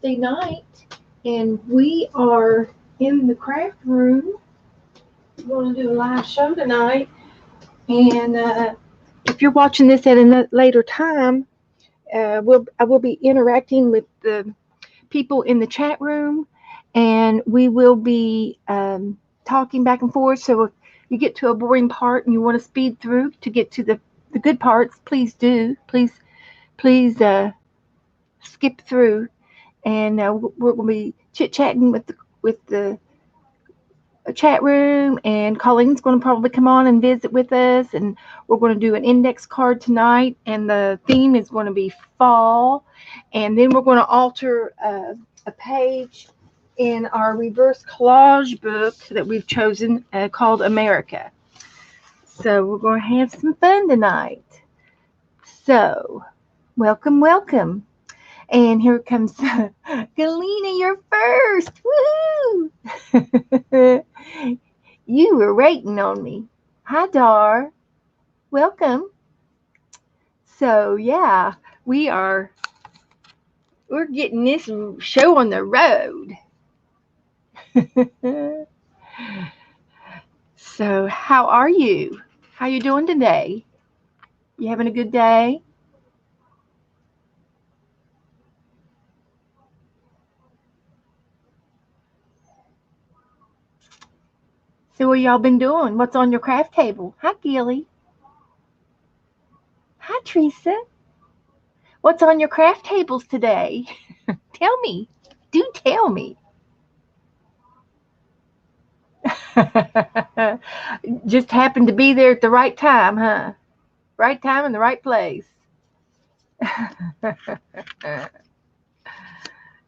Thursday night, and we are in the craft room. We're going to do a live show tonight, and if you're watching this at a later time, I will be interacting with the people in the chat room, and we will be talking back and forth. So if you get to a boring part and you want to speed through to get to the good parts, please do. Please skip through, and we're going to be chit-chatting with the chat room, and Colleen's going to probably come on and visit with us, and we're going to do an index card tonight, and the theme is going to be fall, and then we're going to alter a page in our reverse collage book that we've chosen called America. So we're going to have some fun tonight. So welcome. And here comes Coleen, you're first. Woohoo! You were waiting on me. Hi, Dar. Welcome. So yeah, we're getting this show on the road. So how are you? How you doing today? You having a good day? So what y'all been doing? What's on your craft table? Hi, Gilly. Hi, Teresa. What's on your craft tables today? Tell me. Do tell me. Just happened to be there at the right time, huh? Right time in the right place.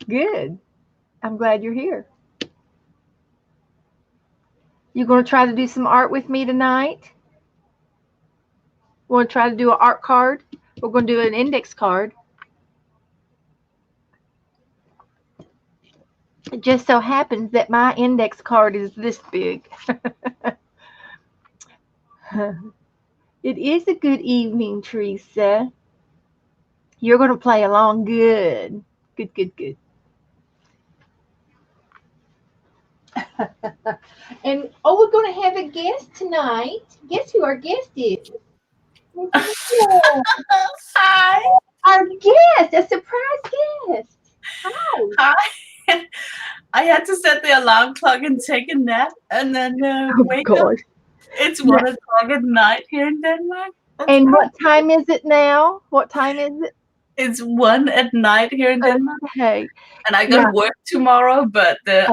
Good. I'm glad you're here. You going to try to do some art with me tonight? Want to try to do an art card? We're going to do an index card. It just so happens that my index card is this big. It is a good evening, Teresa. You're going to play along good. Good. And we're going to have a guest tonight. Guess who our guest is? Hi. Our guest, a surprise guest. Hi. I had to set the alarm clock and take a nap and then wake up. It's 1 o'clock at night here in Denmark. And what time is it now? What time is it? It's 1 at night here in Denmark. Okay. And I got work tomorrow, but okay.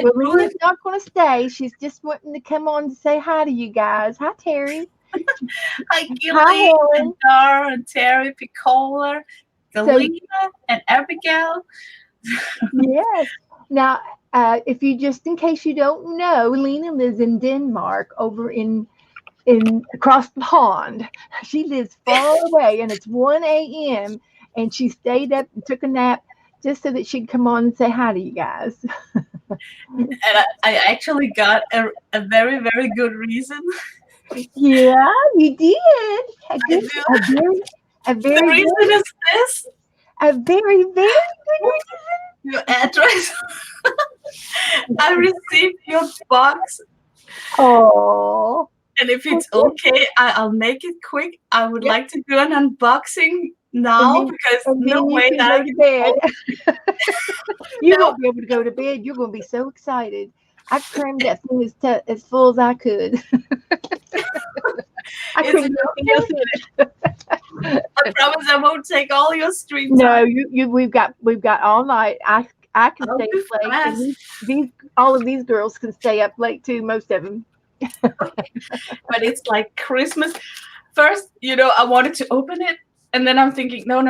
Well, Lena's not going to stay. She's just wanting to come on to say hi to you guys. Hi, Terry. Hi, Gilly, and Dar, and Terry, Picola, Galina, and Abigail. Yes. Now, if you just in case you don't know, Lena lives in Denmark, over in across the pond. She lives far away, and it's 1 a.m. and she stayed up and took a nap just so that she'd come on and say hi to you guys. And I actually got a very, very good reason. Yeah, you did. A very the reason is this. A very, very good reason. Your address. I received your box. Oh. And if it's okay, I'll make it quick. I would like to do an unboxing now because no way that I can go to bed. You won't be able to go to bed. You're going to be so excited. I crammed that thing as full as I could. I couldn't do anything else in it. I promise I won't take all your stream time. No, we've got all night. I can stay up late. And all of these girls can stay up late too. Most of them. But it's like Christmas. First, I wanted to open it, and then I'm thinking, no,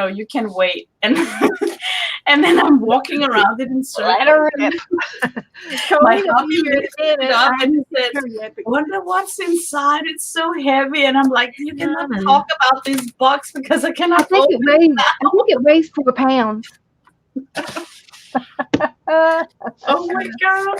you can wait. And and then I'm walking around it in circles. My hubby lifted it up and he said, "Wonder what's inside? It's so heavy." And I'm like, "You cannot talk about this box because I cannot." I think it weighs 4 pounds. Oh my God.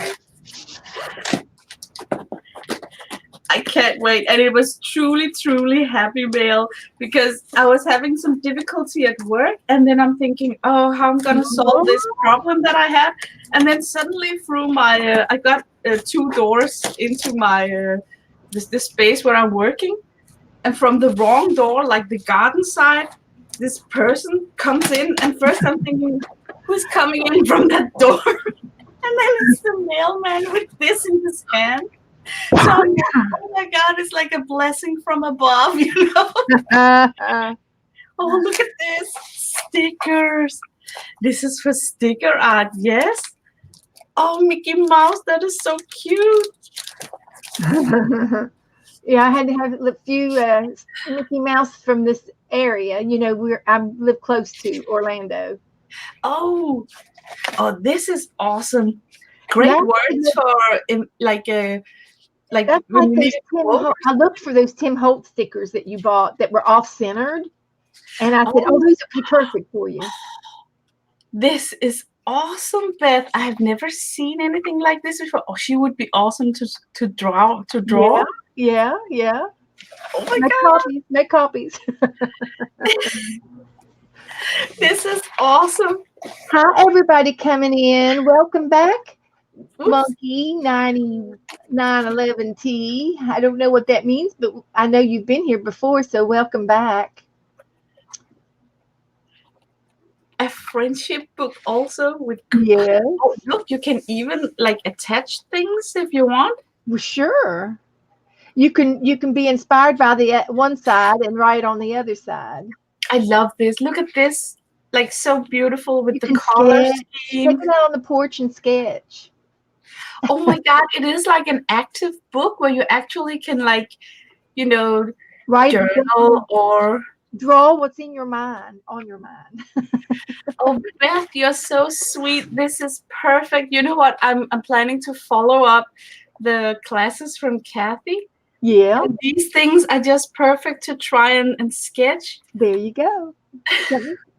I can't wait. And it was truly, truly happy mail because I was having some difficulty at work. And then I'm thinking, oh, how I'm going to solve this problem that I have. And then suddenly through my, I got 2 doors into my, this space where I'm working. And from the wrong door, like the garden side, this person comes in. And first I'm thinking, who's coming in from that door? And then it's the mailman with this in his hand. So I'm like, oh my God, it's like a blessing from above, you know? Oh, look at this. Stickers. This is for sticker art, yes? Oh, Mickey Mouse, that is so cute. Yeah, I had to have a few Mickey Mouse from this area. You know, I live close to Orlando. Oh, this is awesome. Great words for like that's when like you those I looked for those Tim Holt stickers that you bought that were off-centered, and I said, "Oh, those would be perfect for you." This is awesome, Beth. I have never seen anything like this before. Oh, she would be awesome to draw. Yeah. Oh my Make God. copies. Make copies. This is awesome. Hi, everybody coming in. Welcome back. Oops. Monkey 9911T. I don't know what that means, but I know you've been here before, so welcome back. A friendship book also with Oh, look, you can even like attach things if you want. Well, sure. You can be inspired by the one side and write on the other side. I love this. Look at this. Like so beautiful with the color scheme. Take it out on the porch and sketch. Oh my God, it is like an active book where you actually can write, journal or draw what's in your mind, on your mind. Oh, Beth, you're so sweet. This is perfect. You know what? I'm planning to follow up the classes from Kathy. Yeah. And these things are just perfect to try and sketch. There you go.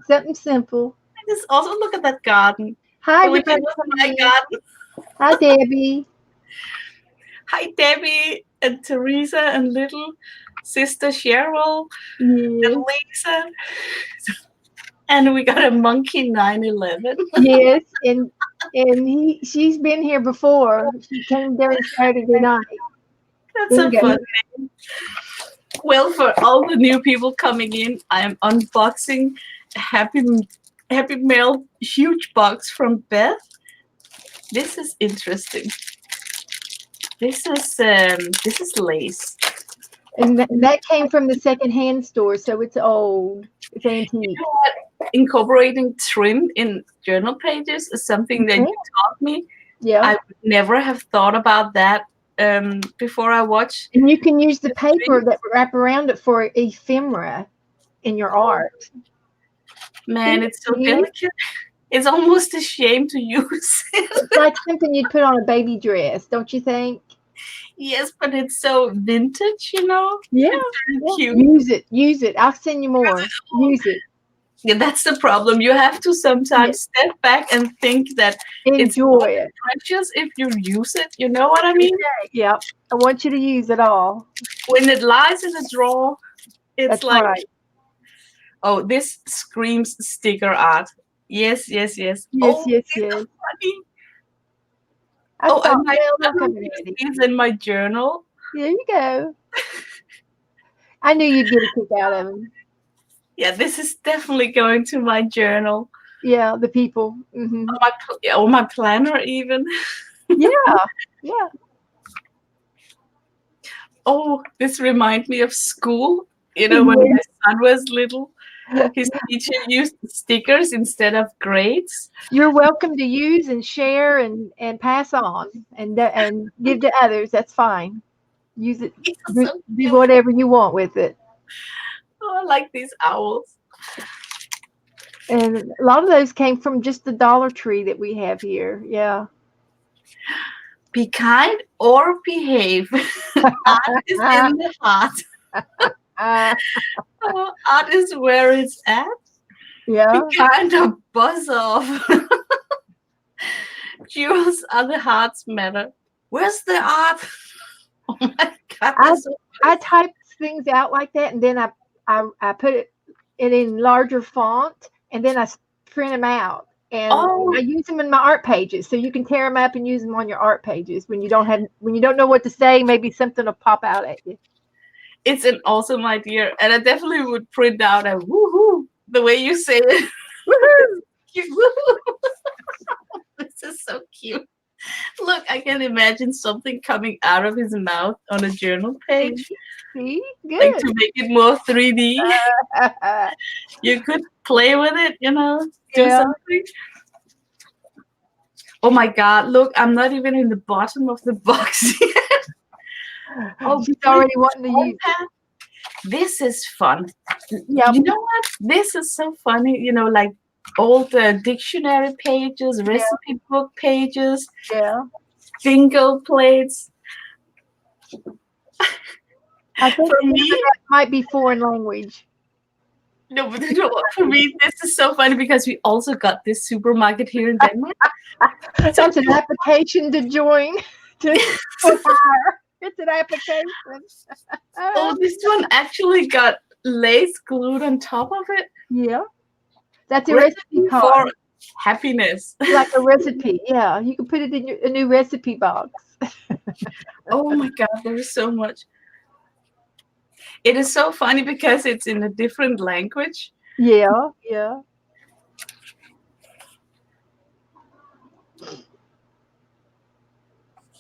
Something simple. Just also look at that garden. Hi, my garden. Hi, Debbie. Hi, Debbie and Teresa and little sister Cheryl and Lisa. And we got a monkey 911. Yes, and she's been here before. She came during Saturday night. That's so fun. Well, for all the new people coming in, I am unboxing a Happy Mail huge box from Beth. This is interesting. This is lace. And that came from the secondhand store, so it's old. It's antique. You know what? Incorporating trim in journal pages is something that you taught me. Yeah. I would never have thought about that before I watched. And you can use the paper that wrap around it for ephemera in your art. Man, it's so delicate. It's almost a shame to use it. It's like something you'd put on a baby dress, don't you think? Yes, but it's so vintage, you know? Yeah. It's cute. Use it. I'll send you more. Use it. Yeah, that's the problem. You have to sometimes step back and think that enjoy it. Precious if you use it. You know what I mean? Yeah. I want you to use it all. When it lies in a drawer, it's that's like, right. Oh, this screams sticker art. Yes. Yes. So funny. I might use these in my journal. There you go. I knew you'd get a kick out of them. Yeah, this is definitely going to my journal. Yeah, the people. Mm-hmm. Or my planner even. Yeah. Oh, this reminds me of school. You know, when my son was little, his teacher used stickers instead of grades. You're welcome to use and share and pass on and give to others. That's fine. Use it. Do whatever you want with it. Oh, I like these owls. And a lot of those came from just the Dollar Tree that we have here. Yeah. Be kind or behave. Art is in the heart. Art is where it's at. Yeah. Be kind or buzz off. Jewels are the heart's matter. Where's the art? Oh my God. God, I that's so I type things out like that, and then I put it in larger font, and then print them out, and oh, I use them in my art pages. So you can tear them up and use them on your art pages when you don't know what to say. Maybe something will pop out at you. it's an awesome idea, and I definitely would print out a woohoo the way you say it. Woohoo! Cute, woohoo. This is so cute. Look, I can imagine something coming out of his mouth on a journal See, page, see, like good. to make it more 3D. You could play with it, do Yeah, something. Oh my God, look, I'm not even in the bottom of the box yet. Oh, she's please, already wanting to use it. this is fun. Yep. You know what? This is so funny. Like all the dictionary pages, Yeah, recipe book pages, yeah. bingo plates. I think For some of me, that might be foreign language. no, but you know what? For me, this is so funny because we also got this supermarket here in Denmark. So That's an application to join for hire. It's an application. oh, this one actually got lace glued on top of it. Yeah, that's a recipe Recipe for card, happiness. like a recipe. Yeah, you can put it in a new recipe box. Oh my God, there's so much. It is so funny because it's in a different language. Yeah, yeah.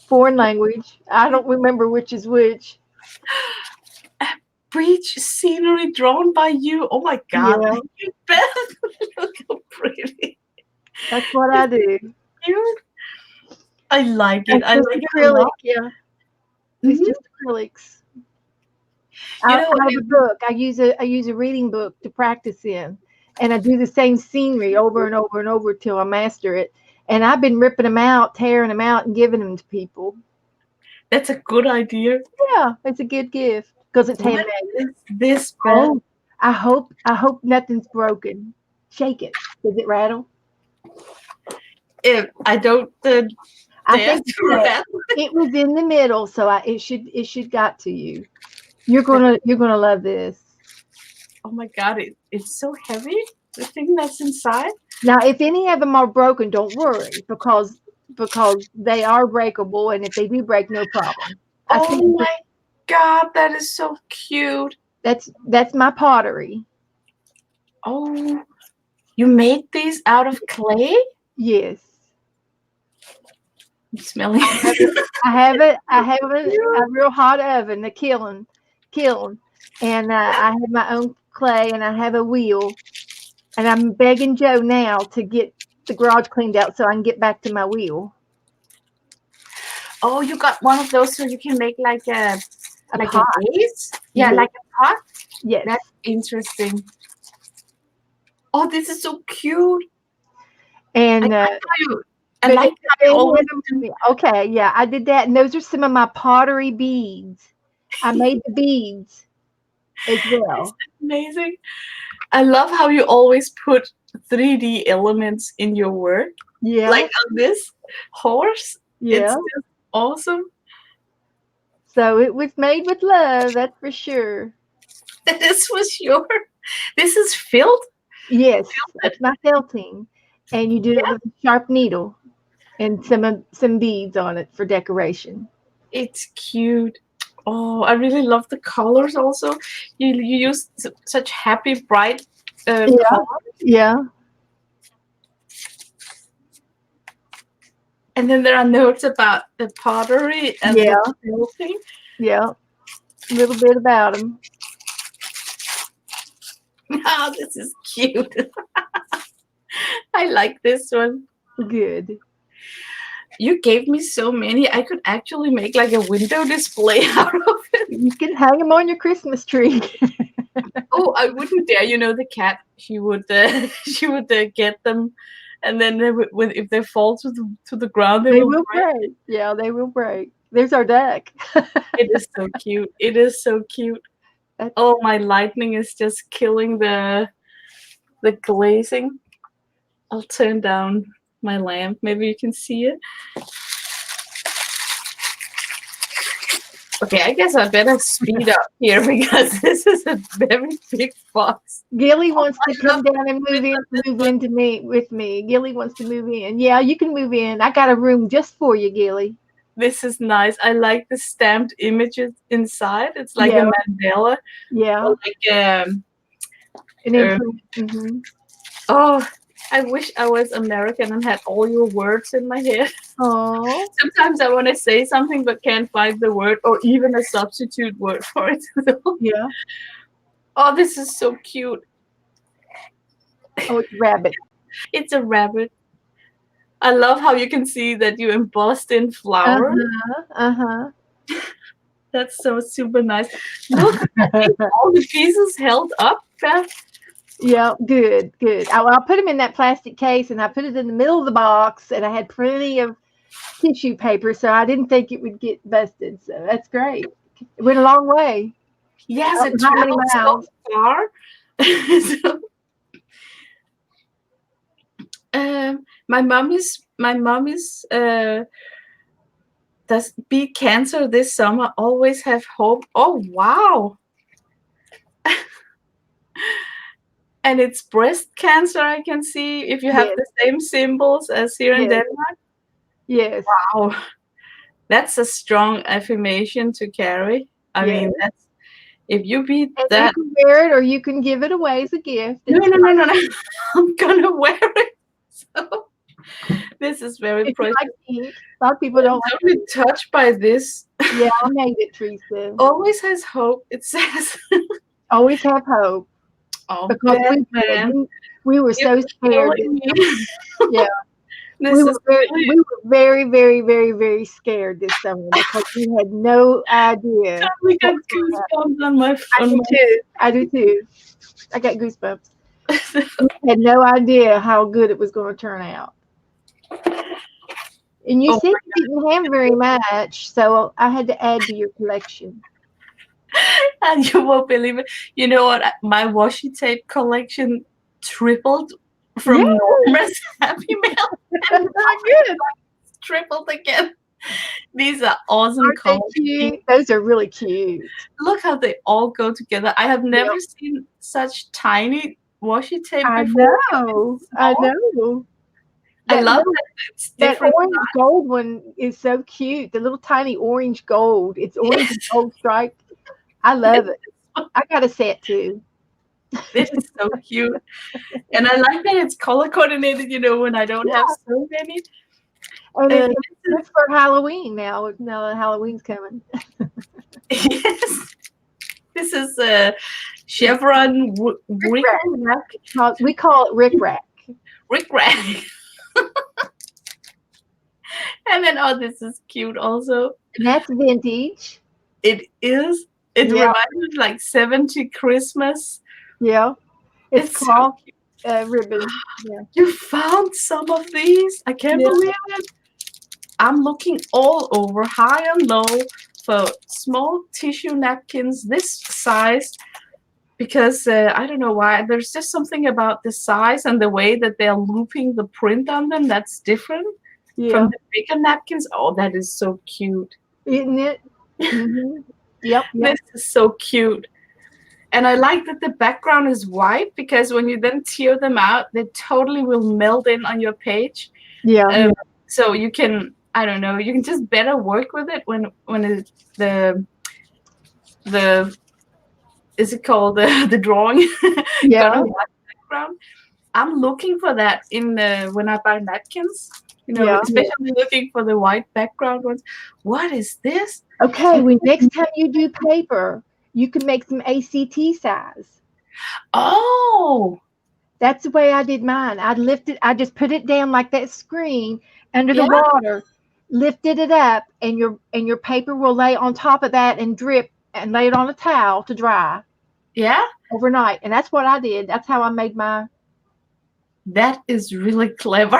Foreign language. I don't remember which is which. Beach scenery drawn by you. Oh my God, Yeah, thank you, Beth. Look how pretty. that's what I do. Cute. I like it. It's I just like it a acrylic. lot. Yeah, it's Mhm. just acrylics. You Out know, of a book. I use a reading book to practice in, and I do the same scenery over and over and over till I master it. And I've been ripping them out, tearing them out, and giving them to people. that's a good idea. Yeah, it's a good gift because it's What handmade. is this, Beth? Oh, I hope nothing's broken. Shake it. Does it rattle? If I don't I dare think to rattle. it was in the middle, so it should got to you. You're gonna love this. Oh my God, it's so heavy. The thing that's inside. Now, if any of them are broken, don't worry because they are breakable, and if they do break, no problem. I Oh think my God, that is so cute. that's my pottery. Oh, you made these out of clay? Yes, I'm smelling. I have a real hot oven, a kiln, and I have my own clay, and I have a wheel, and I'm begging Joe now to get the garage cleaned out so I can get back to my wheel. Oh, you got one of those so you can make like a A like a pot. vase? Yeah, Yes, like a pot. yes. That's interesting. Oh, this is so cute. I And like how you. I but like how you always do. okay, yeah, I did that, and those are some of my pottery beads. I made the beads as It's well. amazing. I love how you always put 3D elements in your work. Like Yeah, on this horse. It's yeah. just awesome. So it was made with love, that's for sure. This was your. This is filled. Yes, that's my felting, and you do it Yeah, with a sharp needle and some beads on it for decoration. it's cute. Oh, I really love the colors. Also, you use such happy, bright Yeah, colors. yeah, And then there are notes about the pottery and the yeah, quilting. yeah. A little bit about them. Oh, this is cute. I like this one. Good. You gave me so many. I could actually make like a window display out of it. You can hang them on your Christmas tree. Oh, I wouldn't dare. The cat. She would. She would get them, and then if they fall to the ground, they They will will break. break. Yeah, they will break. There's our duck. It is so cute. It is so cute. That's Oh, my lightning is just killing the glazing. I'll turn down my lamp. Maybe you can see it. Okay, I guess I better speed up here because this is a very big box. Gilly wants to I come love down and move into me with me. Gilly wants to move in. Yeah, you can move in. I got a room just for you, Gilly. This is nice. I like the stamped images inside. It's like Yeah. a mandala. Yeah. Or like And then, mm-hmm. oh, I wish I was American and had all your words in my head. Oh. Sometimes I want to say something but can't find the word or even a substitute word for it. Yeah. Oh, this is so cute. Oh, it's rabbit. It's a rabbit. I love how you can see that you embossed in flower. That's so super nice. Look, all the pieces held up, Beth. Yeah, good. I'll put them in that plastic case, and I put it in the middle of the box, and I had plenty of tissue paper, so I didn't think it would get busted. So that's great. It went a long way. Yes, it How many traveled so far. My mom is does beat cancer this summer. Always have hope. Oh wow. And it's breast cancer, I can see, if you have Yes. the same symbols as here in Yes. Denmark. Yes. Wow. That's a strong affirmation to carry. I mean, that's if you beat and that. You can wear it or you can give it away as a gift. No. I'm gonna wear it. So this is very precious. Like pink. A lot of people don't I'm totally touched by this. Yeah, I made it, Teresa. Always has hope, it says. Always have hope. Oh, Because we were so scared. Yeah. We were very, very, very, very scared this summer because we had no idea. We got goosebumps on my phone. I do too. I got goosebumps. We had no idea how good it was going to turn out. And you said you didn't have very much, so I had to add to your collection. And you won't believe it. You know what? My washi tape collection tripled from Norma's Happy Mail. And good. Tripled again. These are awesome colors. Those are really cute. Look how they all go together. I have never seen such tiny washi tape before. I know. I love that it's different. That orange gold one is so cute. The little tiny orange gold. It's orange and gold striped. I love it. I got a set too. It is so cute. And I like that it's color coordinated, when I don't have so many. And it's for Halloween now. Now that Halloween's coming. Yes. This is a chevron rick rack. We call it rick rack. Rick rack. And then, this is cute also. And that's vintage. It is. It reminds me of like 70 Christmas. Yeah. It's called ribbon. Yeah. You found some of these? I can't believe it. I'm looking all over, high and low, for small tissue napkins this size. Because I don't know why. There's just something about the size and the way that they're looping the print on them that's different from the bigger napkins. Oh, that is so cute. Isn't it? Mm-hmm. Yep. This is so cute. And I like that the background is white because when you then tear them out, they totally will meld in on your page. Yeah. So you can, I don't know, you can just better work with it when the is it called the drawing? Yeah. Background. I'm looking for that in when I buy napkins. Especially looking for the white background ones. What is this? Okay, next time you do paper, you can make some ACT size. Oh, that's the way I did mine. I just put it down like that screen under the water, lifted it up, and your paper will lay on top of that and drip and lay it on a towel to dry. Yeah. Overnight. And that's what I did. That's how I made my. That is really clever.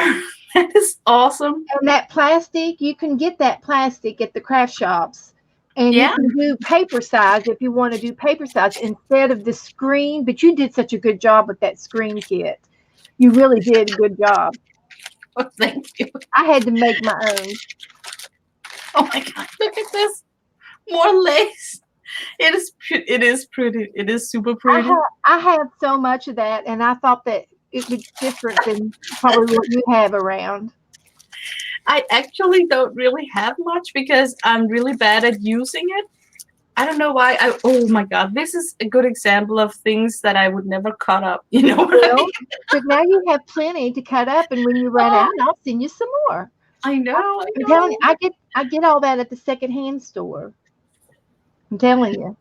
That is awesome. And that plastic, you can get that plastic at the craft shops. And you can do paper size if you want to do paper size instead of the screen. But you did such a good job with that screen kit. You really did a good job. Oh, thank you. I had to make my own. Oh my God, look at this. more lace. It is pretty. It is super pretty. I have so much of that, and I thought that it was different than probably what you have around. I actually don't really have much because I'm really bad at using it. I don't know why. Oh my god, this is a good example of things that I would never cut up. You know what I Well, mean? but now you have plenty to cut up, and when you run out, I'll send you some more. I know. I'm telling you, I get all that at the secondhand store. I'm telling you,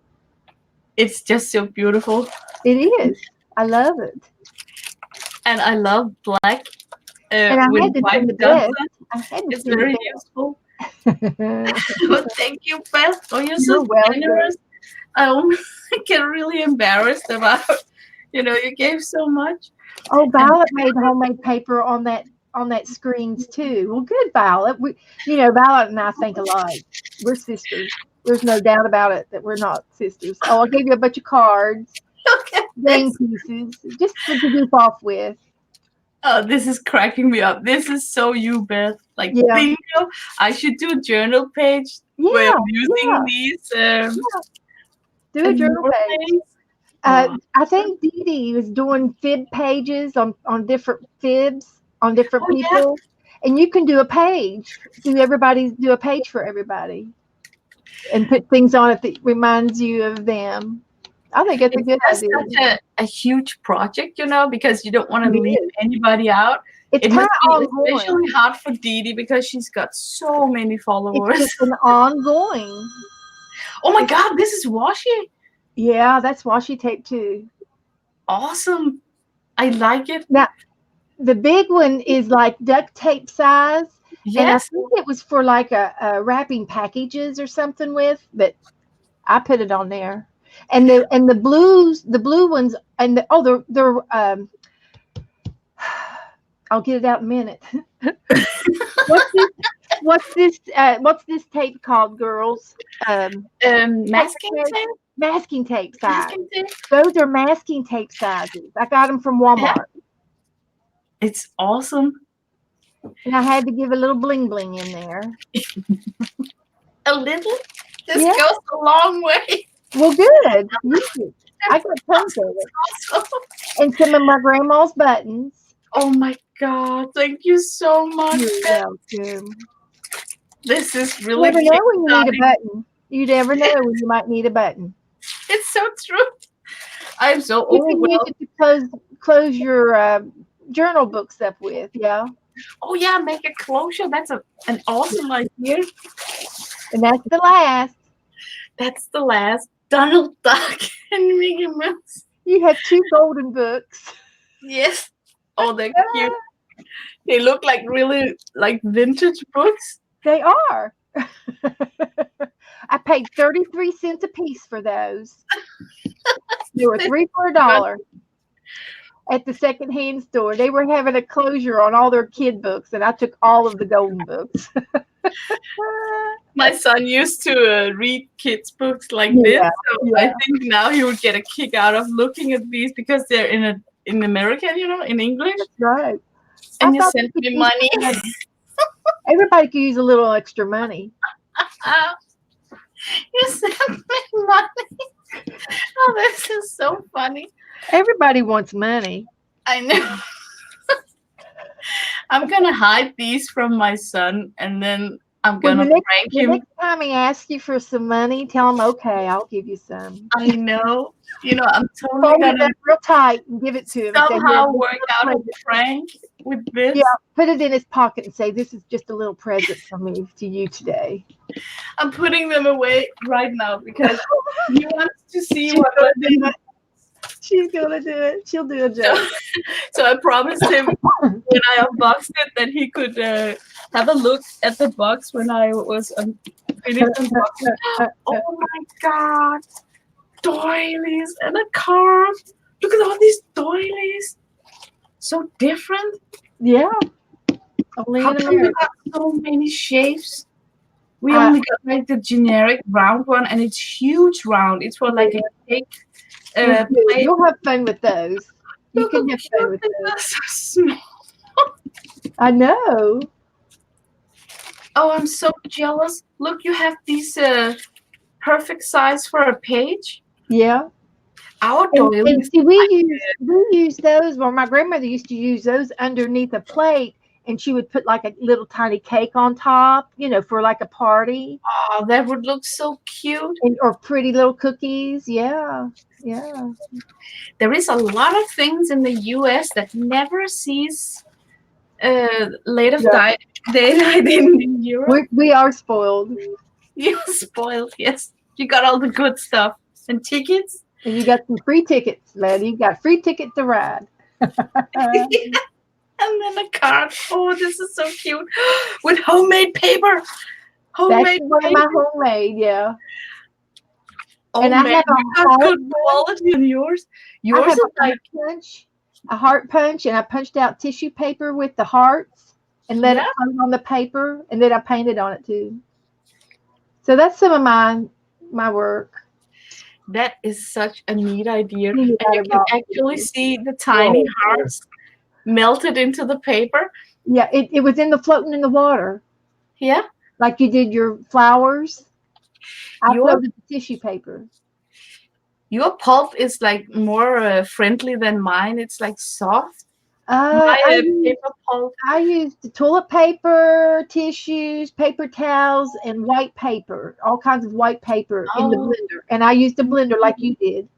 It's just so beautiful, it is. I love it, and I love black and I with had to white send the dots. best. I had to It's send very the useful. best. Well, thank you, Beth. Oh, you're You're so welcome. generous. I almost get really embarrassed about. You gave so much. Oh, And Violet made homemade paper on that screens too. Well, good, Violet. Violet and I think alike. We're sisters. There's no doubt about it that we're not sisters. Oh, I gave you a bunch of cards, okay, game thanks. pieces, just to goof off with. Oh, this is cracking me up. This is so you, Beth. Like Yeah, bingo. I should do a journal page where yeah, I'm using yeah. these Do a journal more page. things. Oh, I think Dee Dee was doing fib pages on different fibs on different oh yeah. people, and you can do a page. Do a page for everybody, and put things on it that reminds you of them. I think it's a It's good just idea. such a huge project, because you don't want to It leave is. anybody out. It's It kind must of be ongoing. especially hard for Dee Dee because she's got so many It's followers. just an ongoing. Oh my god, this is washi. Yeah, that's washi tape too. Awesome. I like it. Now the big one is like duct tape size, and I Yes. think it was for like a wrapping packages or something with. But I put it on there, and the blue ones, and they're I'll get it out in a minute. what's this? What's this tape called, girls? Masking tape. Masking tape size. Masking tape. Those are masking tape sizes. I got them from Yeah. Walmart, It's awesome. and I had to give a little bling bling in there. A little. This Yeah. goes a long way. Well, good. Use it. I got tons of it, Awesome. and some of my grandma's buttons. Oh my god! Thank you so much. You're Beth. welcome. This is You really. never know when you need a exciting. button. You never know when you might need a button. It's so true. I'm so You can use overwhelmed. it to close your journal books up with. Yeah, Oh yeah, make a closure. That's an awesome idea. and that's the last. That's the last. Donald Duck and Mickey Mouse. You have 2 golden books. Yes. Oh, they're cute. They look like really like vintage books. They are. I paid 33 cents a piece for those. They were 3 for $1 at the secondhand store. They were having a closure on all their kid books, and I took all of the golden books. My son used to read kids' books like this, so I think now he would get a kick out of looking at these because they're in American, in English. That's right. And I you thought sent you me could money. Everybody could use a little extra money. You sent me money. Oh, this is so funny. Everybody wants money. I know. I'm gonna hide these from my son, and then I'm gonna prank The him. next time he asks you for some money, tell him, okay, I'll give you some. I know. I'm totally Hold it gonna up real tight and give it to him. somehow work out a prank with this. Yeah, put it in his pocket and say, this is just a little present from me to you today. I'm putting them away right now because he wants to see what was in it. She's gonna do it. She'll do a joke. So I promised him when I unboxed it that he could have a look at the box when I was finished unboxing. Oh my god! Doilies and a card. Look at all these doilies. So different. Yeah. Only How in come we America. got so many shapes? We only got like the generic round one, and it's huge round. It's for like a cake. You'll have fun with those. You Look can how have fun cute with they are, those. so small. I know. Oh, I'm so jealous. Look, you have these perfect size for a page. Yeah. Our And doilies, see, we use those. Well, my grandmother used to use those underneath a plate, and she would put like a little tiny cake on top, for like a party, oh, that would look so cute. or pretty little cookies. Yeah, yeah. There is a lot of things in the US that never sees late of Yeah. daylight in Europe. We are spoiled, You're spoiled, yes. You got all the good stuff and tickets. and you got some free tickets, lady. You got free ticket to ride. And then a card. Oh, this is so cute. With homemade paper. That's Homemade one of paper. my homemade. Yeah, Oh and I man, have a you got heart good punch. quality in yours. I Yours have is a like, heart punch, and I punched out tissue paper with the hearts and let it yeah, float on the paper, and then I painted on it too. So that's some of my work. that is such a neat idea. You And got you it can wrong. actually see the tiny hearts melted into the paper. Yeah, it was floating in the water, Yeah. like you did your flowers. I Your floated the tissue paper. your pulp is like more friendly than mine. It's like soft. Uh, My I used, paper pulp. I used toilet paper, tissues, paper towels, and white paper, all kinds of white paper in the Oh, blender. And I used a blender like you did.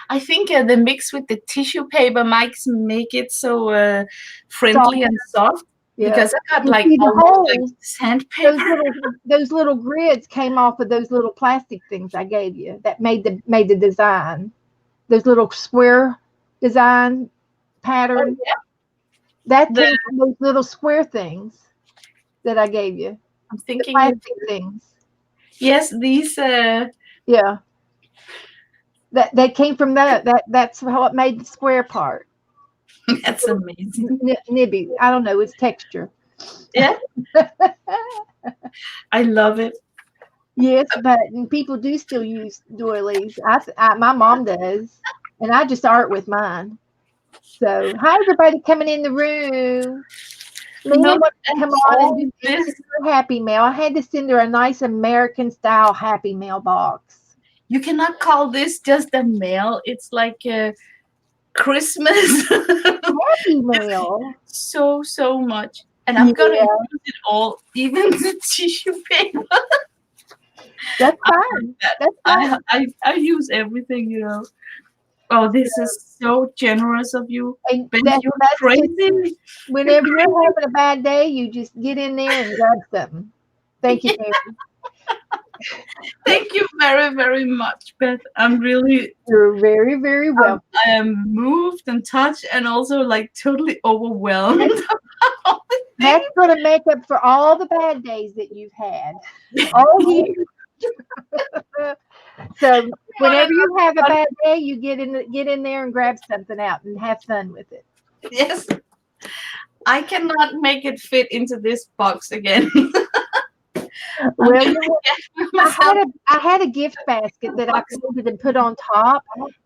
I think the mix with the tissue paper might make it so Soft. friendly and soft Yeah. because I got You like see the almost like holes, sandpaper. those little grids came off of those little plastic things I gave you that made the design. Those little square design Oh pattern. yeah, That the, came from those little square things that I gave you. I'm The thinking plastic things. yes, these Yeah. That came from that's how it made the square part. that's amazing. Nibby. I don't know, it's texture. Yeah, I love it. Yes, but people do still use doilies. My mom does, and I just art with mine. So, hi everybody coming in the room. Lena Look wants to at come on all and this. send her a happy mail. I had to send her a nice American style happy mail box. You cannot call this just a mail. It's like a Christmas. Happy mail. So much. And I'm gonna Yeah, use it all, even the tissue paper. that's I like fine. that. That's fine. I use everything, you know. Oh, this is so generous of you. And Ben, that's you're just crazy. You're whenever you're crazy. having a bad day, you just get in there and grab something. Thank you, Mary. Thank you very, very much, Beth. I'm really You're very, very welcome. I am moved and touched and also like totally overwhelmed. All the That's things. going to make up for all the bad days that you've had all year. So whenever you have a bad day, you get in there and grab something out and have fun with it. Yes, I cannot make it fit into this box again. I'm Well, gonna get myself. I had a gift basket that I folded and put on top,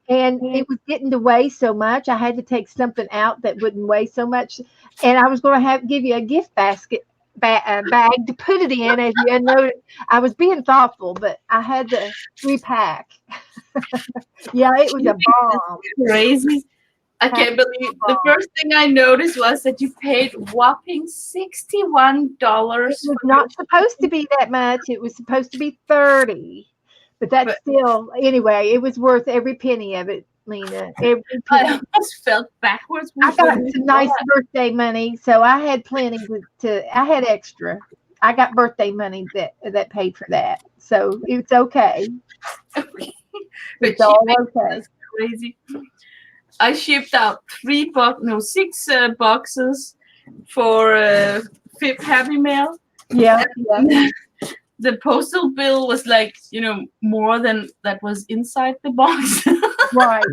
and it was getting to weigh so much. I had to take something out that wouldn't weigh so much, and I was going to give you a gift basket bag to put it in. As you know, I was being thoughtful, but I had to repack. Yeah, it was a bomb. Crazy. I can't believe the first thing I noticed was that you paid whopping $61 It was not supposed to be that much. It was supposed to be 30. But that's still, anyway, it was worth every penny of it, Lena. Every I penny. almost felt backwards. I got some nice birthday money, so I had plenty I had extra. I got birthday money that paid for that. So it's okay. It's all okay. Crazy. I shipped out 6 boxes for Fifth Happy Mail. Yeah. The postal bill was like, more than that was inside the box. Right.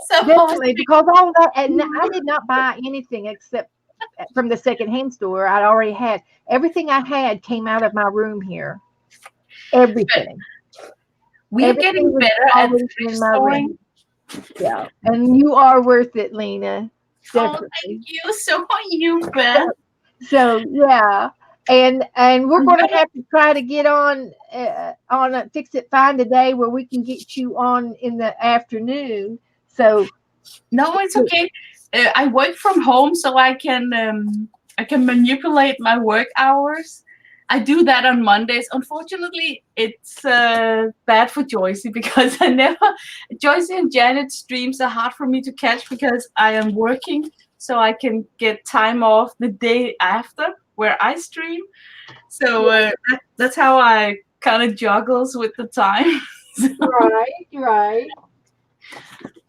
So definitely, because all that, and I did not buy anything except from the secondhand store. I'd already had everything I had came out of my room here. Everything. We're getting better at thrift storing. Yeah, and you are worth it, Lena. Definitely. Oh, thank you. So are you, Beth. So yeah, And we're going to have to try to get on a Fix It Fine today where we can get you on in the afternoon. So No, it's okay. I work from home, so I can manipulate my work hours. I do that on Mondays. Unfortunately, it's bad for Joycey because Joycey and Janet's streams are hard for me to catch because I am working, so I can get time off the day after where I stream. So that's how I kind of juggles with the time. Right.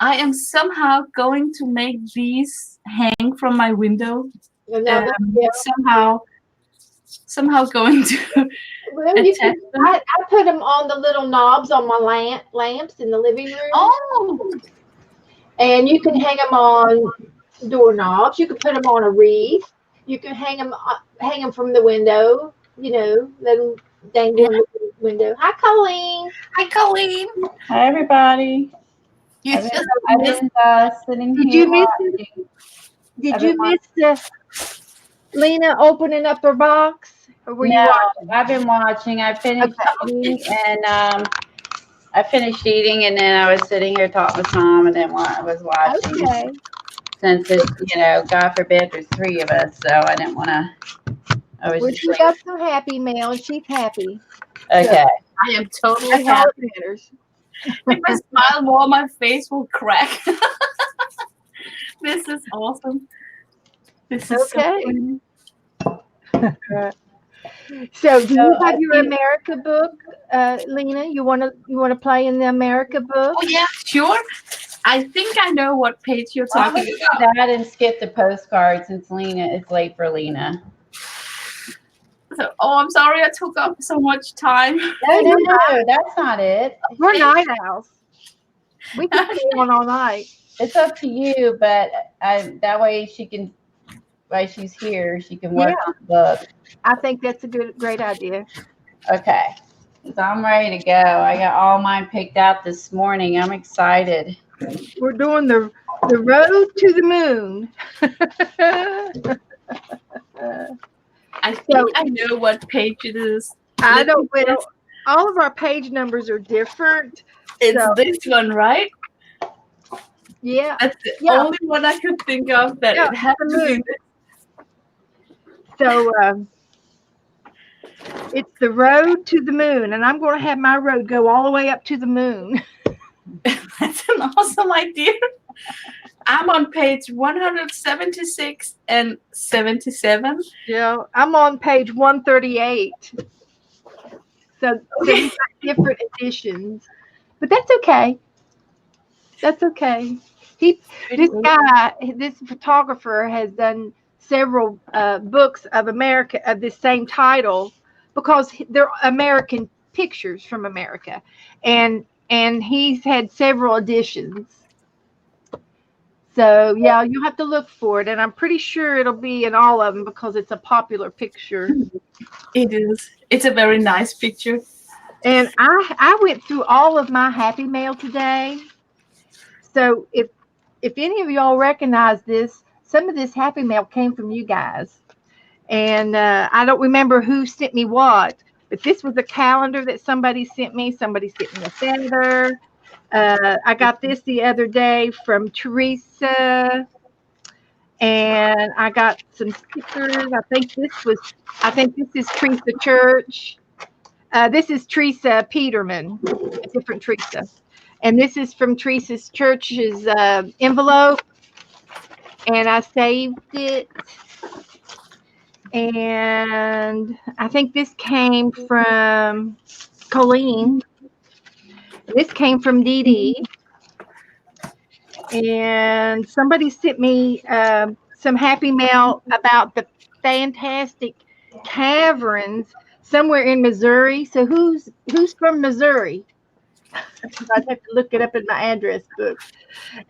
I am somehow going to make these hang from my window. Somehow going to attach them. I put them on the little knobs on my lamps in the living room. Oh, and you can hang them on doorknobs. You can put them on a wreath. You can hang them from the window. You know, let them dangle in the window. Hi, Coleen. hi, Coleen. Hi, everybody. You I've just been sitting Did here you miss watching. Did you miss Lena opening up her box? Or were you watching? I've been watching. I finished eating, and I finished eating, and then I was sitting here talking with Tom, and then I was watching. Okay. Since it's, God forbid, there's 3 of us, so I didn't want to. Well, she got some happy mail, and she's happy. Okay. I am totally That's all happy. that matters. If I smile more, my face will crack. This is awesome. This is Okay. so funny. So, do you have your America book, Lena? You wanna play in the America book? Oh yeah, sure. I think I know what page you're I'm talking going to about. do that and skip the postcard since it's late for Lena. So, I'm sorry I took up so much time. No, that's not it. We're night owls. We can stay on all night. It's up to you, but that way she can, while she's here, she can work on the book. I think that's a great idea. Okay. So I'm ready to go. I got all mine picked out this morning. I'm excited. We're doing the road to the moon. I think I know what page it is. I don't. Well, all of our page numbers are different. It's this one, right? Yeah. That's the only one I could think of that it had to be this. So it's the road to the moon, and I'm going to have my road go all the way up to the moon. That's an awesome idea. I'm on page 176 and 77. Yeah, I'm on page 138. So we've got different editions, but that's okay. That's okay. This photographer has done several books of America of the same title because they're American pictures from America, and he's had several editions. So yeah, you'll have to look for it, and I'm pretty sure it'll be in all of them because it's a popular picture. It is. It's a very nice picture. And I went through all of my happy mail today. So if any of y'all recognize this, some of this happy mail came from you guys. And I don't remember who sent me what, but this was a calendar that somebody sent me. Somebody sent me a feather. I got this the other day from Teresa. And I got some stickers. I think this is Teresa Church. This is Teresa Peterman, a different Teresa. And this is from Teresa's Church's envelope. And I saved it. And I think this came from Coleen. This came from Dee Dee. And somebody sent me some happy mail about the fantastic caverns somewhere in Missouri. So who's from Missouri? I'd have to look it up in my address book.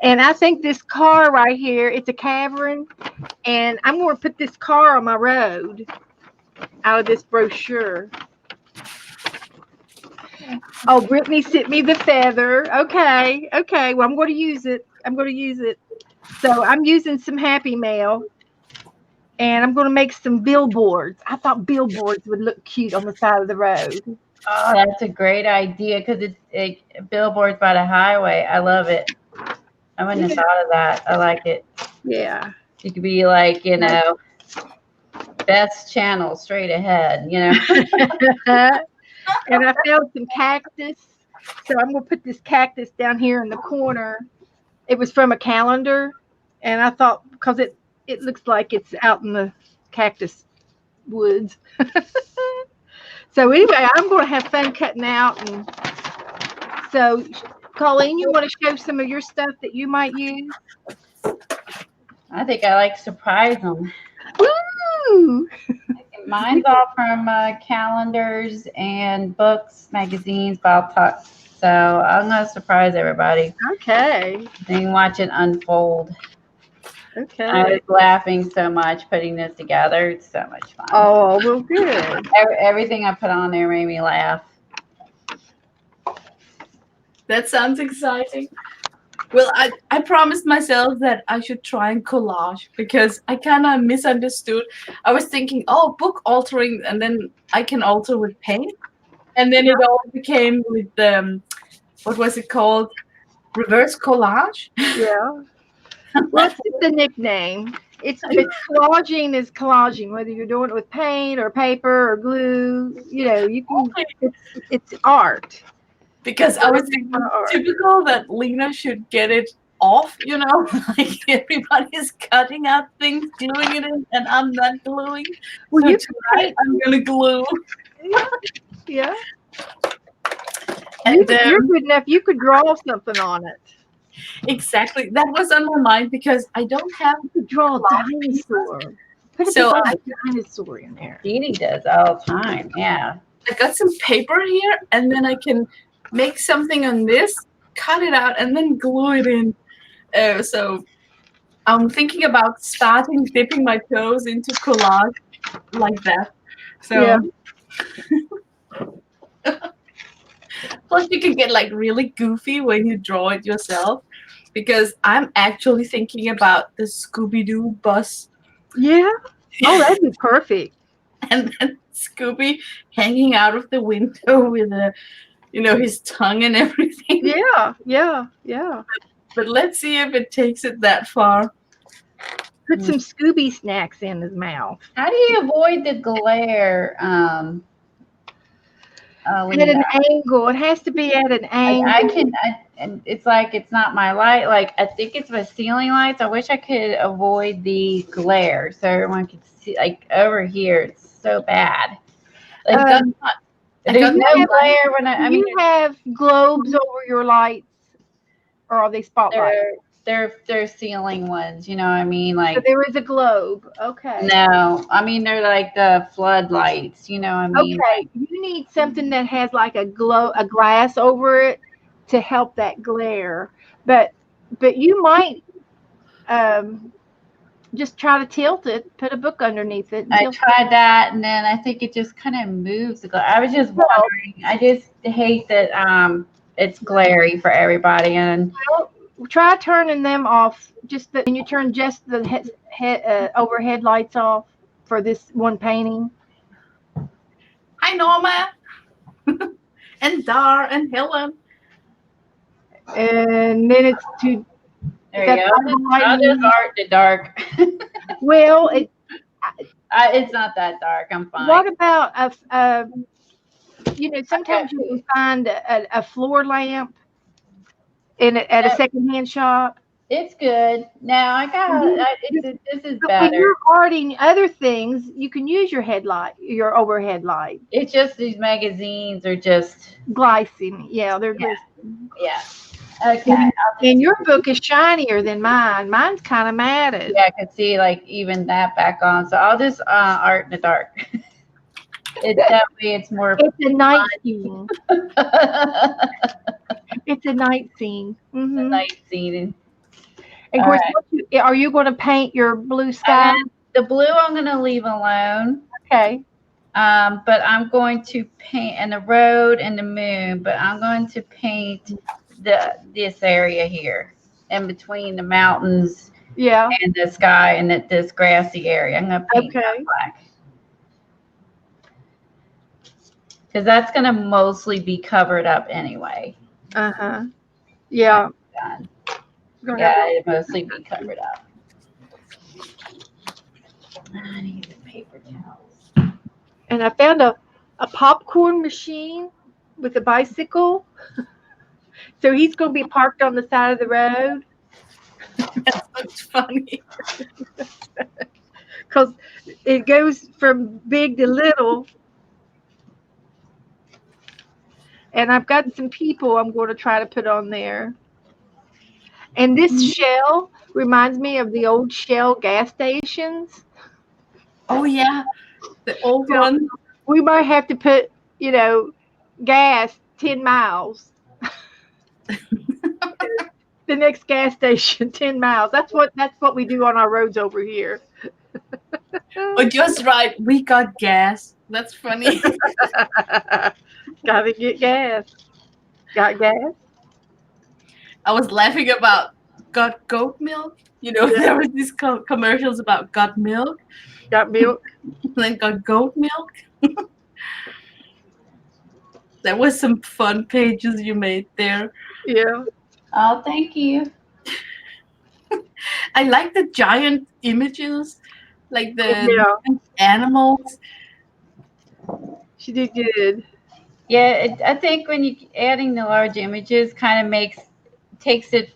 And I think this car right here, it's a cavern. And I'm going to put this car on my road out of this brochure. Oh, Brittany sent me the feather. Okay. Well, I'm going to use it. So I'm using some happy mail. And I'm going to make some billboards. I thought billboards would look cute on the side of the road. Oh, that's a great idea because it's billboards by the highway. I love it. I wouldn't have thought of that. I like it. Yeah. You could be like, Beth's channel straight ahead, And I found some cactus. So I'm going to put this cactus down here in the corner. It was from a calendar. And I thought, because it looks like it's out in the cactus woods. So anyway, I'm going to have fun cutting out. And so, Colleen, you want to show some of your stuff that you might use? I think I like surprise them. Woo! Mine's all from calendars and books, magazines, Bob Talk. So I'm going to surprise everybody. Okay. They can watch it unfold. Okay. I was laughing so much putting this together. It's so much fun. Oh, well, good. Everything I put on there made me laugh. That sounds exciting. Well, I promised myself that I should try and collage because I kind of misunderstood. I was thinking, oh, book altering, and then I can alter with paint. And then it all became with what was it called? Reverse collage? Yeah. Well, it's just a nickname. It's collaging is collaging, whether you're doing it with paint or paper or glue. You can. It's art. Because I was thinking typical that Lena should get it off, like everybody's cutting out things, gluing it in, and I'm not gluing. Well, so you tonight I'm gonna glue. Yeah. And you're good enough. You could draw something on it. Exactly. That was on my mind because I don't have to draw a dinosaur. Put a dinosaur in there. Jeannie does all the time. Yeah. I got some paper here, and then I can make something on this, cut it out, and then glue it in. So I'm thinking about dipping my toes into collage like that. So. Yeah. Plus, you can get like really goofy when you draw it yourself, because I'm actually thinking about the Scooby-Doo bus. Yeah. Oh, that'd be perfect. And then Scooby hanging out of the window with his tongue and everything. Yeah. But let's see if it takes it that far. Put some Scooby snacks in his mouth. How do you avoid the glare? At an angle. It has to be at an angle. And it's like it's not my light. Like I think it's my ceiling lights. I wish I could avoid the glare so everyone could see. Like over here, it's so bad. Like there's no glare when Do you have globes over your lights, or are they spotlights? They're ceiling ones. You know what I mean? Like so there is a globe. Okay. No, I mean they're like the floodlights. You know what I mean? Okay. You need something that has like a glass over it to help that glare. But you might just try to tilt it, put a book underneath it. I tried that, and then I think it just kind of moves the glare. I was just wondering. I just hate that it's glary for everybody. And try turning them off. Can you turn just the overhead lights off for this one painting? Hi, Norma, and Dar, and Helen. And then it's to. There you go. I'll just art the dark. Well, it's not that dark. I'm fine. What about sometimes you can find a floor lamp at a secondhand shop. It's good. Now I got this is better. When you're arting other things, you can use your overhead light. It's just these magazines are just glycine. Yeah, they're glycine. Yeah. Okay. And your book is shinier than mine. Mine's kind of matted. Yeah, I could see like even that back on. So I'll just art in the dark. It's more. It's a night scene. It's a night scene. Mm-hmm. A night scene. And of course, are you going to paint your blue sky? The blue I'm going to leave alone. Okay. But I'm going to paint and the road and the moon. But I'm going to paint this area here in between the mountains Yeah. and the sky and this grassy area. I'm gonna paint that Okay. black because that's gonna mostly be covered up anyway. Uh-huh. Yeah. Done. Gonna Yeah, have it mostly be covered up. I need the paper towels. and I found a popcorn machine with a bicycle. So he's gonna be parked on the side of the road That looks funny. because it goes from big to little. And I've got some people I'm going to try to put on there. And this shell reminds me of the old Shell gas stations. Oh yeah, the old So one. we might have to put, gas 10 miles. The next gas station 10 miles. That's what we do on our roads over here. Oh, just right. We got gas. That's funny. Gotta get gas. Got gas? I was laughing about got goat milk. Yeah. There was these commercials about got milk, Got milk? and then got goat milk. There was some fun pages you made there. Yeah. Oh, thank you. I like the giant images, like the Yeah. animals. She did good. Yeah, I think when you adding the large images kind of makes it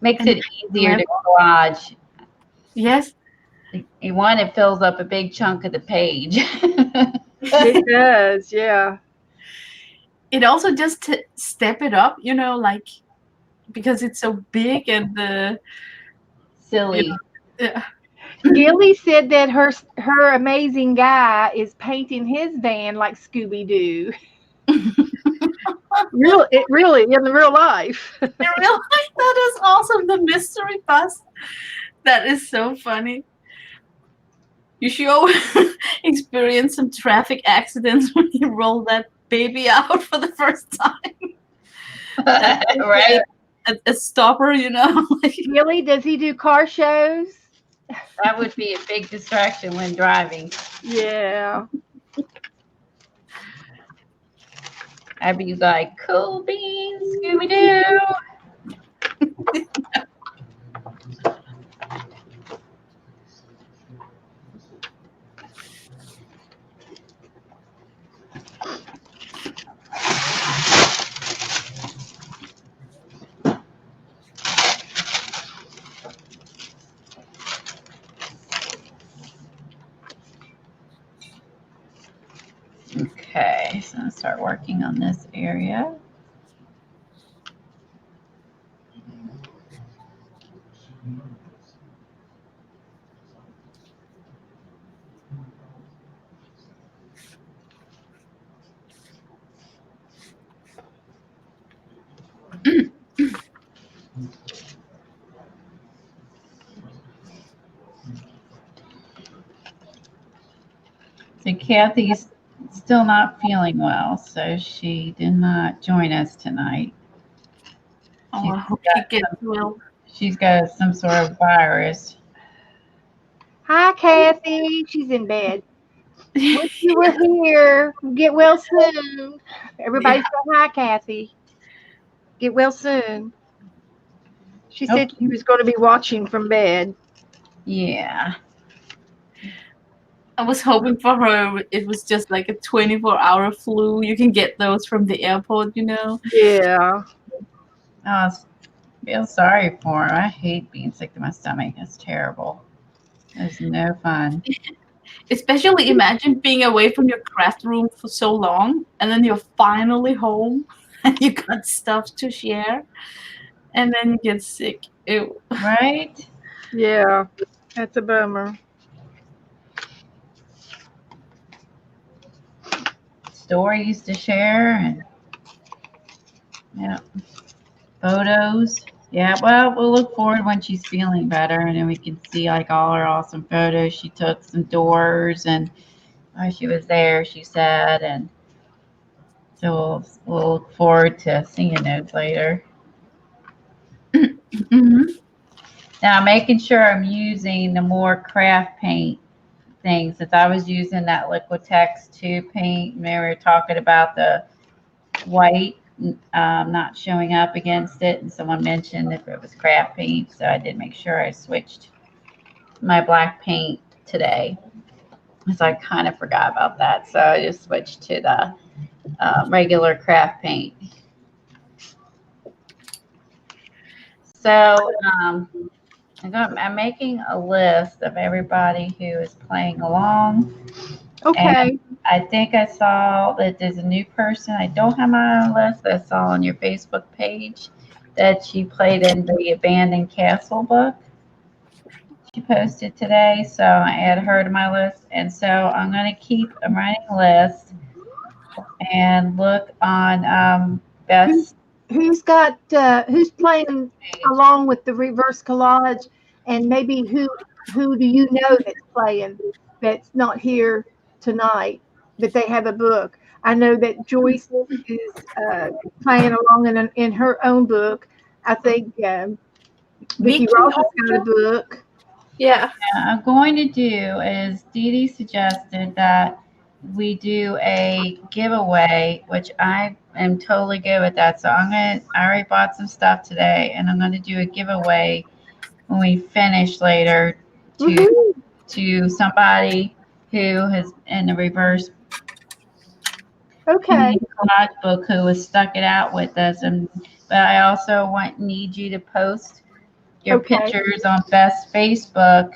easier to collage. Yes, One, it fills up a big chunk of the page. It does, yeah. it also just to step it up, like because it's so big and the Silly. Gilly said that her amazing guy is painting his van like Scooby Doo. Really in the real life. I realized that is awesome. The mystery bus. That is so funny. You should experience some traffic accidents when you roll that baby out for the first time. Right? A stopper, like, Gilly, does he do car shows? That would be a big distraction when driving. Yeah. I'd be like, cool beans, Scooby Doo. Okay, so I'm gonna start working on this area. So Kathy's still not feeling well, so she did not join us tonight. oh, I hope she gets well. She's got some sort of virus. Hi, Kathy. She's in bed. Wish you were here. Get well soon. Everybody say hi, Kathy. Get well soon. She said she was going to be watching from bed. Yeah. I was hoping for her it was just like a 24-hour flu. You can get those from the airport, Yeah. I feel sorry for her. I hate being sick to my stomach. It's terrible. It's no fun. Especially imagine being away from your craft room for so long and then you're finally home and you got stuff to share and then you get sick. Ew. Right? Yeah. That's a bummer. Stories to share and photos. Yeah, well, we'll look forward when she's feeling better and then we can see like all her awesome photos. She took some doors and while she was there, she said, and so we'll look forward to seeing those later. Mm-hmm. Now, making sure I'm using the more craft paint things. If I was using that Liquitex 2 paint, and we were talking about the white not showing up against it, and someone mentioned if it was craft paint, so I did make sure I switched my black paint today. So I kind of forgot about that, so I just switched to the regular craft paint. So I'm making a list of everybody who is playing along. Okay. And I think I saw that there's a new person. I don't have my own list. That I saw on your Facebook page that she played in the Abandoned Castle book. She posted today, so I added her to my list. And so I'm going to keep a running list and look on best. Who's playing along with the reverse collage, and maybe who do you know that's playing that's not here tonight, but they have a book? I know that Joyce is playing along in her own book. I think Vicky Ross has got a book. Yeah. I'm going to do is Dee Dee suggested that we do a giveaway, which I am totally good with that. So I already bought some stuff today, and I'm gonna do a giveaway when we finish later to somebody who has in the reverse Okay. collage book who has stuck it out with us. But I also need you to post your pictures on Best Facebook.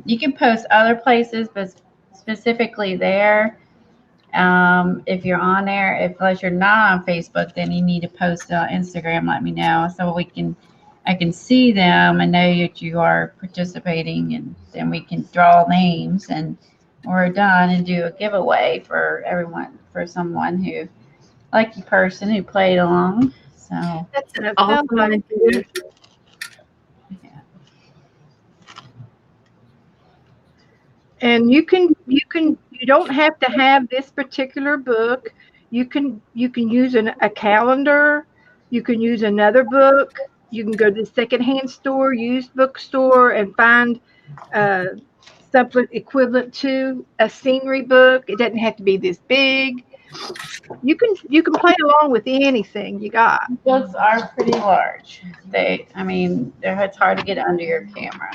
You can post other places, but specifically there. If you're on there, unless you're not on Facebook, then you need to post on Instagram. Let me know so I can see them and know that you are participating, and then we can draw names and we're done and do a giveaway for everyone, for someone who lucky person who played along. So that's an awesome idea. And you don't have to have this particular book. You can use a calendar. You can use another book. You can go to the secondhand store, used bookstore, and find something equivalent to a scenery book. It doesn't have to be this big. You can play along with anything you got. Books are pretty large. It's hard to get under your camera.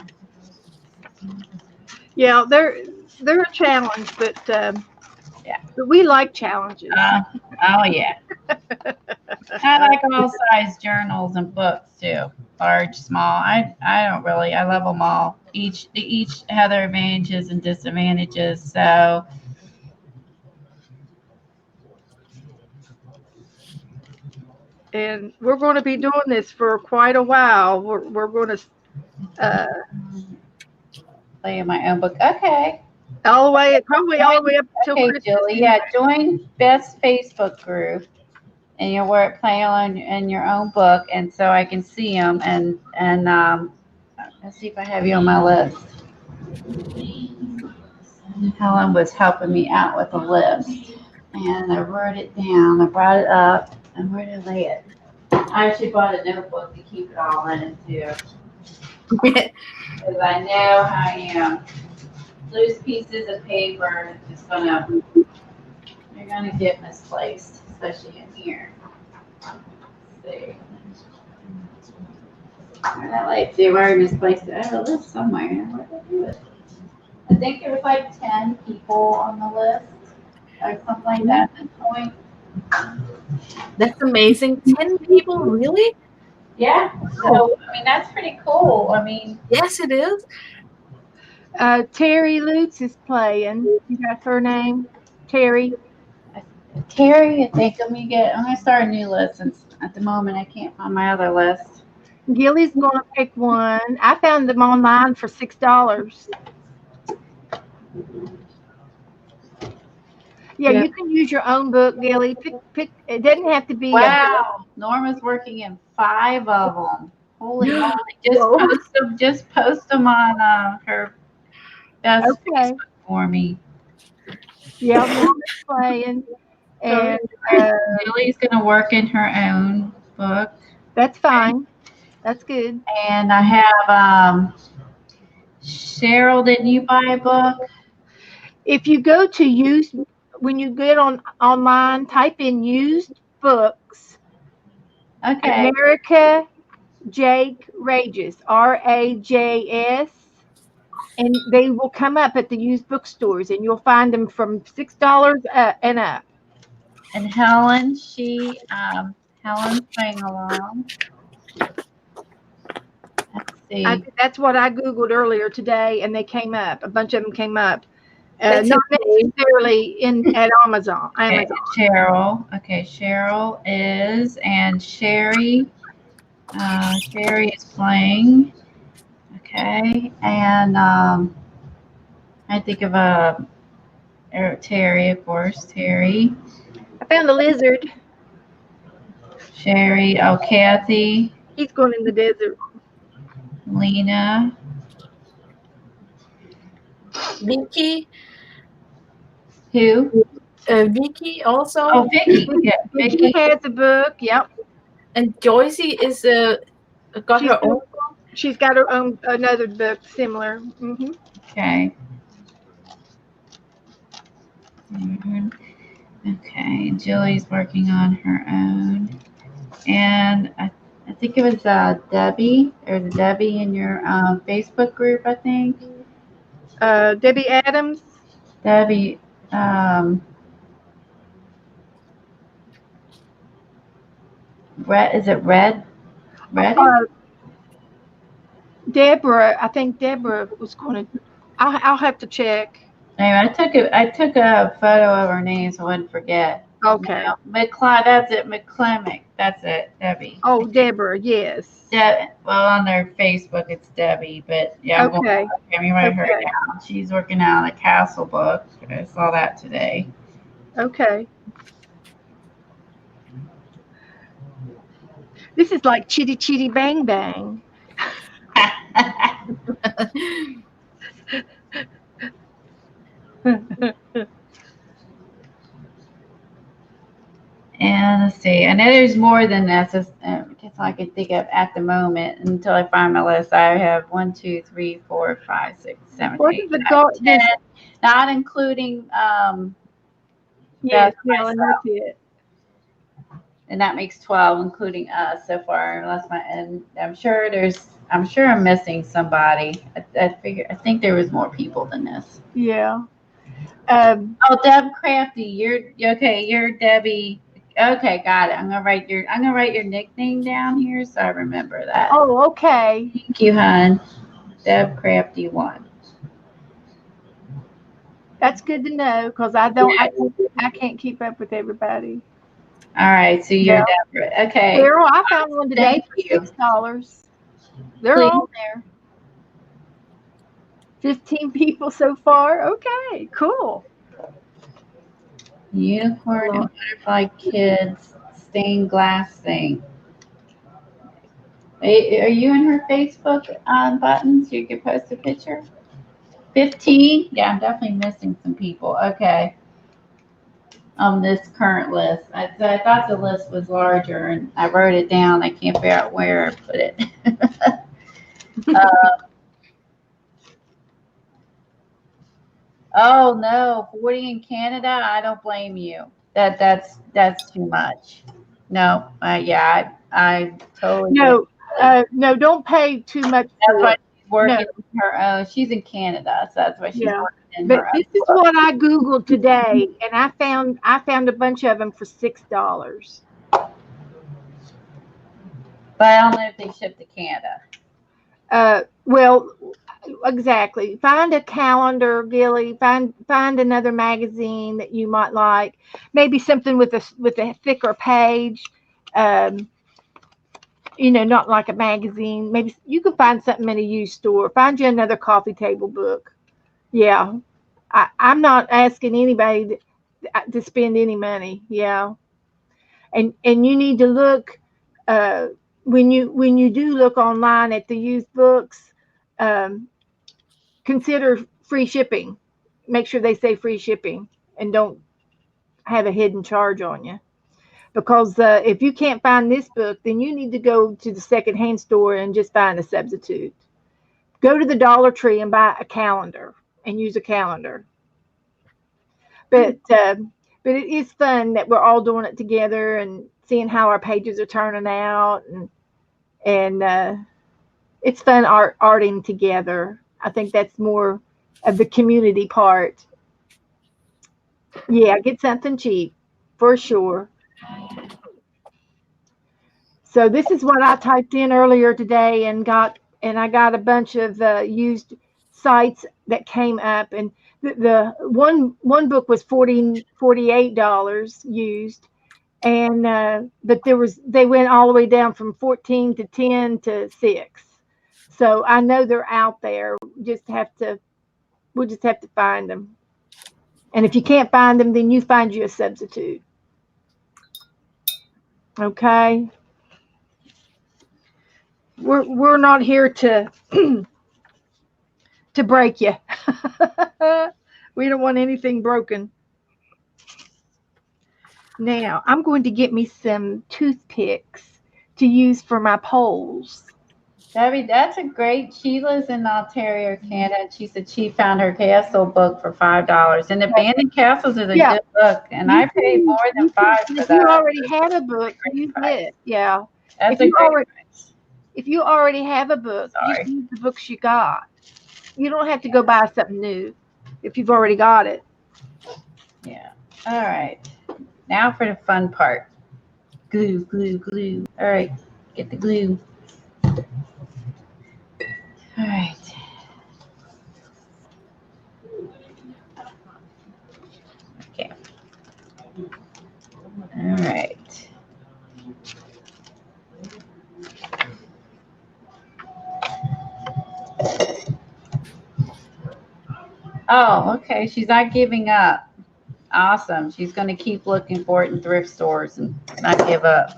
Yeah, they're a challenge, but yeah. But we like challenges. Oh yeah. I like all size journals and books too, large, small. I love them all. Each have their advantages and disadvantages. So. And we're going to be doing this for quite a while. We're going to play in my own book. Okay. Probably all the way up till Christmas. Julie, yeah, join Best Facebook group, and you'll play on in your own book, and so I can see them. And let's see if I have you on my list. Helen was helping me out with a list, and I wrote it down. I brought it up, and where did I lay it? I actually bought a notebook to keep it all in it too, because I know how I am. Loose pieces of paper they're gonna get misplaced, especially in here. Let's see. That light, see where I misplaced it. I have a list somewhere. Where did I do it? I think there was like 10 people on the list, or something like that at this point. That's amazing. 10 people, really? Yeah. So that's pretty cool. Yes, it is. Terry Lutz is playing. You got her name? Terry. I think I'm gonna start a new list since at the moment I can't find my other list. Gilly's gonna pick one. I found them online for $6. Yeah, you can use your own book, Gilly. Pick. It doesn't have to be. Wow, Norma's working in 5 of them. Holy moly! Just post them on her best Facebook for me. Yeah, Norma's playing, and Lily's gonna work in her own book. That's fine. That's good. And I have Cheryl, didn't you buy a book? If you go to used, when you get on online, type in used books, Okay. America Jake Rages, RAJS, and they will come up at the used bookstores, and you'll find them from $6 and up. And Helen, Helen's playing along. Let's see. That's what I googled earlier today, and they came up. A bunch of them came up. That's Not okay. necessarily at Amazon. Okay, Cheryl. Okay, Cheryl is, and Sherry. Sherry is playing. Okay, and I think of Terry, of course. Terry, I found a lizard. Sherry. Oh, Kathy, He's going in the desert. Lena. Vicky, Who? Vicky also, Oh, Vicky. Yeah, Vicky Vicky. has a book. Yep. and Joycey is got She's her own. She's got her own another book similar. Okay. Mhm. Okay, Julie's working on her own. And I think it was Debbie. There's a Debbie in your Facebook group, I think. Debbie Adams. Debbie, Red, is it Red? Red? Deborah. I think Deborah was going to. I'll have to check. Anyway, I took a photo of her name so I wouldn't forget. Okay. No, McClellan, that's it. McClemick, that's it. Debbie. Oh, Deborah. Yes. Well, on their Facebook, it's Debbie, but yeah, I'm Okay. let me write her Okay. down. She's working on a castle book. I saw that today. Okay. This is like Chitty Chitty Bang Bang. And let's see. I know there's more than that. So, that's all I can think of at the moment until I find my list. I have 1, 2, 3, 4, 5, 6, 7, What 8, is the 9, goal? 10, not including Yes, that's Helen, that's it. and that makes 12, including us so far. Unless and I'm sure I'm missing somebody. I think there was more people than this. Yeah. Oh, Deb Crafty, you're okay. You're Debbie. Okay, got it. I'm gonna write your nickname down here so I remember that. Oh, okay. Thank you, hon. Deb Crafty 1. That's good to know because I can't keep up with everybody. All right, so you're Deborah. Okay. Carol, I found one today Thank for you. $6. They're Please. all there. 15 people so far. Okay, cool. Unicorn and Butterfly Kids stained glass thing. Are you in her Facebook buttons? You can post a picture. 15? Yeah, I'm definitely missing some people. Okay. On this current list. I thought the list was larger and I wrote it down. I can't figure out where I put it. Oh no, 40 in Canada. I don't blame you. That's too much. No, yeah, I totally. No, don't pay too much. That's why she's working her own. She's in Canada, so that's why she's working in her own. This is what I googled today, and I found a bunch of them for $6. But I don't know if they ship to Canada. Well, exactly. Find a calendar, Gilly. Find another magazine that you might like. Maybe something with a thicker page. Not like a magazine. Maybe you can find something in a used store. Find you another coffee table book. Yeah, I'm not asking anybody to spend any money. Yeah, and you need to look when you do look online at the used books. Consider free shipping. Make sure they say free shipping and don't have a hidden charge on you. because if you can't find this book, then you need to go to the secondhand store and just find a substitute. Go to the Dollar Tree and buy a calendar and use a calendar. But it is fun that we're all doing it together and seeing how our pages are turning out, and it's fun arting together. I think that's more of the community part. Yeah, get something cheap for sure. So this is what I typed in earlier today and I got a bunch of used sites that came up, and the one book was $48 used, and but they went all the way down from 14 to 10 to 6. So I know they're out there. We'll just have to find them. And if you can't find them, then you find you a substitute. Okay. We're not here to to break you. We don't want anything broken. Now, I'm going to get me some toothpicks to use for my poles. Debbie, that's a great. She lives in Ontario, Canada. She said she found her castle book for $5. And Abandoned Castles is a good book, and I paid more than $5 for that. If you already have a book, use it. Yeah. That's a great price. If you already have a book, just use the books you got. You don't have to go buy something new if you've already got it. Yeah. All right. Now for the fun part. Glue, glue, glue. All right. Get the glue. All right. Okay. All right. Oh, okay. She's not giving up. Awesome. She's going to keep looking for it in thrift stores and not give up.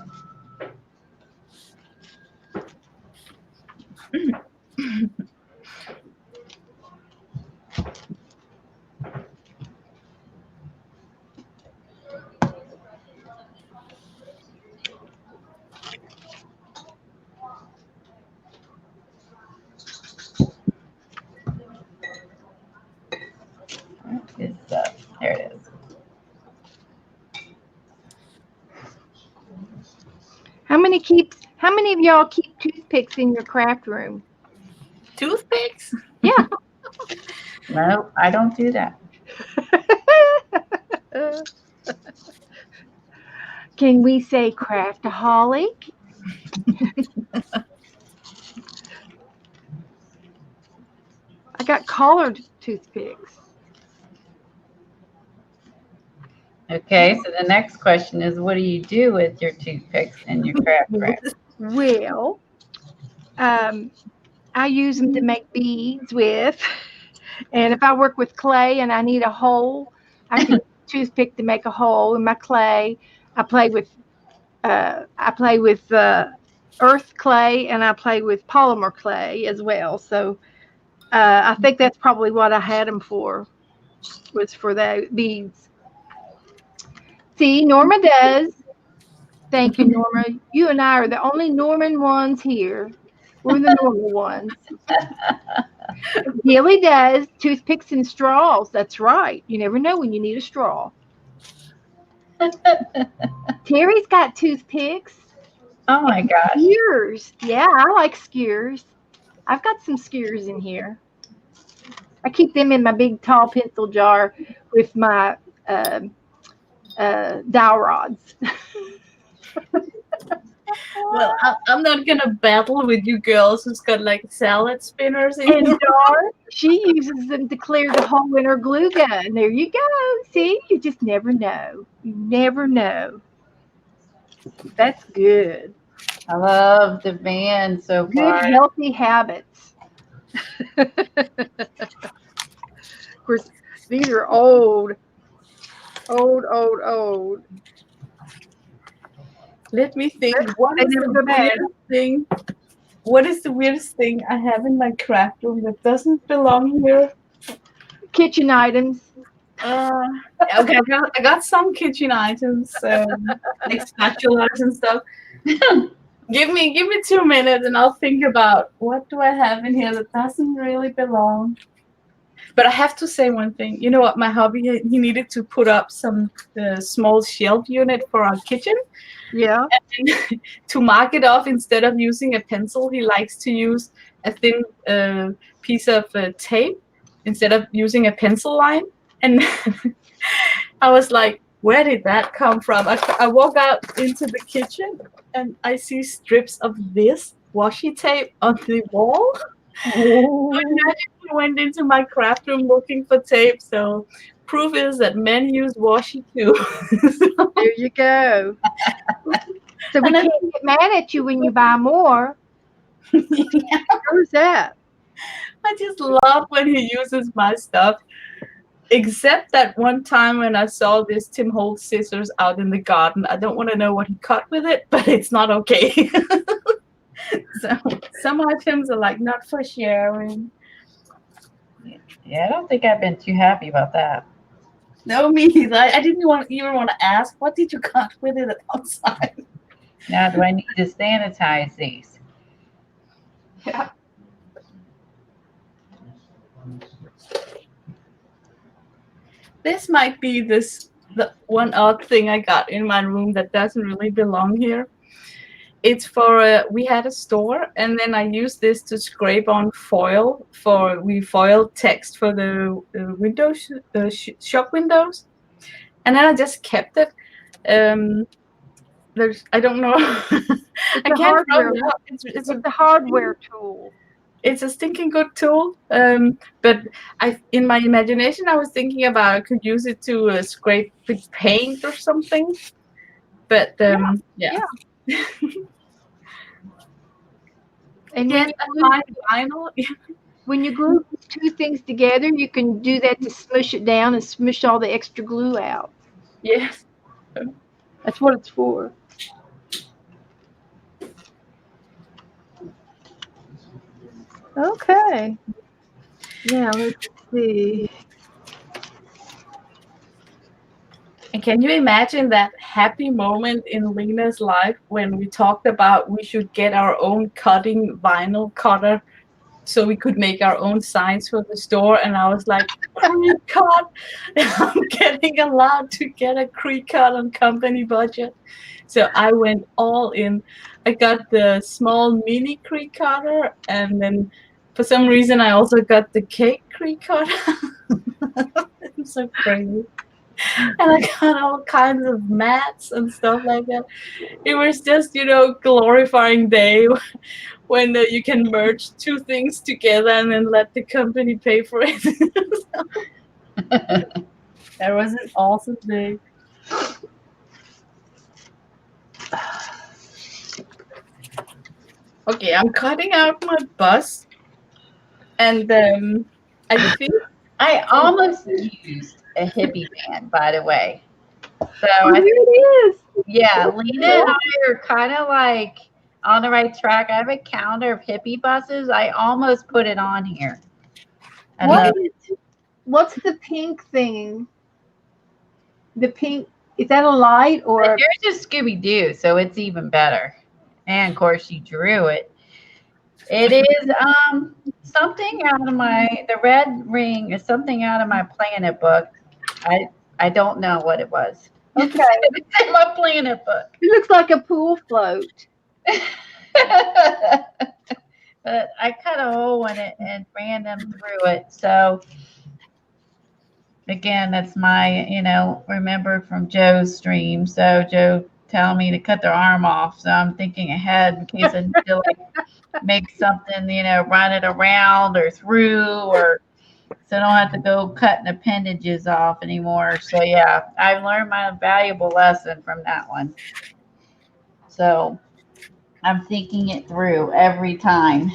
There it is. How many of y'all keep toothpicks in your craft room? Toothpicks? Yeah. No, I don't do that. Can we say craftaholic? I got collared toothpicks. Okay, so the next question is, what do you do with your toothpicks and your craft room? Well, I use them to make beads with, and if I work with clay and I need a hole, I can use a toothpick to make a hole in my clay. I play with earth clay, and I play with polymer clay as well. So I think that's probably what I had them for, was for the beads. See, Norma does. Thank you, Norma. You and I are the only Norman ones here. We're the normal ones. Gilly does. Toothpicks and straws. That's right. You never know when you need a straw. Terry's got toothpicks. Oh my gosh. Skewers. Yeah, I like skewers. I've got some skewers in here. I keep them in my big tall pencil jar with my dowel rods. Well, I'm not gonna battle with you girls who's got like salad spinners in And your Dar, she uses them to clear the hole in her glue gun. There you go. See, you just never know. You never know. That's good. I love the van so far. Good, healthy habits. Of course, these are old. Let me think. What is the weirdest thing I have in my craft room that doesn't belong here? Kitchen items. Okay, I got some kitchen items, like spatulas and stuff. Give me 2 minutes, and I'll think about what do I have in here that doesn't really belong. But I have to say one thing. You know what? My hubby, he needed to put up some small shelf unit for our kitchen. Yeah. And to mark it off, instead of using a pencil, he likes to use a thin piece of tape instead of using a pencil line. And I was like, where did that come from? I walk out into the kitchen and I see strips of this washi tape on the wall. Oh. I magically went into my craft room looking for tape. So proof is that men use washi too. There you go. So we And then- can't get mad at you when you buy more. Who's that? I just love when he uses my stuff. Except that one time when I saw this Tim Holtz scissors out in the garden. I don't want to know what he cut with it, but it's not okay. So some items are like not for sharing. Yeah, I don't think I've been too happy about that. No, me either. I didn't even want to ask, what did you cut with it outside? Now, do I need to sanitize these? Yeah. This might be the one odd thing I got in my room that doesn't really belong here. It's for we had a store, and then I used this to scrape on foil we foiled text for the windows, shop windows, and then I just kept it. I don't know. It's I a can't throw hardware. it out. It's a hardware tool. It's a stinking good tool. But in my imagination, I was thinking about I could use it to scrape with paint or something. But yeah. And Yes, I find vinyl. when you glue two things together, you can do that to smush it down and smush all the extra glue out. Yes. That's what it's for. Okay. Now let's see. And can you imagine that happy moment in Lena's life when we talked about we should get our own cutting vinyl cutter so we could make our own signs for the store? And I was like, pre-cut? I'm getting allowed to get a pre-cut on company budget. So I went all in. I got the small mini creek cutter, and then for some reason I also got the cake creek cutter. It's so crazy. And I got all kinds of mats and stuff like that. It was just, glorifying day when you can merge two things together and then let the company pay for it. That was an awesome day. Okay, I'm cutting out my bus, and I think I almost used a hippie band, by the way. So Oh, I here it is. Yeah, Lena and I are kind of like on the right track. I have a calendar of hippie buses. I almost put it on here. What's the pink thing? The pink, is that a light or? There's a Scooby Doo, so it's even better. And of course, you drew it. It is something out of the red ring is something out of my planet book. I don't know what it was. Okay. It's in my planet book. It looks like a pool float. But I cut a hole in it and ran them through it. So again, that's my, remember from Joe's stream. So Joe telling me to cut their arm off. So I'm thinking ahead in case I need to make something, run it around or through, or so I don't have to go cutting appendages off anymore. So yeah, I've learned my valuable lesson from that one. So I'm thinking it through every time.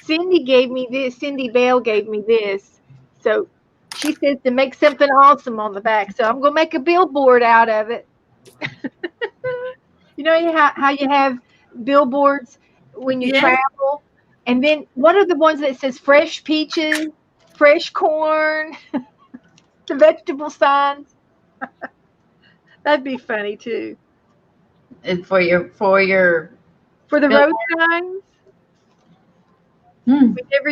Cindy gave me this. Cindy Bell gave me this. So she says to make something awesome on the back. So I'm going to make a billboard out of it. You know how you have billboards when you travel? And then what are the ones that says fresh peaches, fresh corn, the vegetable signs? That'd be funny too. And for your For the road billboard. signs, Hmm. whenever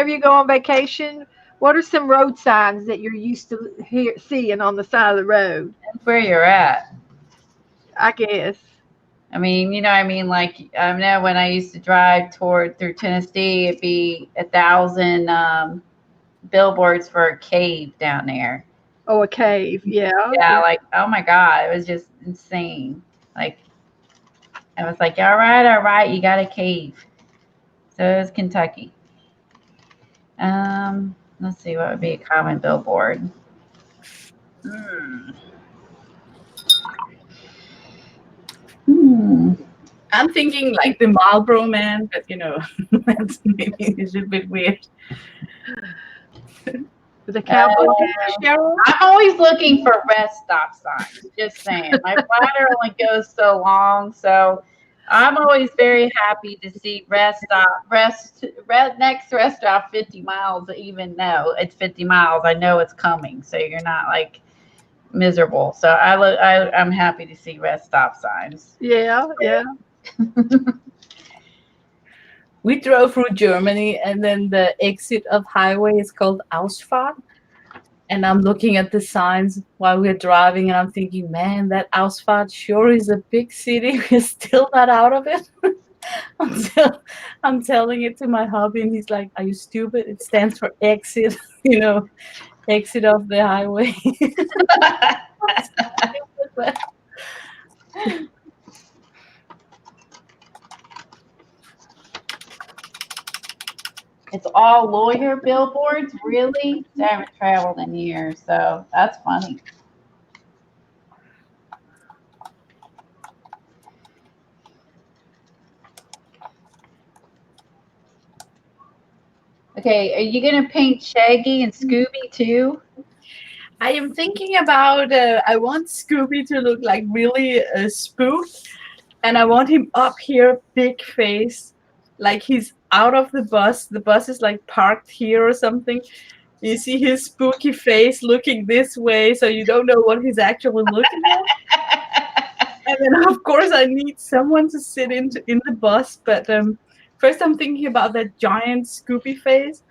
you go on vacation, what are some road signs that you're used to seeing on the side of the road? That's where you're at. I guess. I mean, like I know when I used to drive through Tennessee, it'd be 1,000 billboards for a cave down there. Oh, a cave. Yeah. Yeah, like oh my God, it was just insane. Like I was like, all right, you got a cave. So it was Kentucky. Let's see what would be a common billboard. Hmm. Hmm. I'm thinking like the Marlboro Man, but that's maybe a little bit weird. With a cowboy. Cheryl? I'm always looking for rest stop signs. Just saying, my bladder only goes so long, so I'm always very happy to see next rest stop 50 miles. Even though it's 50 miles, I know it's coming, so you're not like miserable. So I'm happy to see rest stop signs. Yeah, yeah. We drove through Germany, and then the exit of highway is called Ausfahrt. And I'm looking at the signs while we're driving, and I'm thinking, man, that Ausfahrt sure is a big city. We're still not out of it. Until I'm telling it to my hubby, and he's like, "Are you stupid? It stands for exit, exit of the highway." It's all lawyer billboards, really? I haven't traveled in years, so that's funny. Okay, are you gonna paint Shaggy and Scooby too? I am thinking about. I want Scooby to look like really spooked, and I want him up here, big face, like he's out of the bus. The bus is like parked here or something. You see his spooky face looking this way, so you don't know what he's actually looking at. And then, of course, I need someone to sit in the bus. But first, I'm thinking about that giant Scooby face.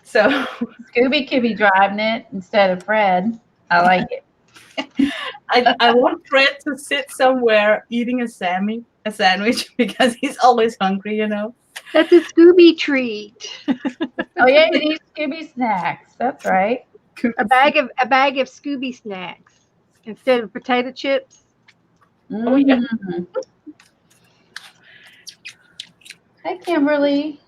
So Scooby could be driving it instead of Fred. I like it. I want Fred to sit somewhere eating a sandwich because he's always hungry. That's a Scooby treat. Oh yeah, you need Scooby snacks. That's right. A bag of Scooby snacks instead of potato chips. Oh, yeah. Mhm. Hi, Kimberly.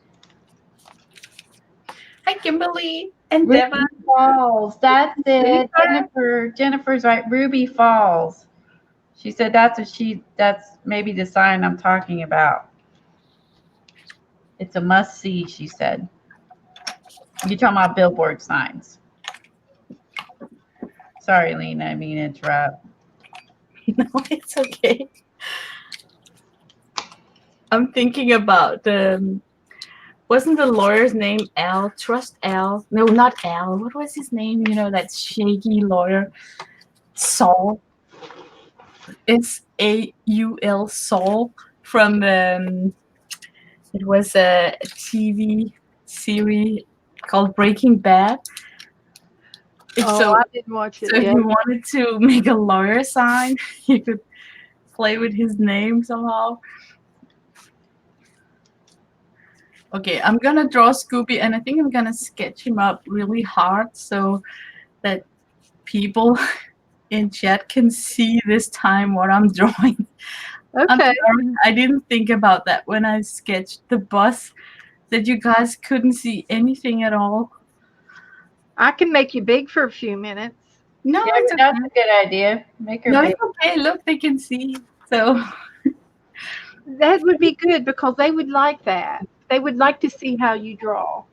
Hi, Kimberly and Ruby Devon. Falls. That's it. Jennifer. Jennifer's right. Ruby Falls. She said that's maybe the sign I'm talking about. It's a must see, she said. You're talking about billboard signs. Sorry, Lena, I mean to interrupt. No, it's okay. I'm thinking about wasn't the lawyer's name Al? Trust Al? No, not Al. What was his name? That shaky lawyer, Saul. Saul. Saul from it was a TV series called Breaking Bad. I didn't watch it So if yet. you wanted to make a lawyer sign, you could play with his name somehow. Okay, I'm gonna draw Scooby, and I think I'm gonna sketch him up really hard so that people in chat can see this time what I'm drawing. I'm Okay. sorry, I didn't think about that when I sketched the bus, that you guys couldn't see anything at all. I can make you big for a few minutes. No, Yeah, it's that's okay. a good idea. Make her No, big. it's okay. Look, they can see. So That would be good because they would like that. They would like to see how you draw.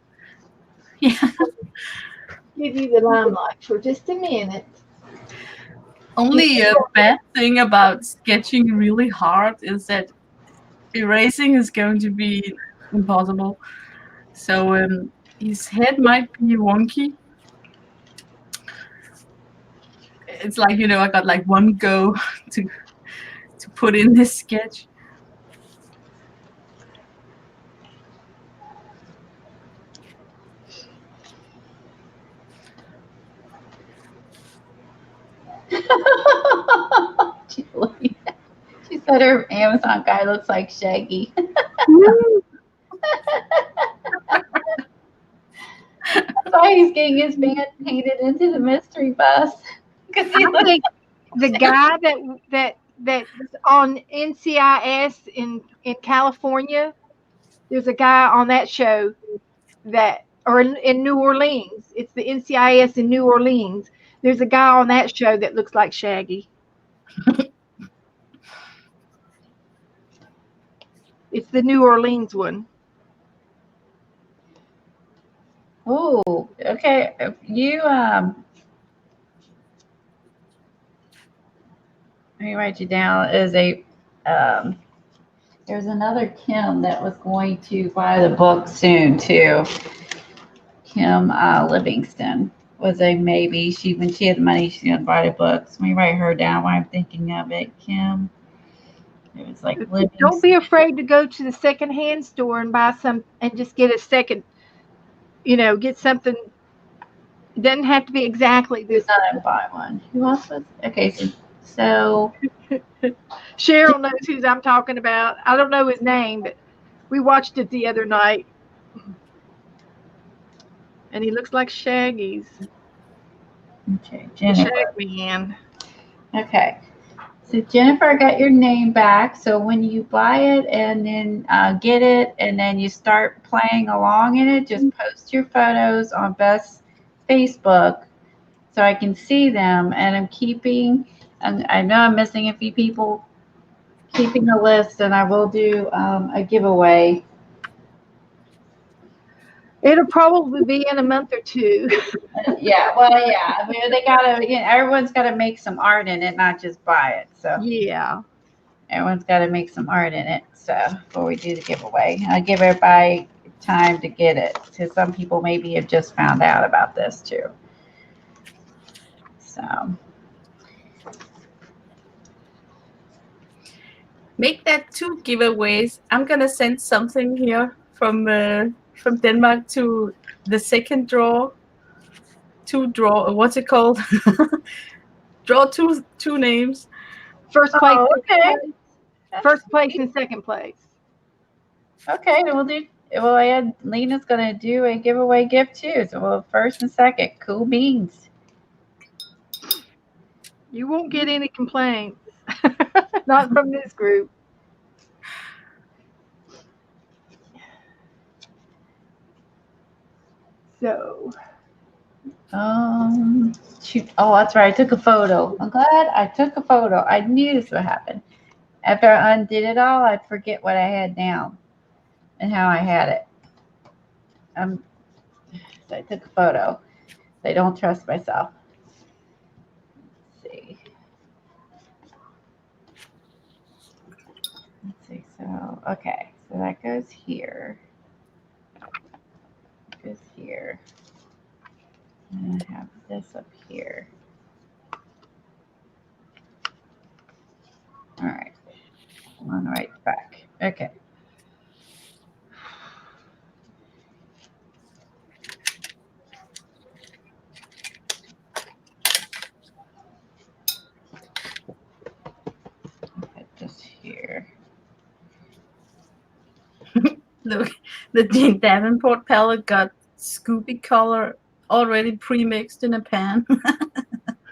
yeah. Give you the limelight for just a minute. Only a bad thing about sketching really hard is that erasing is going to be impossible. So his head might be wonky. it's like, I got like one go to put in this sketch. Julie. She said her Amazon guy looks like Shaggy. That's why he's getting his van painted into the mystery bus. Because he I looks think the guy that's on NCIS in California, there's a guy on that show or in New Orleans. It's the NCIS in New Orleans. There's a guy on that show that looks like Shaggy. It's the New Orleans one. Oh, okay. If you let me write you down. Is a there's another Kim that was going to buy the book soon too. Kim Livingston was a maybe. When she had the money, she's gonna buy the books. Let me write her down while I'm thinking of it. Kim. It was like Livingston. Don't be afraid to go to the secondhand store and buy some and just get a second. Get something. It doesn't have to be exactly this. I buy one. Who else was? Okay, so Cheryl knows who I'm talking about. I don't know his name, but we watched it the other night. And he looks like Shaggy's. okay, Jennifer. Shagman. Okay. So Jennifer, I got your name back. So when you buy it and then get it and then you start playing along in it, just post your photos on Beth's Facebook so I can see them. And I know I'm missing a few people, keeping a list, and I will do a giveaway. It'll probably be in a month or two. Yeah, well, yeah. I mean, they gotta, everyone's gotta make some art in it, not just buy it. So Yeah. everyone's gotta make some art in it. So before we do the giveaway, I'll give everybody time to get it. Because some people maybe have just found out about this too. So Make that 2 giveaways. I'm gonna send something here from Denmark to the second draw. What's it called? Draw two names. First place. okay. First place and second place. Okay, then we'll do. Well, Lena's gonna do a giveaway gift too. So we'll first and second. Cool beans. You won't get any complaints. Not from this group. So. Shoot. Oh, that's right. I took a photo. I'm glad I took a photo. I knew this would happen. After I undid it all, I'd forget what I had down and how I had it. So I took a photo. I don't trust myself. Let's see. So, okay. So that goes here. Goes here. And I have this up here. All right. On the right back. Okay. Put this here. Look, the Jane Davenport palette got Scooby color already pre-mixed in a pan.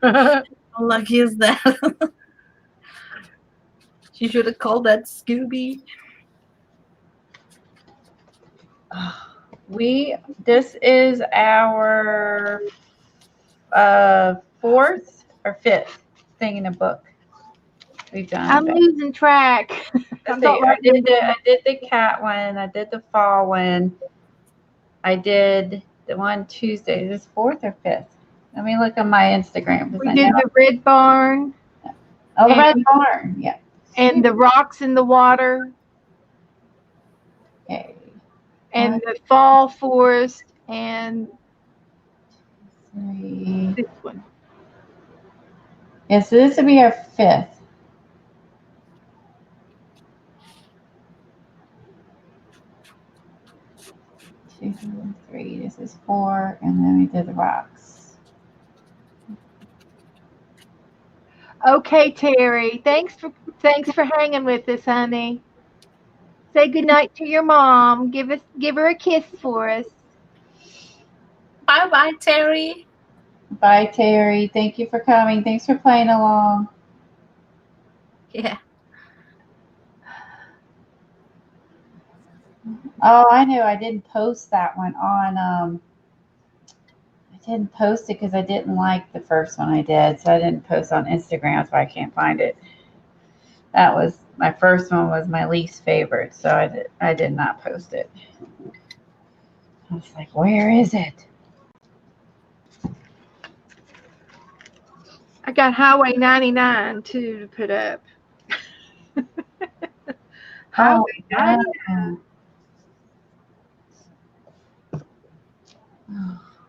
How lucky is that? She should have called that Scooby. This is our 4th or 5th thing in a book we've done. I'm losing track. I did the cat one. I did the fall one. I did the one Tuesday. Is this 4th or 5th? Let me look on my Instagram. We did the Red Barn. Oh, the Red Barn. Yeah. And the rocks in the water. Okay. And the fall forest and this one. Yeah, so this will be our 5th. 2, 3. This is 4, and then we did the rocks. Okay, Terry. Thanks for hanging with us, honey. Say goodnight to your mom. Give her a kiss for us. Bye bye, Terry. Bye, Terry. Thank you for coming. Thanks for playing along. Yeah. Oh, I know. I didn't post that one on. I didn't post it because I didn't like the first one I did, so I didn't post on Instagram, so I can't find it. That was my first one. Was my least favorite, so I did not post it. I was like, where is it? I got Highway 99 too to put up. Highway 99.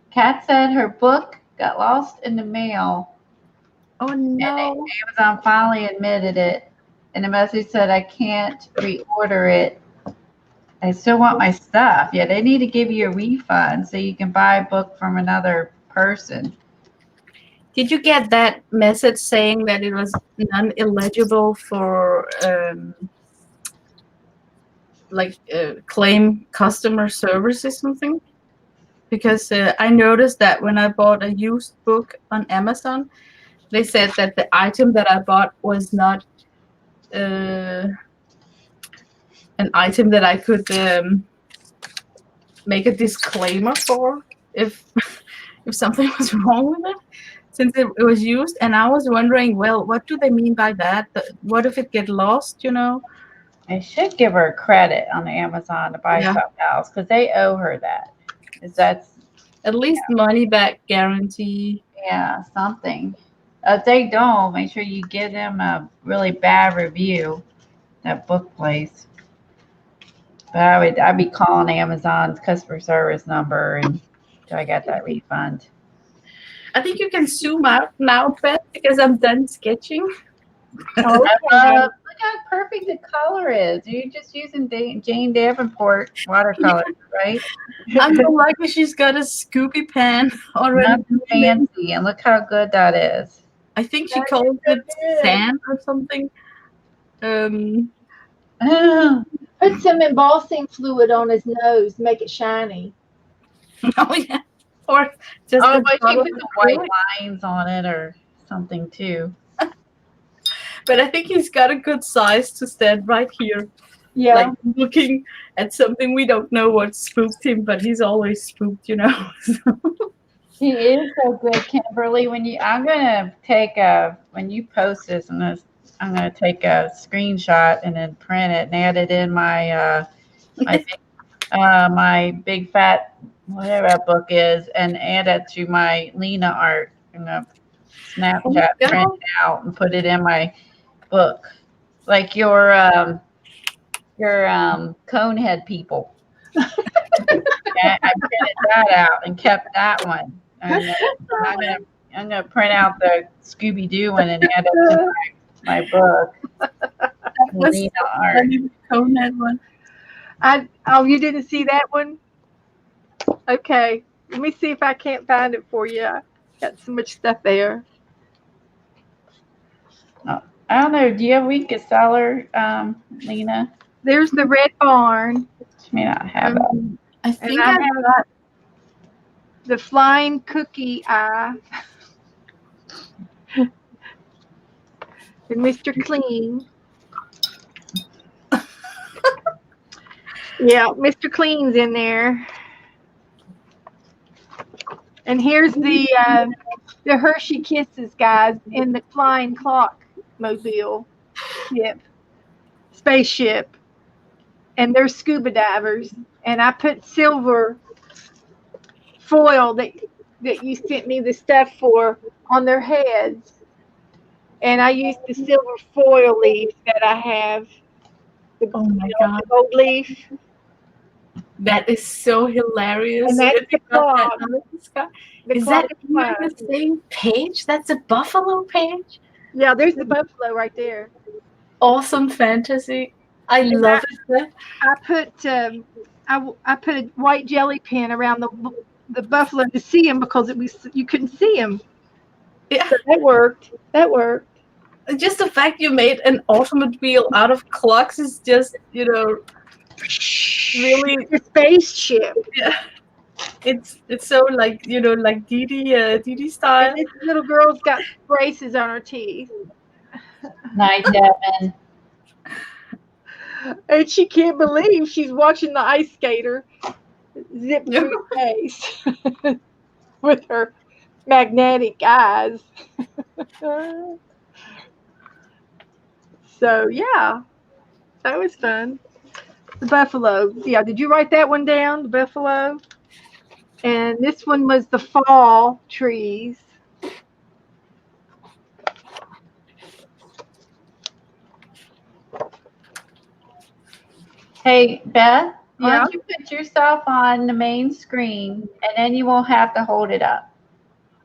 Kat said her book got lost in the mail. Oh no. Amazon finally admitted it. And the message said, I can't reorder it. I still want my stuff. Yeah, they need to give you a refund so you can buy a book from another person. Did you get that message saying that it was non-eligible for claim customer service or something? Because I noticed that when I bought a used book on Amazon, they said that the item that I bought was not an item that I could make a disclaimer for if if something was wrong with it, since it was used. And I was wondering, well, what do they mean by that? What if it get lost, I should give her credit on the Amazon to buy something else because they owe her that. That's at least money back guarantee. Yeah, something. If they don't, make sure you give them a really bad review. That book place. But I'd be calling Amazon's customer service number until I got that refund. I think you can zoom out now, Beth, because I'm done sketching. Okay. Look how perfect the color is. You're just using Jane Davenport watercolor, right? I'm so lucky she's got a Scoopy pen already. Nothing fancy, and look how good that is. I think she calls it sand or something. Put some embossing fluid on his nose, make it shiny. Oh yeah, or just but you put the white lines on it or something too. But I think he's got a good size to stand right here. Yeah. Like looking at something we don't know what spooked him, but he's always spooked, He is so good, Kimberly. When you post this, I'm gonna take a screenshot and then print it and add it in my my big fat whatever that book is, and add it to my Lena art. I'm gonna Snapchat print it out and put it in my book, like your Conehead people. I printed that out and kept that one. And I'm gonna print out the Scooby Doo one and add it to my book. Lena art. Conehead one. You didn't see that one? Okay, let me see if I can't find it for you. I got so much stuff there. I don't know. Do you have Week Seller, Lena? There's the Red Barn. She may not have it. I think I got the Flying Cookie Eye. And Mr. Clean. Yeah, Mr. Clean's in there. And here's the Hershey Kisses guys in the flying clock mobile spaceship, and they're scuba divers. And I put silver foil that you sent me the stuff for on their heads, and I used the silver foil leaf that I have. Oh my God, the gold leaf. That is so hilarious. And that's the clock. Is that the same page? That's a buffalo page? Yeah, there's the buffalo right there. Awesome fantasy. I And love it. I put a white jelly pin around the buffalo to see him because you couldn't see him. Yeah. So that worked. That worked. Just the fact you made an automobile out of clocks is just, really, It's a spaceship. yeah. It's so like, like Didi And style. this little girl's got braces on her teeth. Nice, Evan. And she can't believe she's watching the ice skater zip Yeah. through space with her magnetic eyes. So, yeah, that was fun. The buffalo. Yeah, did you write that one down? The buffalo? And this one was the fall trees. Hey, Beth, why Yeah. don't you put yourself on the main screen and then you won't have to hold it up.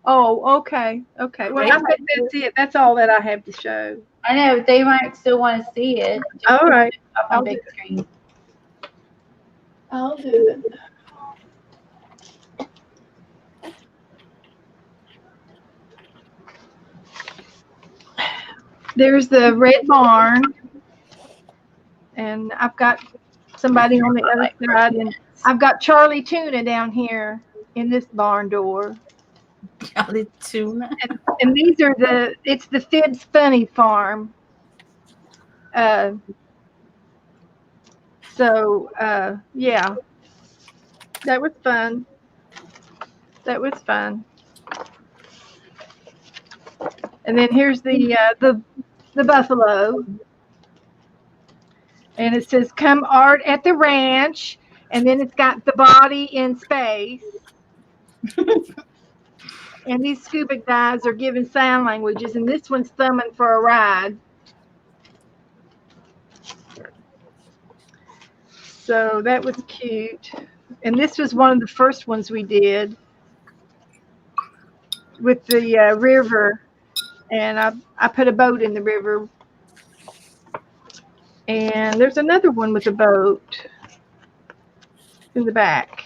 Oh, okay. Okay. Well, I think that's it. That's all that I have to show. I know they might still want to see it. Just All put right. it up I'll on do big screen. I'll do it. There's the red barn, and I've got somebody on the other side, and I've got Charlie Tuna down here in this barn door. Charlie Tuna. And these are it's the Fibs Funny Farm. Yeah, that was fun. That was fun. And then here's the buffalo, and it says "Come art at the ranch," and then it's got the body in space. And these scuba guys are giving sign languages, and this one's thumbing for a ride. So that was cute. And this was one of the first ones we did with the river. And I put a boat in the river. And there's another one with a boat in the back.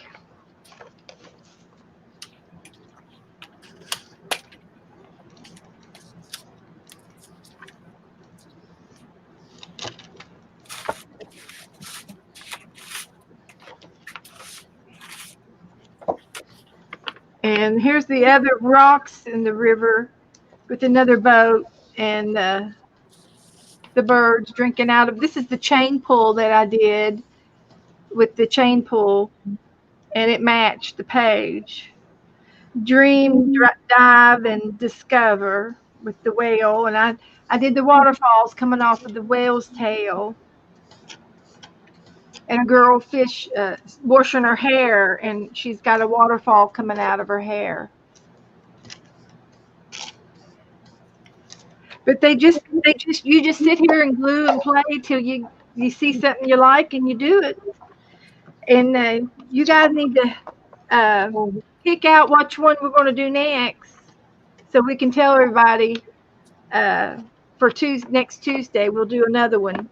And here's the other rocks in the river with another boat and the birds drinking out of. This is the chain pull that I did with the chain pull, and it matched the page. Dream, dive, and discover with the whale, and I did the waterfalls coming off of the whale's tail, and a girl fish washing her hair, and she's got a waterfall coming out of her hair. But you just sit here and glue and play till you see something you like and you do it. And you guys need to pick out which one we're going to do next, so we can tell everybody for next Tuesday we'll do another one.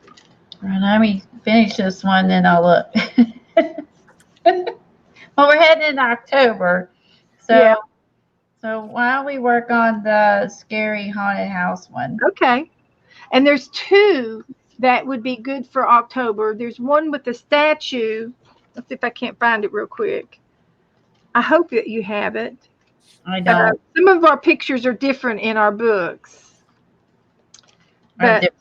Well, let me finish this one, then I'll look. Well, we're heading in October, so Yeah. So why don't we work on the scary haunted house one? Okay. And there's two that would be good for October. There's one with the statue. Let's see if I can't find it real quick. I hope that you have it. I don't. Some of our pictures are different in our books. But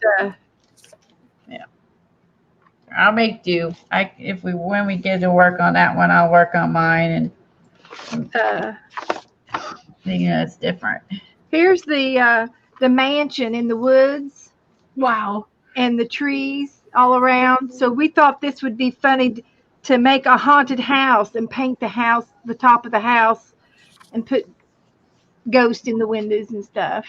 yeah, I'll make do. When we get to work on that one, I'll work on mine and it's different. Here's the mansion in the woods. Wow. And the trees all around. So we thought this would be funny to make a haunted house and paint the top of the house, and put ghosts in the windows and stuff.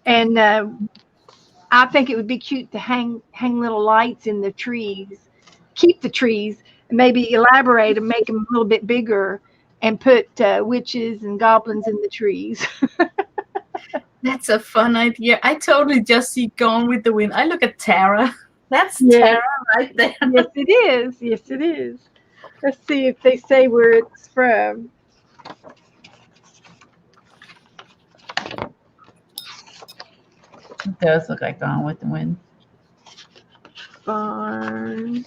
And I think it would be cute to hang little lights in the trees, keep the trees, and maybe elaborate and make them a little bit bigger, and put witches and goblins in the trees. That's a fun idea. I totally just see Gone with the Wind. I look at Tara. That's Yes. Tara right there. Yes, it is. Yes, it is. Let's see if they say where it's from. It does look like Gone with the Wind. Barn.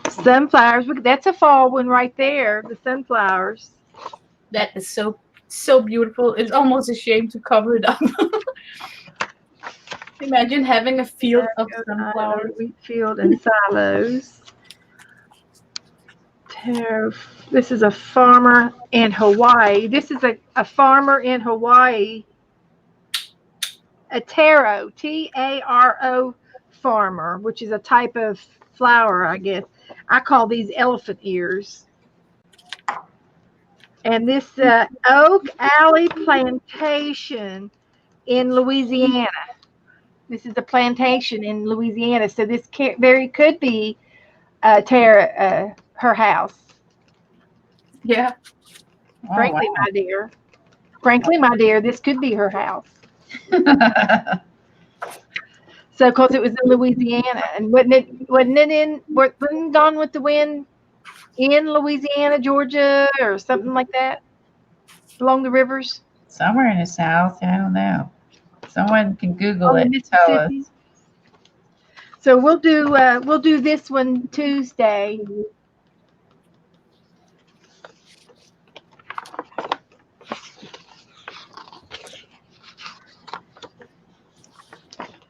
Sunflowers. Look, that's a fall one right there. The sunflowers. That is so beautiful. It's almost a shame to cover it up. Imagine having a field of sunflowers. Wheat field and silos. This is a farmer in Hawaii. This is a farmer in Hawaii. A taro, Taro farmer, which is a type of flower, I guess. I call these elephant ears. And this Oak Alley Plantation in Louisiana. This is a plantation in Louisiana, so this very could be Tara, her house. Yeah. Oh, Frankly, wow. my dear. Frankly, my dear, this could be her house. So, because it was in Louisiana, and wasn't Gone with the Wind in Louisiana, Georgia, or something like that, along the rivers, Somewhere in the South, I don't know. Someone can Google on the it and tell us. Mississippi. So we'll do this one Tuesday.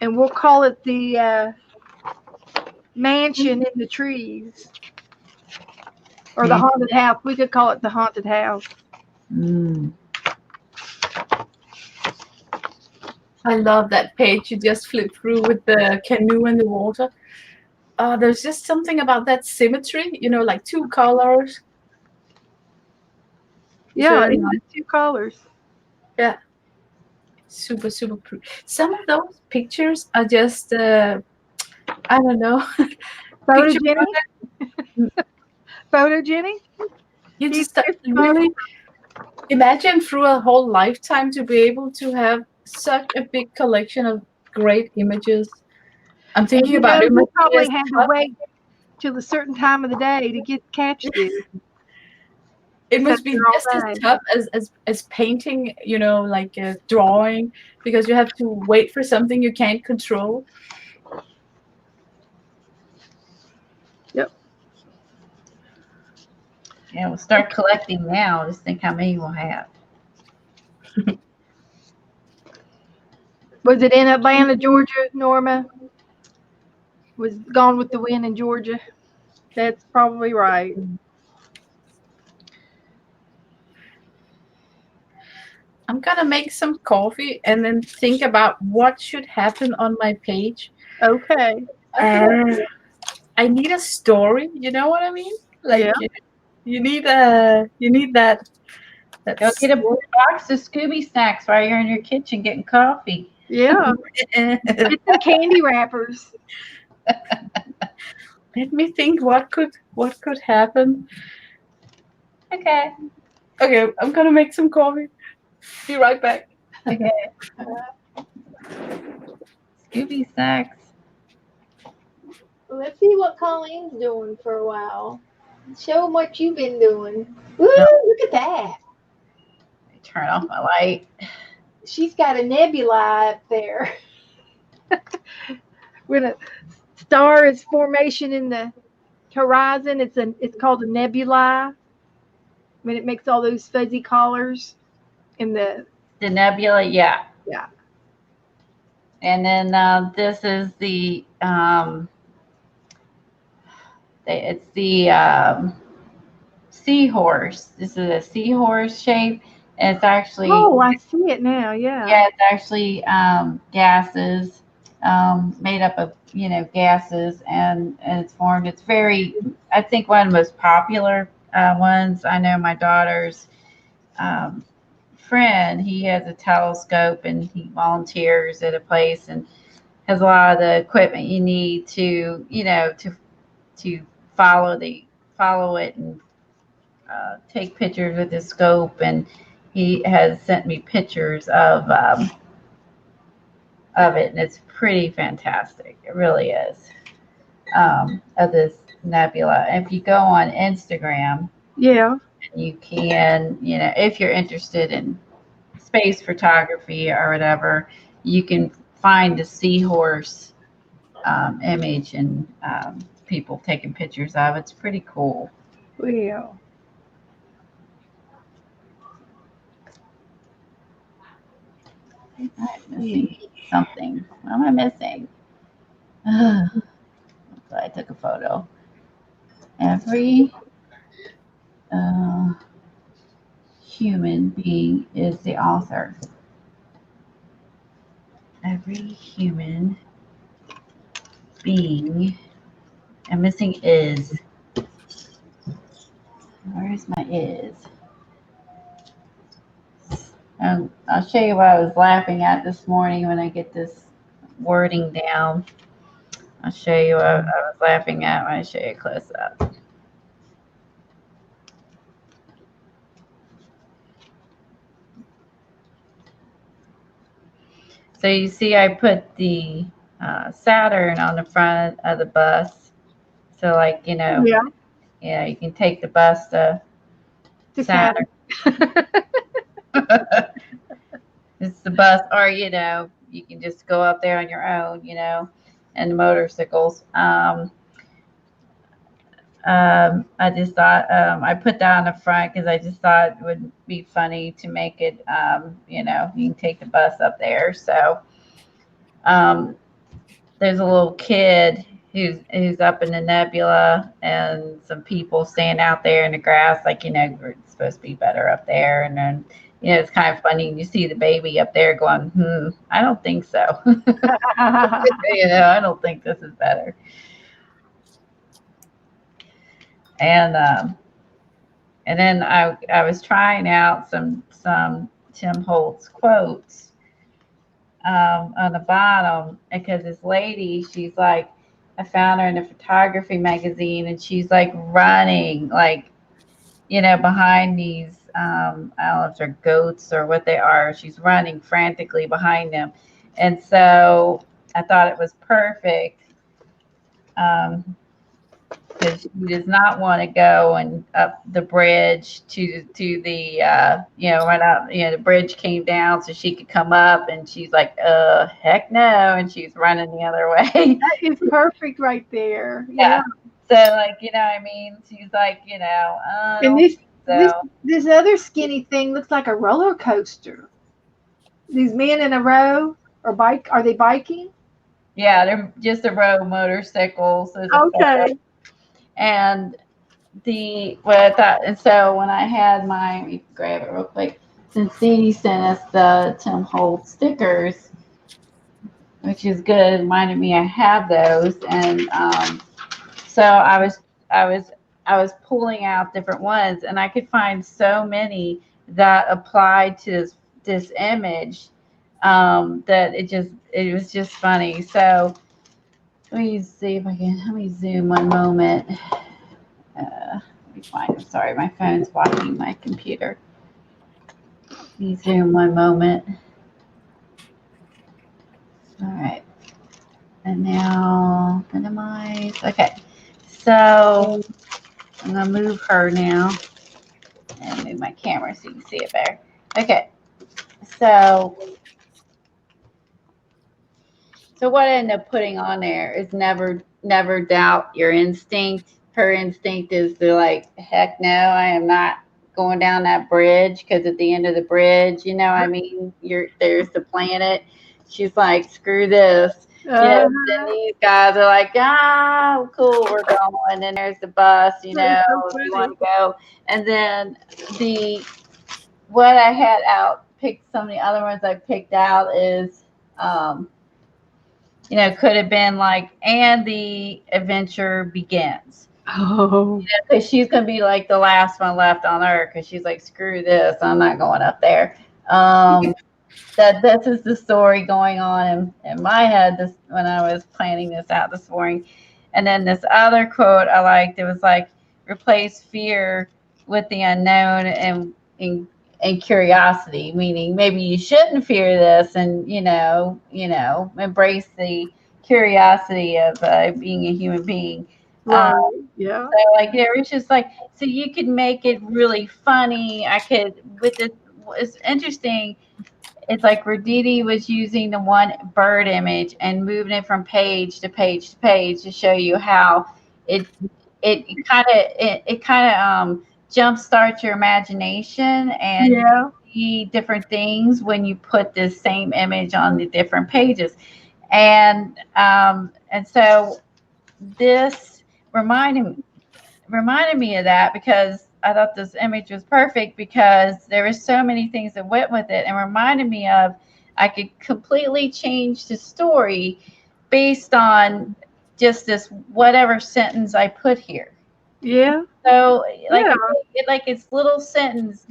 And we'll call it the mansion in the trees. Or the haunted house. We could call it the haunted house. Mm. I love that page you just flipped through with the canoe in the water. There's just something about that symmetry, like two colors. Yeah, Very it's nice. two colors. Yeah. Super, super pretty. Some of those pictures are just, I don't know. Photogenic? Photogenic? You just really imagine through a whole lifetime to be able to have such a big collection of great images. I'm thinking about it. You probably had to wait till a certain time of the day to catch this. It must be just as tough as painting, like a drawing, because you have to wait for something you can't control. Yep. Yeah, we'll start collecting now. Just think how many we'll have. Was it in Atlanta, Georgia, Norma? Was Gone with the Wind in Georgia? That's probably right. I'm gonna make some coffee and then think about what should happen on my page. Okay. I need a story. You know what I mean? Like Yeah. you need that. Go get a box of Scooby snacks while you're in your kitchen getting coffee. Yeah. Get some candy wrappers. Let me think. What could happen? Okay. Okay, I'm gonna make some coffee. Be right back. Okay. Scooby snacks. Let's see what Colleen's doing for a while. Show them what you've been doing. Woo! Look at that. Turn off my light. She's got a nebula up there. When a star is formation in the horizon, it's called a nebula. When it makes all those fuzzy colors in the nebula, yeah. Yeah. And then this is the it's the seahorse. This is a seahorse shape, and it's actually I see it now. Yeah, it's actually gases, made up of gases, and it's formed. It's very, I think, one of the most popular ones. I know my daughter's friend, he has a telescope and he volunteers at a place and has a lot of the equipment you need to to follow it and take pictures with the scope, and he has sent me pictures of it, and it's pretty fantastic. It really is. Of this nebula. And if you go on Instagram, Yeah. you can, if you're interested in space photography or whatever, you can find the seahorse image and people taking pictures of it. It's pretty cool. Well. I'm missing something. What am I missing? So I took a photo. Every human being is the author. Every human being. I'm missing is. Where's my is? I'll show you what I was laughing at this morning when I get this wording down. I'll show you what I was laughing at when I show you close up. So you see I put the Saturn on the front of the bus. So like, Yeah. you can take the bus to Saturn. It's the bus, or you can just go up there on your own, and the motorcycles. I just thought I put that on the front because I just thought it would be funny to make it, you can take the bus up there. So there's a little kid who's up in the nebula, and some people standing out there in the grass, like, we're supposed to be better up there. And then, it's kind of funny. You see the baby up there going, I don't think so. I don't think this is better. And then I was trying out some Tim Holtz quotes on the bottom, because this lady, she's like, I found her in a photography magazine, and she's like running, like, behind these, I don't know if they're goats or what they are. She's running frantically behind them. And so I thought it was perfect, because she does not want to go and up the bridge to the right out, the bridge came down so she could come up, and she's like, heck no, and she's running the other way. That is perfect right there. Yeah. So like, what I mean? She's like, And this other skinny thing looks like a roller coaster. These men in a row are they biking? Yeah, they're just a row of motorcycles. Okay. And what I thought, and so when I had let me grab it real quick. Since Sandy sent us the Tim Holtz stickers, which is good, it reminded me I have those, and so I was pulling out different ones, and I could find so many that applied to this image, that it was just funny. So let me see if let me zoom one moment. Let me find, I'm sorry, my phone's blocking my computer. Let me zoom one moment. All right. And now minimize. Okay. So I'm going to move her now and move my camera so you can see it better. Okay. So what I end up putting on there is never doubt your instinct. Her instinct is to like, heck no, I am not going down that bridge, because at the end of the bridge, there's the planet. She's like, screw this. Then these guys are like, cool, we're going. And there's the bus, if you want to go. And then what I had picked, some of the other ones I picked out is, could have been like, and the adventure begins. Oh. Because she's going to be like the last one left on Earth, because she's like, screw this, I'm not going up there. This is the story going on in my head when I was planning this out this morning. And then this other quote I liked, it was like, replace fear with the unknown, and and curiosity, meaning maybe you shouldn't fear this, and embrace the curiosity of being a human being. Right. Yeah. So like there was just like, so you could make it really funny. I could with this. It's interesting. It's like Raditi was using the one bird image and moving it from page to page to page to show you how it it kind of jump starts your imagination, and you Yeah. see different things when you put this same image on the different pages. And so this reminded me of that, because I thought this image was perfect, because there were so many things that went with it, and reminded me of I could completely change the story based on just this whatever sentence I put here. Yeah. So like Yeah. like its little sentence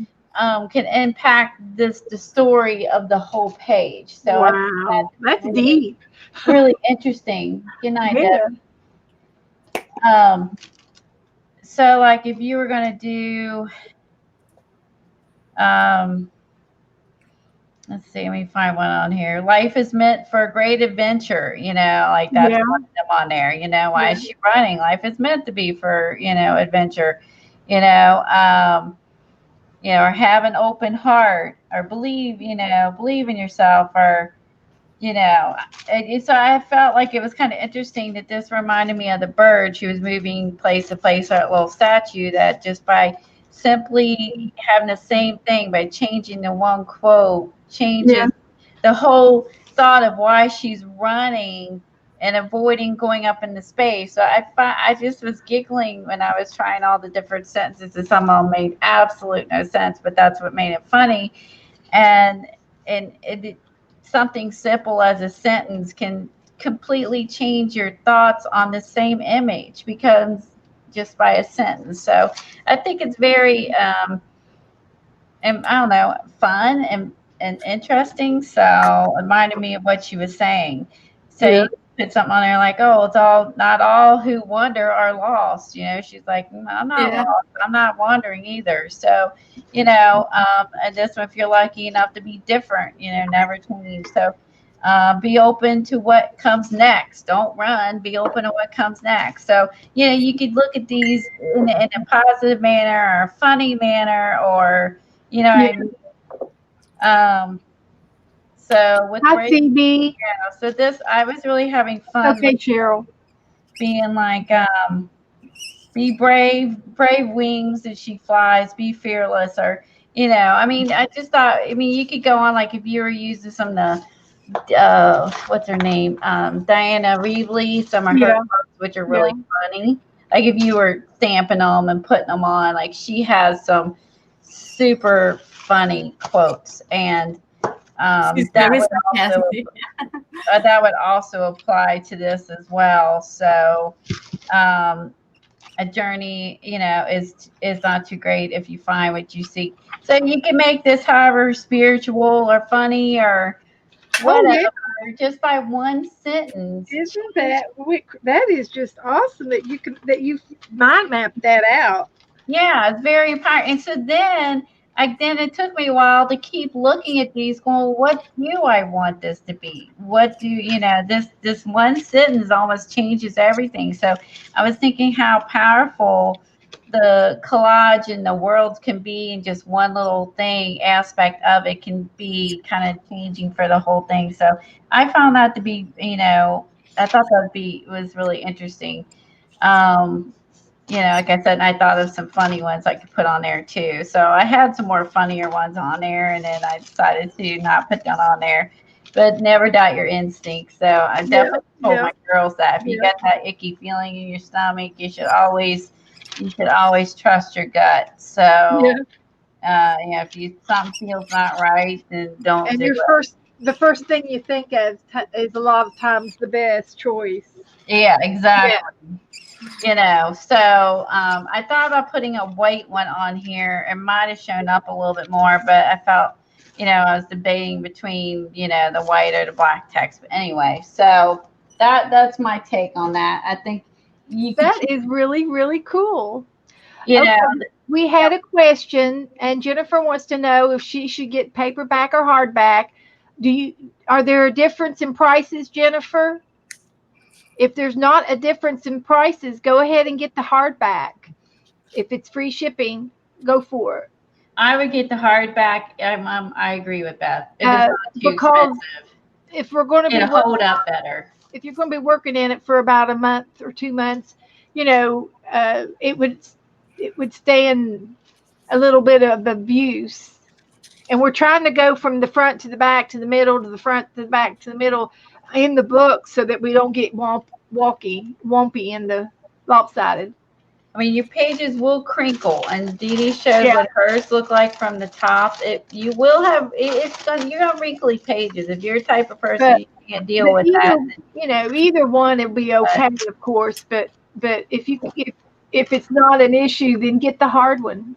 can impact the story of the whole page. So I think Wow. That's that's deep. really interesting. Good night, Deb. Yeah. Um, so like if you were gonna do um let's see, let me find one on here. Life is meant for a great adventure, like that's Yeah. one of them on there. Why Yeah. is she running? Life is meant to be for, adventure, you know, um, or have an open heart, or believe in yourself, or so I felt like it was kind of interesting that this reminded me of the bird. She was moving place to place, that little statue, that just by simply having the same thing, by changing the one quote, Yeah. changes the whole thought of why she's running and avoiding going up into space. So I just was giggling when I was trying all the different sentences, and some of them made absolute no sense, but that's what made it funny. And something simple as a sentence can completely change your thoughts on the same image, because just by a sentence. So I think it's very and I don't know, fun and interesting. So it reminded me of what she was saying. So Yeah. you put something on there like, oh, it's all not all who wander are lost. She's like, "Mm, I'm not Yeah. lost. I'm not wandering either." So, and this one, if you're lucky enough to be different, never change. So be open to what comes next. Don't run. Be open to what comes next. So, you could look at these in a positive manner, or a funny manner, or Yeah. I mean? So with Hi, brave, CB. so this, I was really having fun Okay, with Cheryl. being like, be brave, brave wings as she flies, be fearless, or, I mean, I just thought, I mean, you could go on, like if you were using some of the, what's her name? Diana Reevely, some of her Yeah. quotes, which are Yeah. really funny. Like if you were stamping them and putting them on, like she has some super funny quotes, and She's that very would also sarcastic. apply to this as well. So um, a journey, is not too great if you find what you seek. So you can make this however spiritual or funny or Oh, whatever, yeah. just by one sentence. Isn't that is just awesome that you mind mapped that out. Yeah, it's very important. And so then it took me a while to keep looking at these, going, what do I want this to be? What do this one sentence almost changes everything. So I was thinking how powerful the collage and the worlds can be, and just one little thing aspect of it can be kind of changing for the whole thing. So I found that to be, I thought was really interesting. Um, like I said, I thought of some funny ones I could put on there too. So I had some more funnier ones on there, and then I decided to not put them on there. But never doubt your instincts. So I Yeah. definitely told Yeah. my girls that if you Yeah. got that icky feeling in your stomach, you should always trust your gut. So Yeah. if something feels not right, then don't And do it. the first thing you think of is a lot of times the best choice. Yeah, Yeah. exactly. So I thought about putting a white one on here. It might have shown up a little bit more, but I felt, I was debating between, the white or the black text. But anyway, so that's my take on that. I think you could, That is really, really cool. you know, Okay. we had a question, and Jennifer wants to know if she should get paperback or hardback. Are there a difference in prices, Jennifer? If there's not a difference in prices, go ahead and get the hardback. If it's free shipping, go for it. I would get the hardback. I agree with that. If it's not too Because expensive, if we're going to be it'll hold up better. if you're going to be working in it for about a month or 2 months, it would stand a little bit of abuse. And we're trying to go from the front to the back to the middle to the front to the back to the middle in the book so that we don't get wompy in the lopsided. I mean, your pages will crinkle, and Dee Dee shows what hers look like from the top. You're gonna wrinkly pages. If you're a type of person, you can't deal with that. Either one will be okay, of course. But if it's not an issue, then get the hard one.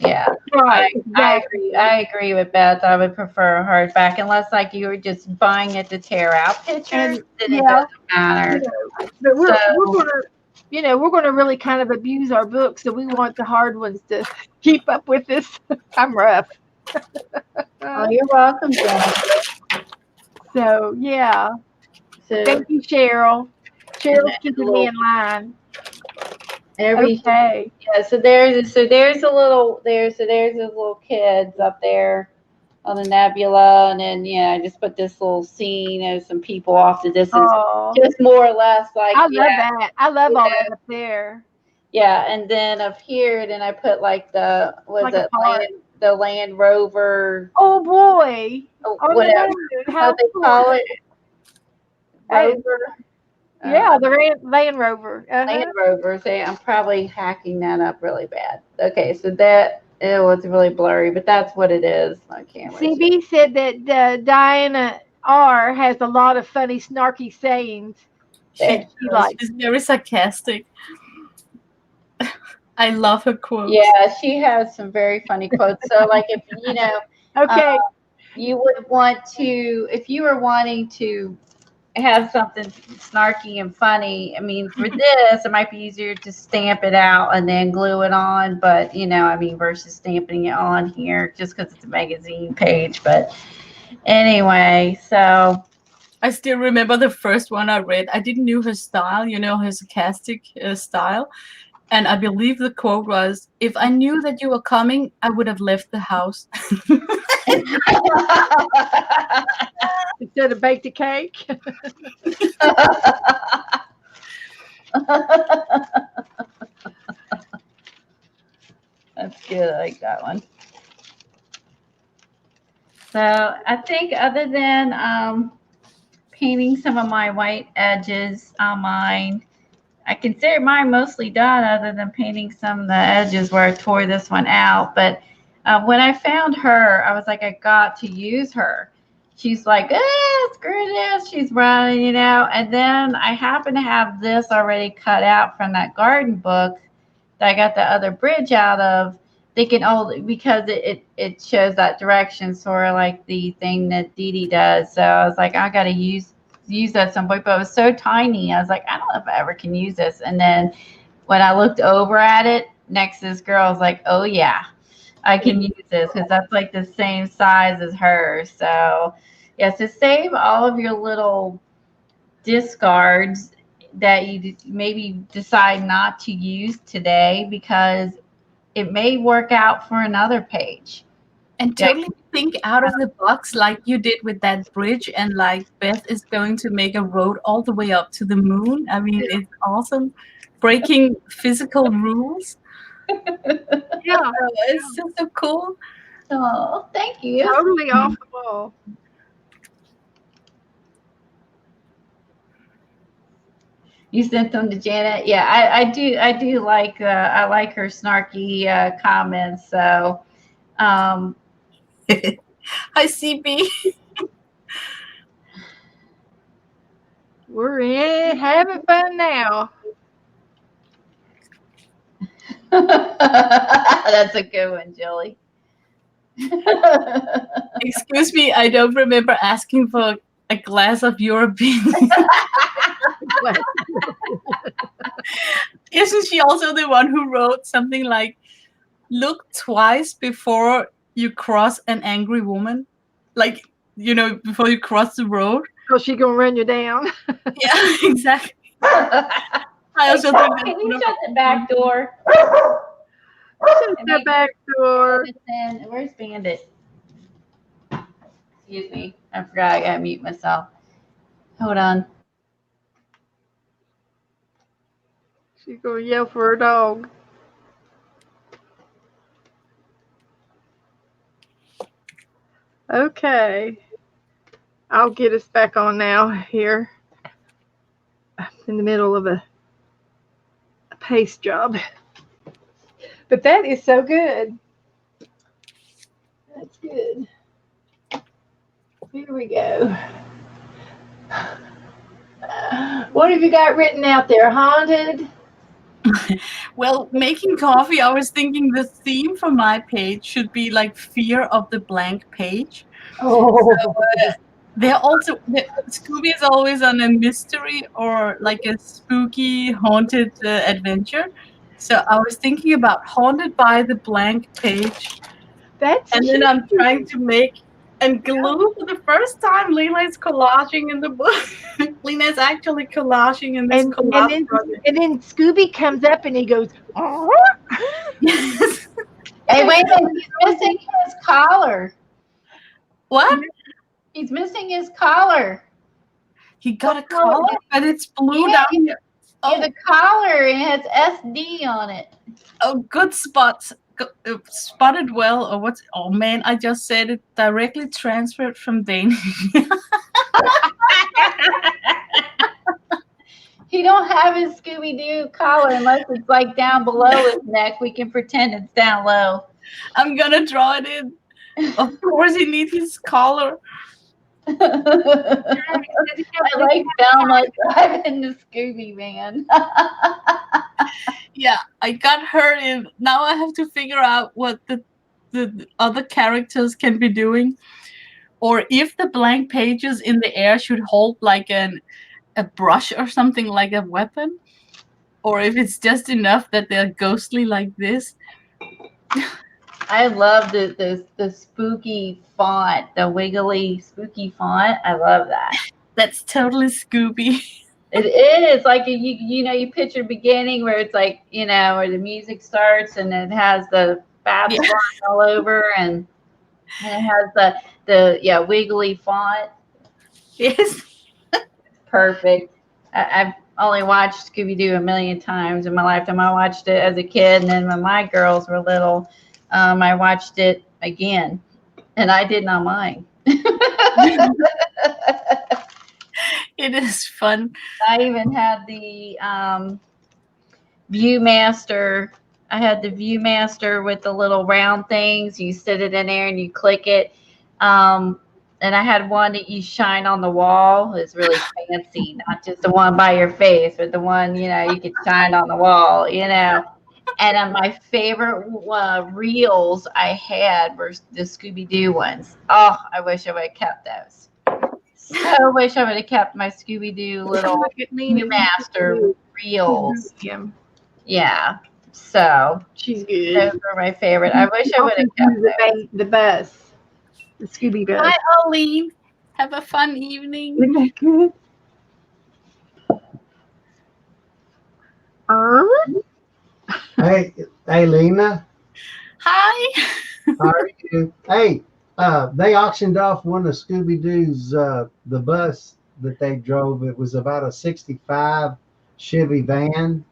Yeah, right. Exactly. I agree with Beth. I would prefer a hardback, unless like you were just buying it to tear out pictures. Then it doesn't matter. But we're gonna really kind of abuse our books, so we want the hard ones to keep up with us. I'm rough. Oh, you're welcome, Jennifer. So yeah. So thank you, Cheryl. Cheryl's keeping me in line. Okay. Yeah. So there's a little kids up there on the nebula, and then I just put this little scene of some people off the distance, just more or less like. I love that. I love all that up there. Yeah, and then up here, then I put like the Land Rover. Oh boy! Whatever how they call it. Rover. Yeah, the Land Rover. Land Rover. I'm probably hacking that up really bad. Okay, so that it was really blurry, but that's what it is on camera. CB said that Diana R has a lot of funny, snarky sayings. She's very sarcastic. I love her quotes. Yeah, she has some very funny quotes. So, like, if okay, you would want to, if you were wanting to have something snarky and funny. I mean, for this, it might be easier to stamp it out and then glue it on. But, versus stamping it on here just because it's a magazine page. But anyway, so. I still remember the first one I read. I didn't know her style, her sarcastic style. And I believe the quote was, "If I knew that you were coming, I would have left the house." Instead of baked a cake. That's good. I like that one. So I think other than painting some of my white edges on mine, I consider mine mostly done other than painting some of the edges where I tore this one out. But when I found her, I was like, I got to use her. She's like, screw this. She's running, And then I happen to have this already cut out from that garden book that I got the other bridge out of, thinking, because it shows that direction, sort of like the thing that Dee Dee does. So I was like, I got to use that at some point, but it was so tiny. I was like, I don't know if I ever can use this. And then when I looked over at it next to this girl, I was like, oh yeah, I can use this because that's like the same size as hers. So to save all of your little discards that you maybe decide not to use today, because it may work out for another page. And totally think out of the box like you did with that bridge, and like Beth is going to make a road all the way up to the moon. I mean, it's awesome. Breaking physical rules. Yeah. It's just so cool. Oh, thank you. Totally off the wall. You sent them to Janet. Yeah, I do like I like her snarky comments. So Hi, CB. We're in having fun now. That's a good one, Julie. Excuse me, I don't remember asking for a glass of European. Isn't she also the one who wrote something like, look twice before you cross an angry woman? Like, before you cross the road? Because she's going to run you down. Yeah, exactly. I also Hey, think can that's you shut the back door? Shut the back door. Where's Bandit? Excuse me. I forgot I gotta mute myself. Hold on. She's going to yell for her dog. Okay. I'll get us back on now here. I'm in the middle of a paste job. But that is so good. That's good. Here we go. What have you got written out there? Haunted? Well, making coffee, I was thinking the theme for my page should be like fear of the blank page. Oh. Scooby is always on a mystery or like a spooky, haunted adventure. So I was thinking about haunted by the blank page. And then I'm trying to make and glue for the first time. Lena is collaging in the book. Lena is actually collaging in this collage project. And then Scooby comes up and he goes, Yes. Hey, wait a minute. He's missing his collar. What? He's missing his collar. He got a collar, but it's blue down here. Oh, the collar, it has SD on it. Oh, good spot. Spotted well, or what's? Oh man, I just said it directly transferred from Danish. He don't have his Scooby-Doo collar unless it's like down below his neck. We can pretend it's down low. I'm gonna draw it in. Of course, he needs his collar. I like Velma driving the Scooby van. Yeah, I got her in. Now I have to figure out what the other characters can be doing, or if the blank pages in the air should hold like a brush or something, like a weapon, or if it's just enough that they're ghostly like this. I love the spooky font, the wiggly spooky font. I love that. That's totally Scooby. It is like you picture the beginning where it's like where the music starts and it has the bats flying all over and it has the wiggly font. Yes, perfect. I've only watched Scooby-Doo a million times in my lifetime. I watched it as a kid, and then when my girls were little, I watched it again, and I did not mind. it is fun. I even had the Viewmaster. I had the Viewmaster with the little round things. You sit it in there and you click it. And I had one that you shine on the wall. It's really fancy, not just the one by your face, but the one, you could shine on the wall, And my favorite reels I had were the Scooby-Doo ones. Oh, I wish I would have kept those. So wish I would have kept my Scooby-Doo little Master reels. Yeah. So she's good. Those were my favorite. I wish I would have kept those. The best. The Scooby bus. Hi, Coleen. Have a fun evening. Isn't that good? Hey, Lena. Hi. How are you? Hey, they auctioned off one of Scooby-Doo's, the bus that they drove. It was about a 65 Chevy van.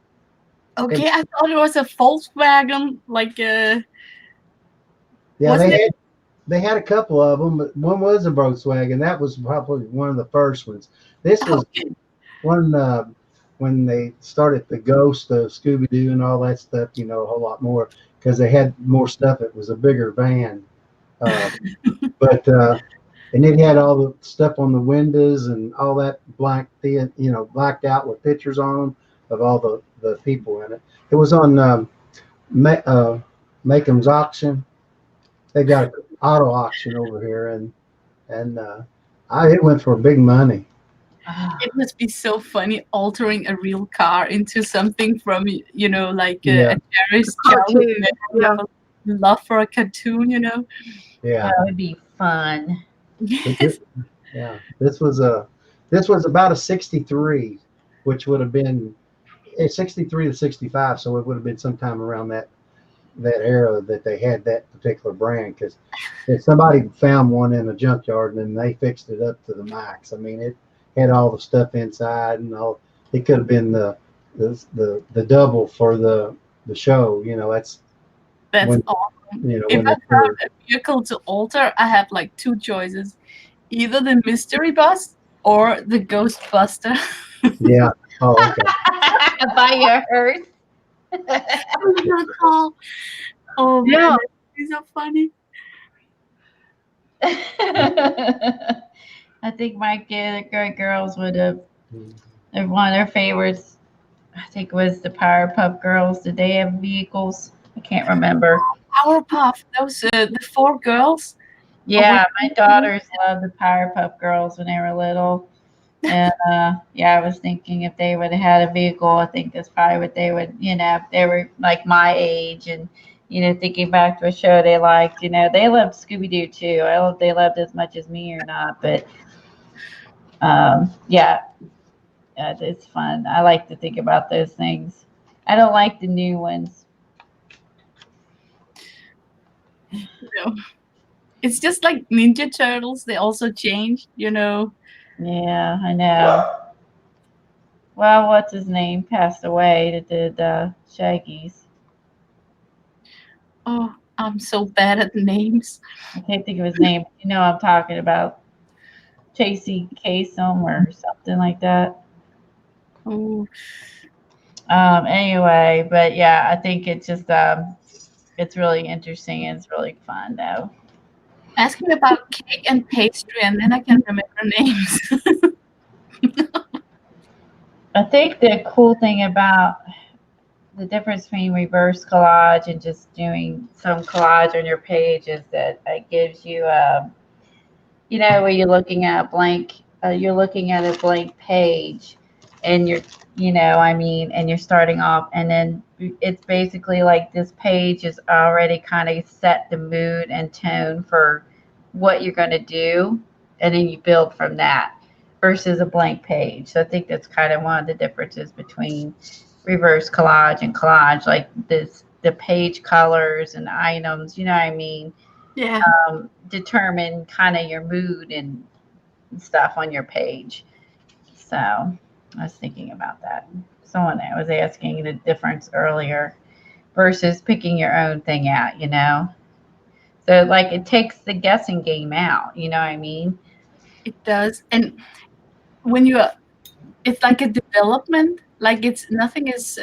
Okay, I thought it was a Volkswagen, like a... Yeah, they had a couple of them, but one was a Volkswagen. That was probably one of the first ones. This was one when they started the ghost of Scooby-Doo and all that stuff, a whole lot more because they had more stuff. It was a bigger van. But it had all the stuff on the windows and all that blacked out with pictures on them of all the people in it. It was on Makeham's auction. They got an auto auction over here, and it went for big money. It must be so funny altering a real car into something from like a cherished childhood. Yeah. love for a cartoon, you know. Yeah. That would be fun. Yeah. This was about a 63, which would have been 63 to 65, so it would have been sometime around that era that they had that particular brand, because if somebody found one in a junkyard and then they fixed it up to the max. I mean, it had all the stuff inside and all. It could have been the double for the show. You know, that's That's when awesome. you know If when I they found were, a vehicle to alter, I have like two choices: either the mystery bus or the Ghostbuster. yeah. Oh, okay. Buy your hearse. Good call. Oh man, Yeah. these are funny. I think my kid, the girls would have. One of their favorites, I think, was the Powerpuff Girls. Did they have vehicles? I can't remember. Powerpuff. Those the four girls. Yeah, my daughters loved the Powerpuff Girls when they were little. And yeah, I was thinking if they would have had a vehicle, I think that's probably what they would, if they were like my age and, thinking back to a show they liked, they loved Scooby Doo too. I don't know if they loved as much as me or not, but yeah, it's fun. I like to think about those things. I don't like the new ones. No. It's just like Ninja Turtles. They also changed, you know. Yeah, I know. Well, what's his name passed away that did Shaggy's. Oh, I'm so bad at names. I can't think of his name. You know what I'm talking about. Chasey Kasem or something like that. Oh, Anyway, but yeah, I think it's just it's really interesting and it's really fun though. ask me about cake and pastry, and then I can remember names. I think the cool thing about the difference between reverse collage and just doing some collage on your page is that it gives you where you're looking at a blank page and and you're starting off and then it's basically like this page is already kind of set the mood and tone for what you're going to do and then you build from that versus a blank page. So I think that's kind of one of the differences between reverse collage and collage, like the page colors and items, you know what I mean, Yeah. determine kind of your mood and stuff on your page. So I was thinking about that. Someone was asking the difference earlier versus picking your own thing out, So like it takes the guessing game out, you know what I mean? It does. And when you are, it's like a development. Like it's nothing is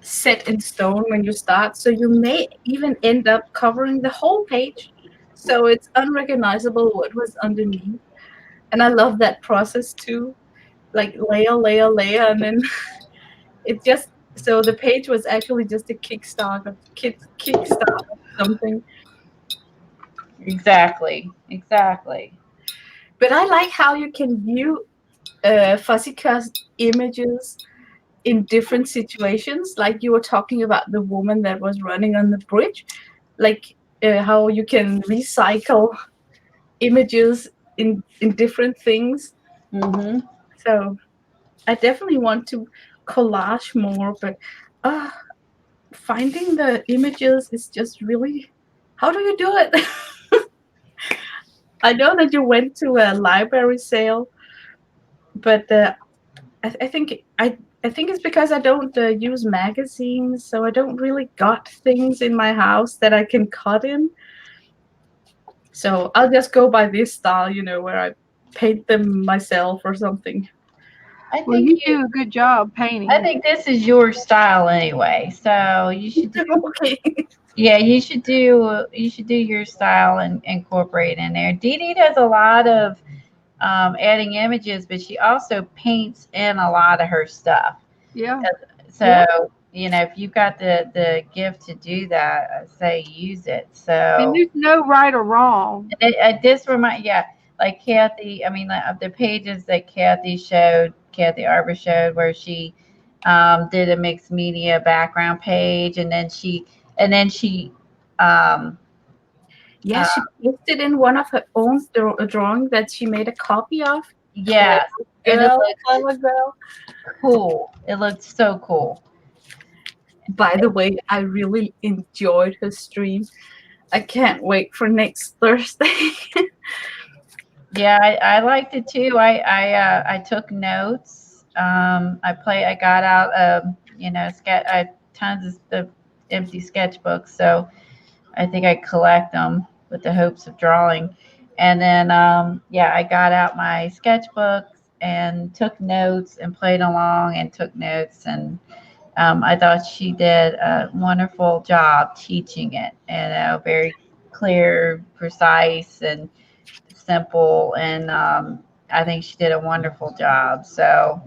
set in stone when you start. So you may even end up covering the whole page. So it's unrecognizable what was underneath. And I love that process too. Like layer, layer, layer, and then it just so the page was actually just a kickstart of something. Exactly. But I like how you can view fuzzy cast images in different situations. Like you were talking about the woman that was running on the bridge, like how you can recycle images in different things. Mm-hmm. So I definitely want to collage more, but uh, finding the images is just really. How do you do it? I know that you went to a library sale, but I think I think it's because I don't use magazines, so I don't really got things in my house that I can cut in. So I'll just go by this style, where I paint them myself or something. I Well, think you do a good job I painting. think this is your style anyway. So you should Okay. yeah, you should do your style and incorporate in there. Dee Dee does a lot of adding images, but she also paints in a lot of her stuff. Yeah. So Yeah. if you've got the gift to do that, I say use it. And So there's no right or wrong. this remind like Kathy. I mean, of the pages that Kathy Arbor showed, where she did a mixed media background page, and then she Um, Yeah, she posted in one of her own drawing that she made a copy of. Clever yes, and it girl, looked clever girl. cool. It looked so cool. By the way, I really enjoyed her stream. I can't wait for next Thursday. Yeah, I liked it too. I took notes. I got out tons of the empty sketchbooks. So I think I collect them with the hopes of drawing. And then yeah, I got out my sketchbooks and took notes and played along and took notes, and I thought she did a wonderful job teaching it, and very clear, precise, and simple, and I think she did a wonderful job. So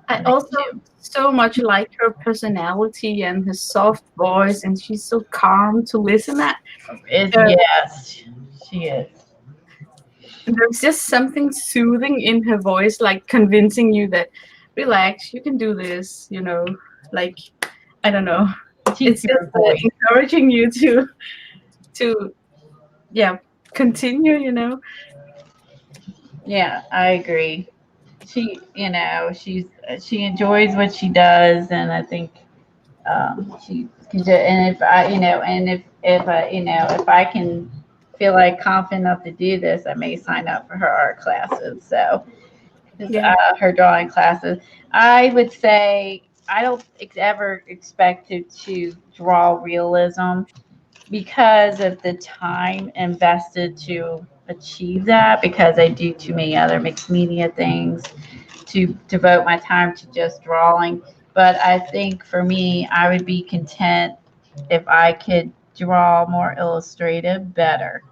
I I think also so much like her personality and her soft voice, and she's so calm to listen at. yes, she is. There's just something soothing in her voice, like convincing you that relax, you can do this, like I don't know. She's It's just your voice. encouraging you to yeah, continue. Yeah, I agree. She enjoys what she does, and I think she can do. And if I, and if I, if I can feel like confident enough to do this, I may sign up for her art classes. So, Yeah. her drawing classes. I would say I don't ever expect to draw realism because of the time invested to achieve that, because I do too many other mixed media things to devote my time to just drawing. But I think for me, I would be content if I could draw more illustrative better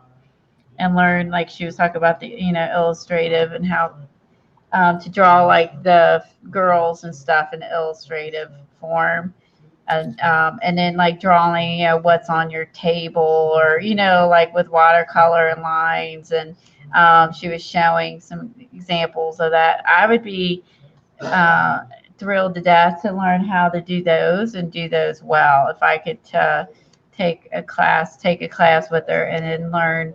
and learn, like she was talking about, the illustrative, and how to draw like the girls and stuff in illustrative form, and then like drawing what's on your table, or like with watercolor and lines, and she was showing some examples of that. I would be uh, thrilled to death to learn how to do those and do those well. If I could take a class with her and then learn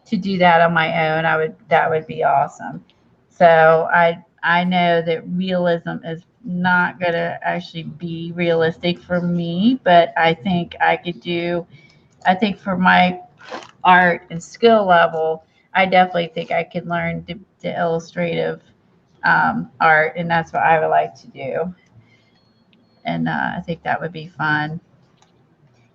to do that on my own, that would be awesome. So I know that realism is not going to actually be realistic for me, but I think for my art and skill level, I definitely think I could learn the illustrative art, and that's what I would like to do. And I think that would be fun,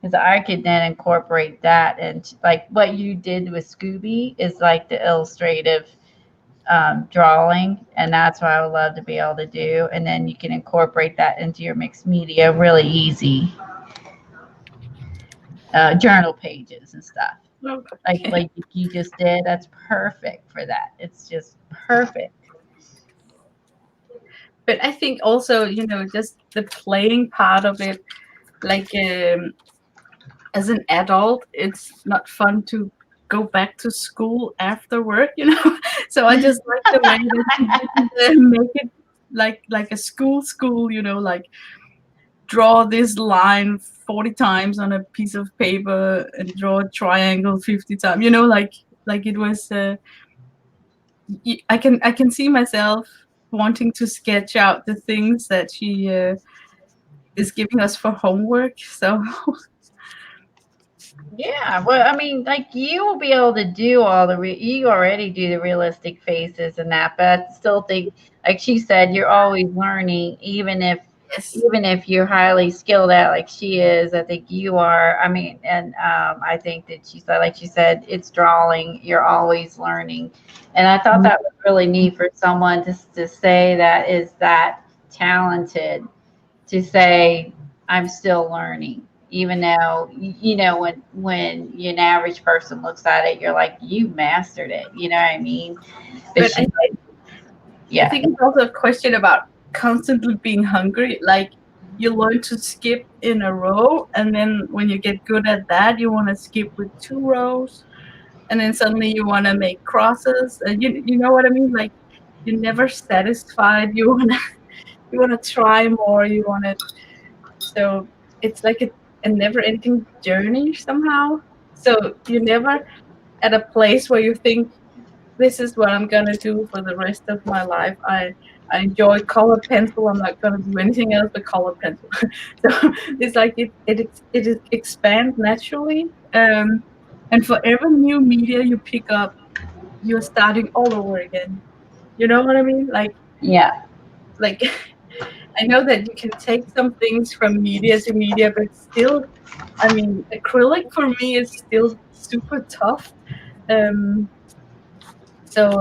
because I could then incorporate that, and like what you did with Scooby is like the illustrative drawing, and that's what I would love to be able to do. And then you can incorporate that into your mixed media really easy, journal pages and stuff. Like you just did, that's perfect for that. It's just perfect. But I think also, just the playing part of it, like as an adult, it's not fun to go back to school after work. So I just like the way that you didn't make it like a school, like draw this line 40 times on a piece of paper and draw a triangle 50 times, like it was I can see myself wanting to sketch out the things that she is giving us for homework. So Yeah, well, I mean, like you will be able to do all you already do the realistic faces and that, but I still think, like she said, you're always learning, yes. even if you're highly skilled at, like she is. I think you are. I mean, and I think that she said, like she said, it's drawing. You're always learning, and I thought that was really neat for someone to say that is that talented, to say I'm still learning, even though when an average person looks at it, you're like, you mastered it. You know what I mean? But But she, I yeah, think it's also a question about constantly being hungry. Like you learn to skip in a row, and then when you get good at that, you want to skip with 2 rows, and then suddenly you want to make crosses. And you know what I mean? Like you're never satisfied. You wanna try more. You wanna. So it's like a never-ending journey somehow. So you're never at a place where you think this is what I'm gonna do for the rest of my life. I enjoy colored pencil. I'm not gonna do anything else but colored pencil. So it's like it expands naturally. And for every new media you pick up, you're starting all over again. You know what I mean? Yeah. Like I know that you can take some things from media to media, but still, I mean, acrylic for me is still super tough. Um, so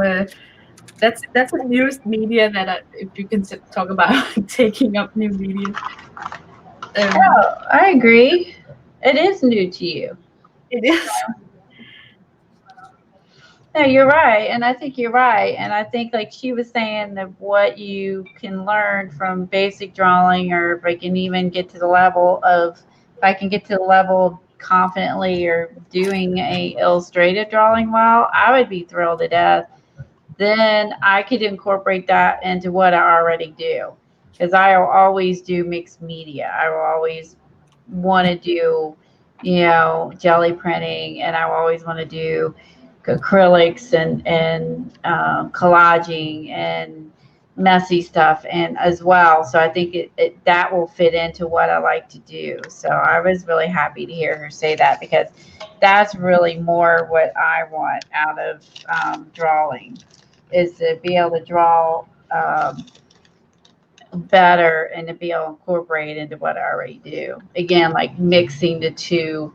that's the newest media that if you can talk about taking up new media. Oh, I agree. It is new to you. It is. No, you're right. And I think you're right. And I think, like she was saying, that what you can learn from basic drawing, or if I can even get to the level of, if I can get to the level confidently or doing a illustrated drawing well, I would be thrilled to death. Then I could incorporate that into what I already do. Because I will always do mixed media. I will always want to do, jelly printing, and I will always want to do acrylics and collaging and messy stuff and as well. So I think that will fit into what I like to do. So I was really happy to hear her say that, because that's really more what I want out of drawing, is to be able to draw better and to be able to incorporate into what I already do. Again, like mixing the two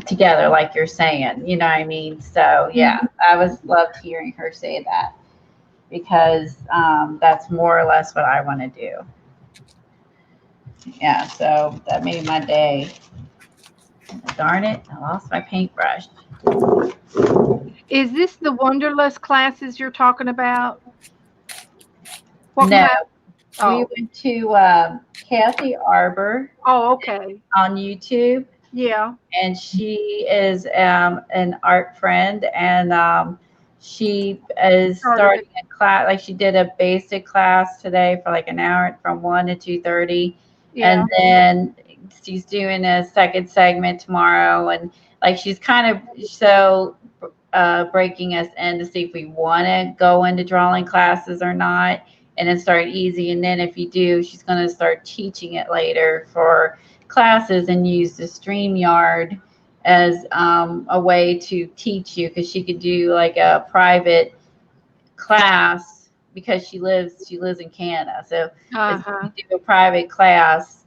together, like you're saying, you know what I mean? So yeah, I was loved hearing her say that, because that's more or less what I want to do. Yeah, so that made my day. Darn it, I lost my paintbrush. Is this the Wonderlust classes you're talking about? What No, class? we Oh, went to Kathy Arbor oh, okay. on YouTube, Yeah. and she is an art friend, and she is starting a class. Like, she did a basic class today for like an hour from 1 to 2:30, Yeah. and then she's doing a second segment tomorrow, and like she's kind of breaking us in to see if we want to go into drawing classes or not, and then start easy. And then if you do, she's going to start teaching it later for classes and use the StreamYard as a way to teach you, because she could do like a private class, because she lives in Canada. So Uh-huh. do a private class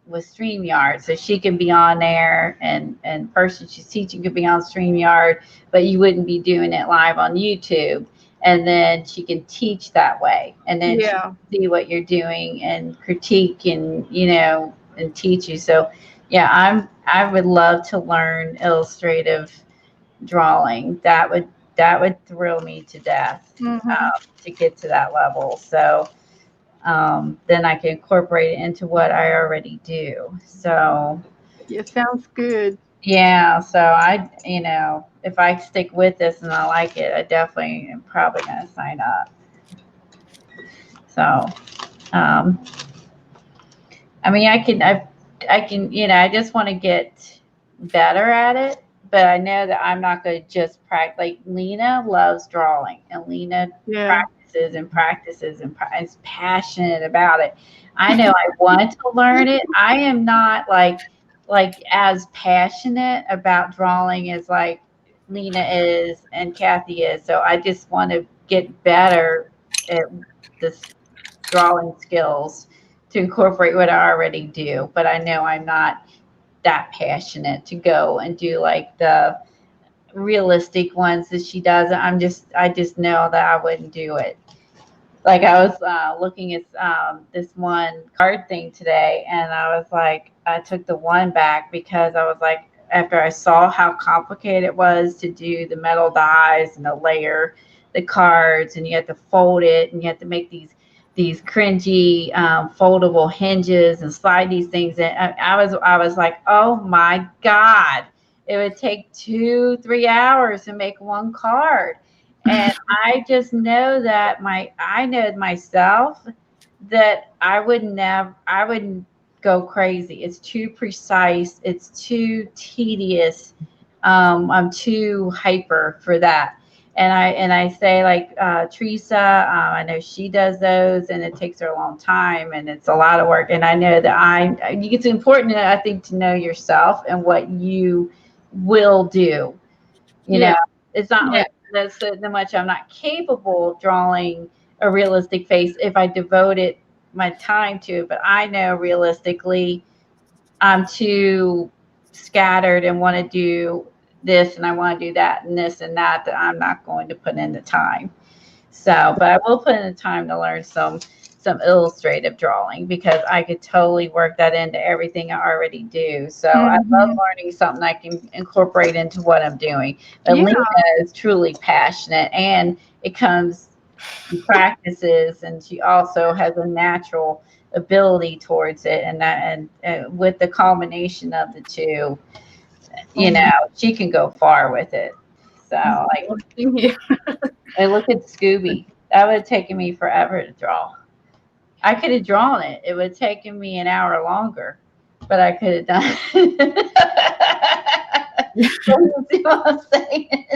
with StreamYard, so she can be on there, and person she's teaching could be on StreamYard, but you wouldn't be doing it live on YouTube. And then she can teach that way, and then she Yeah. can see what you're doing and critique, and and teach you. So yeah, I would love to learn illustrative drawing. That would thrill me to death, Mm-hmm. to get to that level. So then I can incorporate it into what I already do. So Yeah, sounds good. yeah, so if I stick with this and I like it, I definitely am probably going to sign up. So, I mean, I can, I just want to get better at it, but I know that I'm not going to just practice. Like, Lena loves drawing, and Lena Yeah. practices and is passionate about it. I know I want to learn it. I am not like as passionate about drawing as like Lena is and Kathy is. So I just want to get better at this drawing skills to incorporate what I already do. But I know I'm not that passionate to go and do like the realistic ones that she does. I just know that I wouldn't do it. Like, I was looking at this one card thing today, and I was like, I took the one back, because I was like, after I saw how complicated it was to do the metal dies and to layer the cards, and you have to fold it, and you have to make these cringy foldable hinges and slide these things in. I was like, oh my God, it would take 2-3 hours to make one card. And I just know that I know myself that I wouldn't go crazy. It's too precise. It's too tedious. I'm too hyper for that. And I say like Teresa, I know she does those, and it takes her a long time, and it's a lot of work. And I know that it's important, I think, to know yourself and what you will do. You know, it's not like that's so much I'm not capable of drawing a realistic face if I devoted my time to it. But I know realistically, I'm too scattered and want to do this and I want to do that and this and that I'm not going to put in the time. So, but I will put in the time to learn some illustrative drawing because I could totally work that into everything I already do. So I love learning something I can incorporate into what I'm doing. But Lena is truly passionate, and it comes from practices, and she also has a natural ability towards it, and with the combination of the two, you know, she can go far with it. So like, and look at Scooby. That would have taken me forever to draw. I could have drawn it. It would have taken me an hour longer, but I could have done it. You see what I'm saying?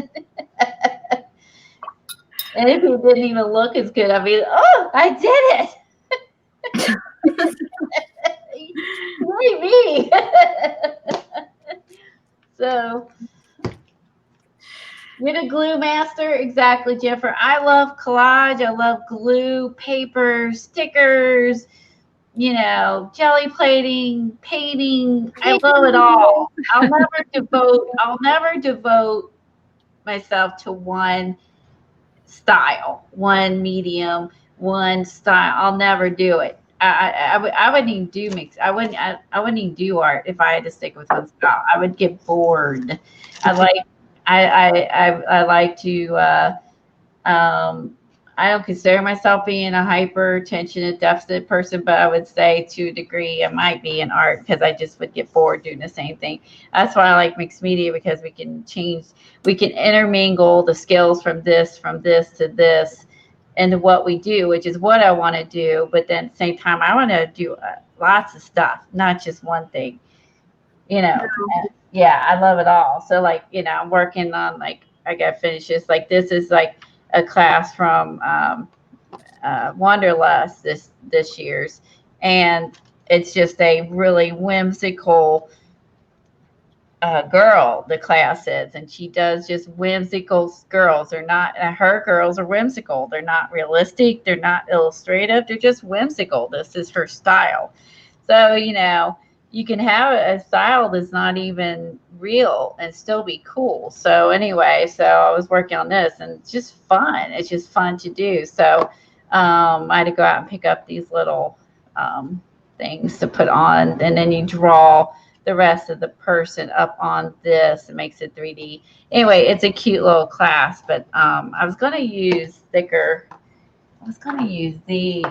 And if it didn't even look as good, I'd be, oh, I did it. Yay me. So you're the glue master. Exactly, Jennifer. I love collage. I love glue, paper, stickers, you know, jelly plating, painting. I love it all. I'll never devote myself to one style, one medium, one style. I'll never do it. I wouldn't even do mix. I wouldn't even do art if I had to stick with one style. I would get bored. I like to I don't consider myself being a hypertension deficit person, but I would say to a degree I might be in art because I just would get bored doing the same thing. That's why I like mixed media, because we can intermingle the skills from this to this into what we do, which is what I want to do. But then at the same time, I want to do lots of stuff, not just one thing, you know. Yeah, I love it all. So like, you know, I'm working on, like, I got to finish this. Like, this is like a class from Wanderlust this year's, and it's just a really whimsical girl, the class is, and she does just whimsical girls. They're not, her girls are whimsical. They're not realistic. They're not illustrative. They're just whimsical. This is her style. So, you know, you can have a style that's not even real and still be cool. So anyway, so I was working on this, and it's just fun. It's just fun to do. So I had to go out and pick up these little things to put on, and then you draw the rest of the person up on this. It makes it 3D. Anyway, it's a cute little class, but I was going to use thicker. I was going to use these.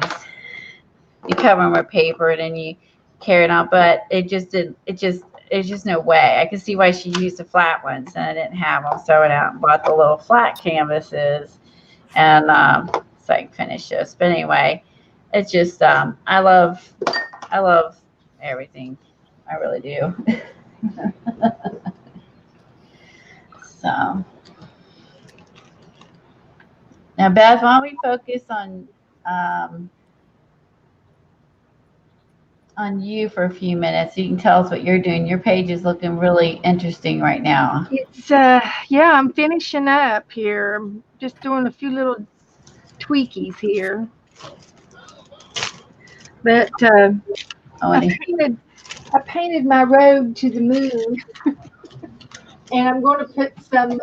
You cover them with paper, and then you carry it on, but it's just no way. I could see why she used the flat ones, and I didn't have them, so I went out and bought the little flat canvases, and so I can finish this. But anyway, it's just I love everything. I really do. So now, Beth, why don't we focus on you for a few minutes. You can tell us what you're doing. Your page is looking really interesting right now. It's yeah, I'm finishing up here. I'm just doing a few little tweakies here. But I painted my road to the moon. And I'm going to put some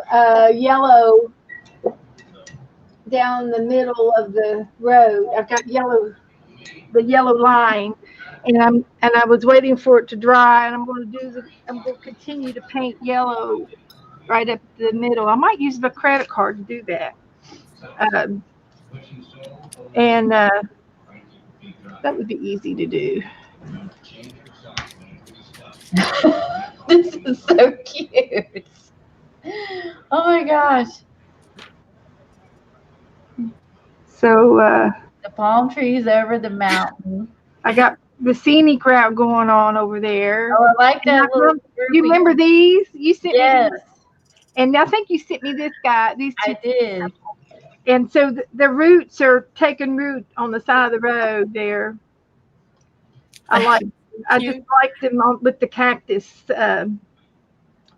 yellow down the middle of the road. I've got the yellow line, and I was waiting for it to dry, and I'm going to continue to paint yellow right up the middle. I might use the credit card to do that. And that would be easy to do. This is so cute. Oh my gosh. So the palm trees over the mountain. I got the scenic route going on over there. Oh, I like And that little you remember these? You sent me Yes, these, and I think you sent me this guy. These two. I did. And so the roots are taking root on the side of the road there. I just Cute. liked them with the cactus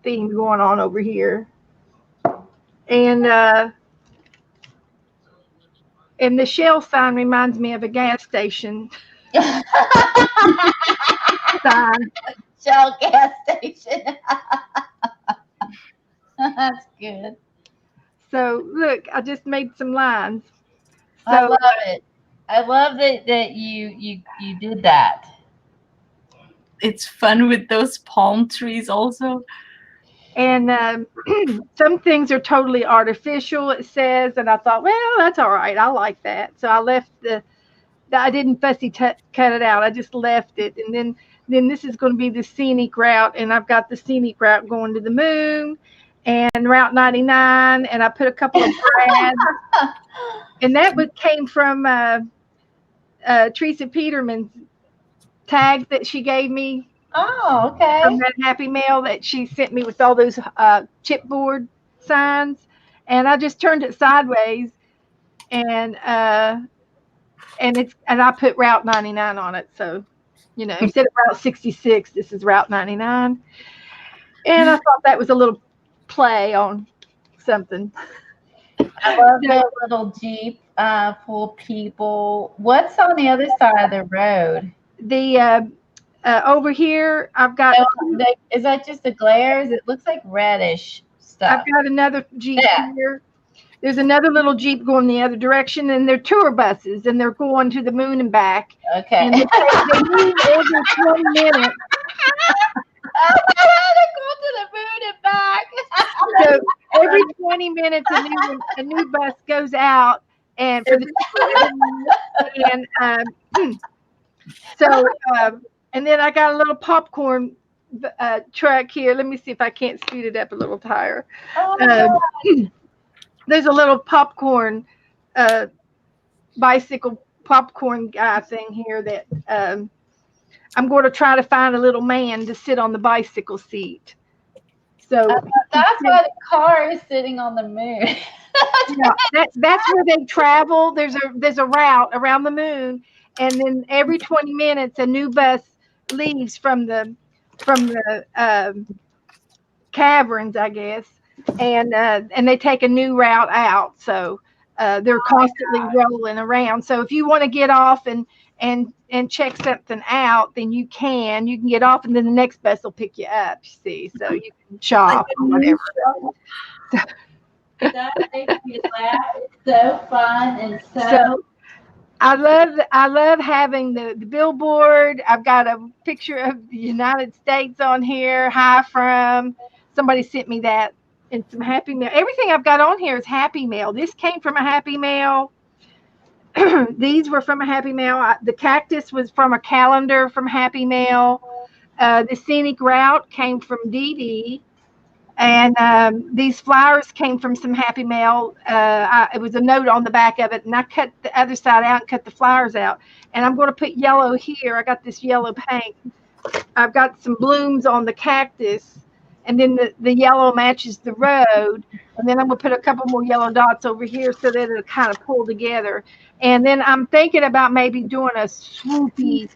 theme going on over here. And the Shell sign reminds me of a gas station sign. Shell gas station. That's good. So look, I just made some lines. So I love it. I love that you did that. It's fun with those palm trees also. and some things are totally artificial, it says, and I thought, well, that's all right. I like that. So I left I didn't fussy cut it out. I just left it. And then this is going to be the scenic route, and I've got the scenic route going to the moon and Route 99, and I put a couple of brads. And that came from Teresa Peterman's tag that she gave me Oh, okay. from that Happy Mail that she sent me with all those chipboard signs. And I just turned it sideways, and I put Route 99 on it. So, instead of Route 66, this is Route 99. And I thought that was a little play on something. I love the little Jeep full of people. What's on the other side of the road? The over here, I've got Is that just the glares? It looks like reddish stuff. I've got another Jeep here. There's another little Jeep going the other direction, and they're tour buses, and they're going to the moon and back. Okay. And they move every 20 minutes. They're going to the moon and back. So every 20 minutes, a new bus goes out, and for the and then I got a little popcorn truck here. Let me see if I can't speed it up a little higher. There's a little popcorn bicycle popcorn guy thing here that I'm going to try to find a little man to sit on the bicycle seat. So that's why the car is sitting on the moon. that's where they travel. There's a route around the moon, and then every 20 minutes a new bus leaves from the caverns, I guess, and they take a new route out. So they're constantly rolling around. So if you want to get off and check something out, then you can get off, and then the next bus will pick you up. You see, so you can shop or whatever. That makes me laugh. It's so fun and so I love having the billboard. I've got a picture of the United States on here. Hi from somebody sent me that, and some Happy Mail. Everything I've got on here is Happy Mail. This came from a Happy Mail. These were from a Happy Mail. The cactus was from a calendar from Happy Mail. The scenic route came from Dee Dee. And these flowers came from some Happy Mail. It was a note on the back of it, and I cut the other side out and cut the flowers out. And I'm going to put yellow here. I got this yellow paint. I've got some blooms on the cactus, and then the yellow matches the road. And then I'm going to put a couple more yellow dots over here so that it'll kind of pull together. And then I'm thinking about maybe doing a swoopy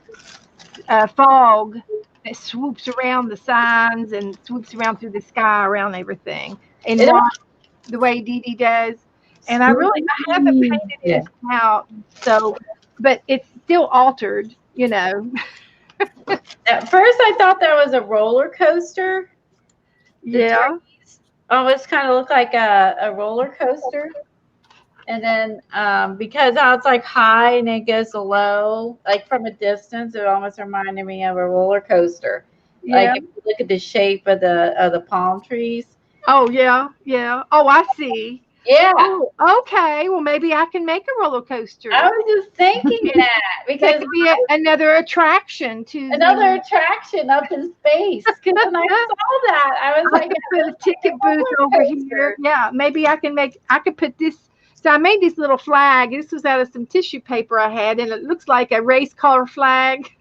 fog that swoops around the signs and swoops around through the sky around everything, and the way Dee Dee does. And I haven't painted it out, so, but it's still altered, At first, I thought that was a roller coaster. Yeah. Almost kind of looked like a roller coaster. And then because how it's like high and it goes to low, like from a distance, it almost reminded me of a roller coaster. Yeah. Like if you look at the shape of the palm trees. Oh yeah. Oh, I see. Yeah. Oh, okay. Well, maybe I can make a roller coaster. I was just thinking that because that could be another attraction to attraction up in space. Because when I saw that, I was like, put a ticket booth over here. Yeah, maybe I could put this. So I made this little flag. This was out of some tissue paper I had, and it looks like a race car flag.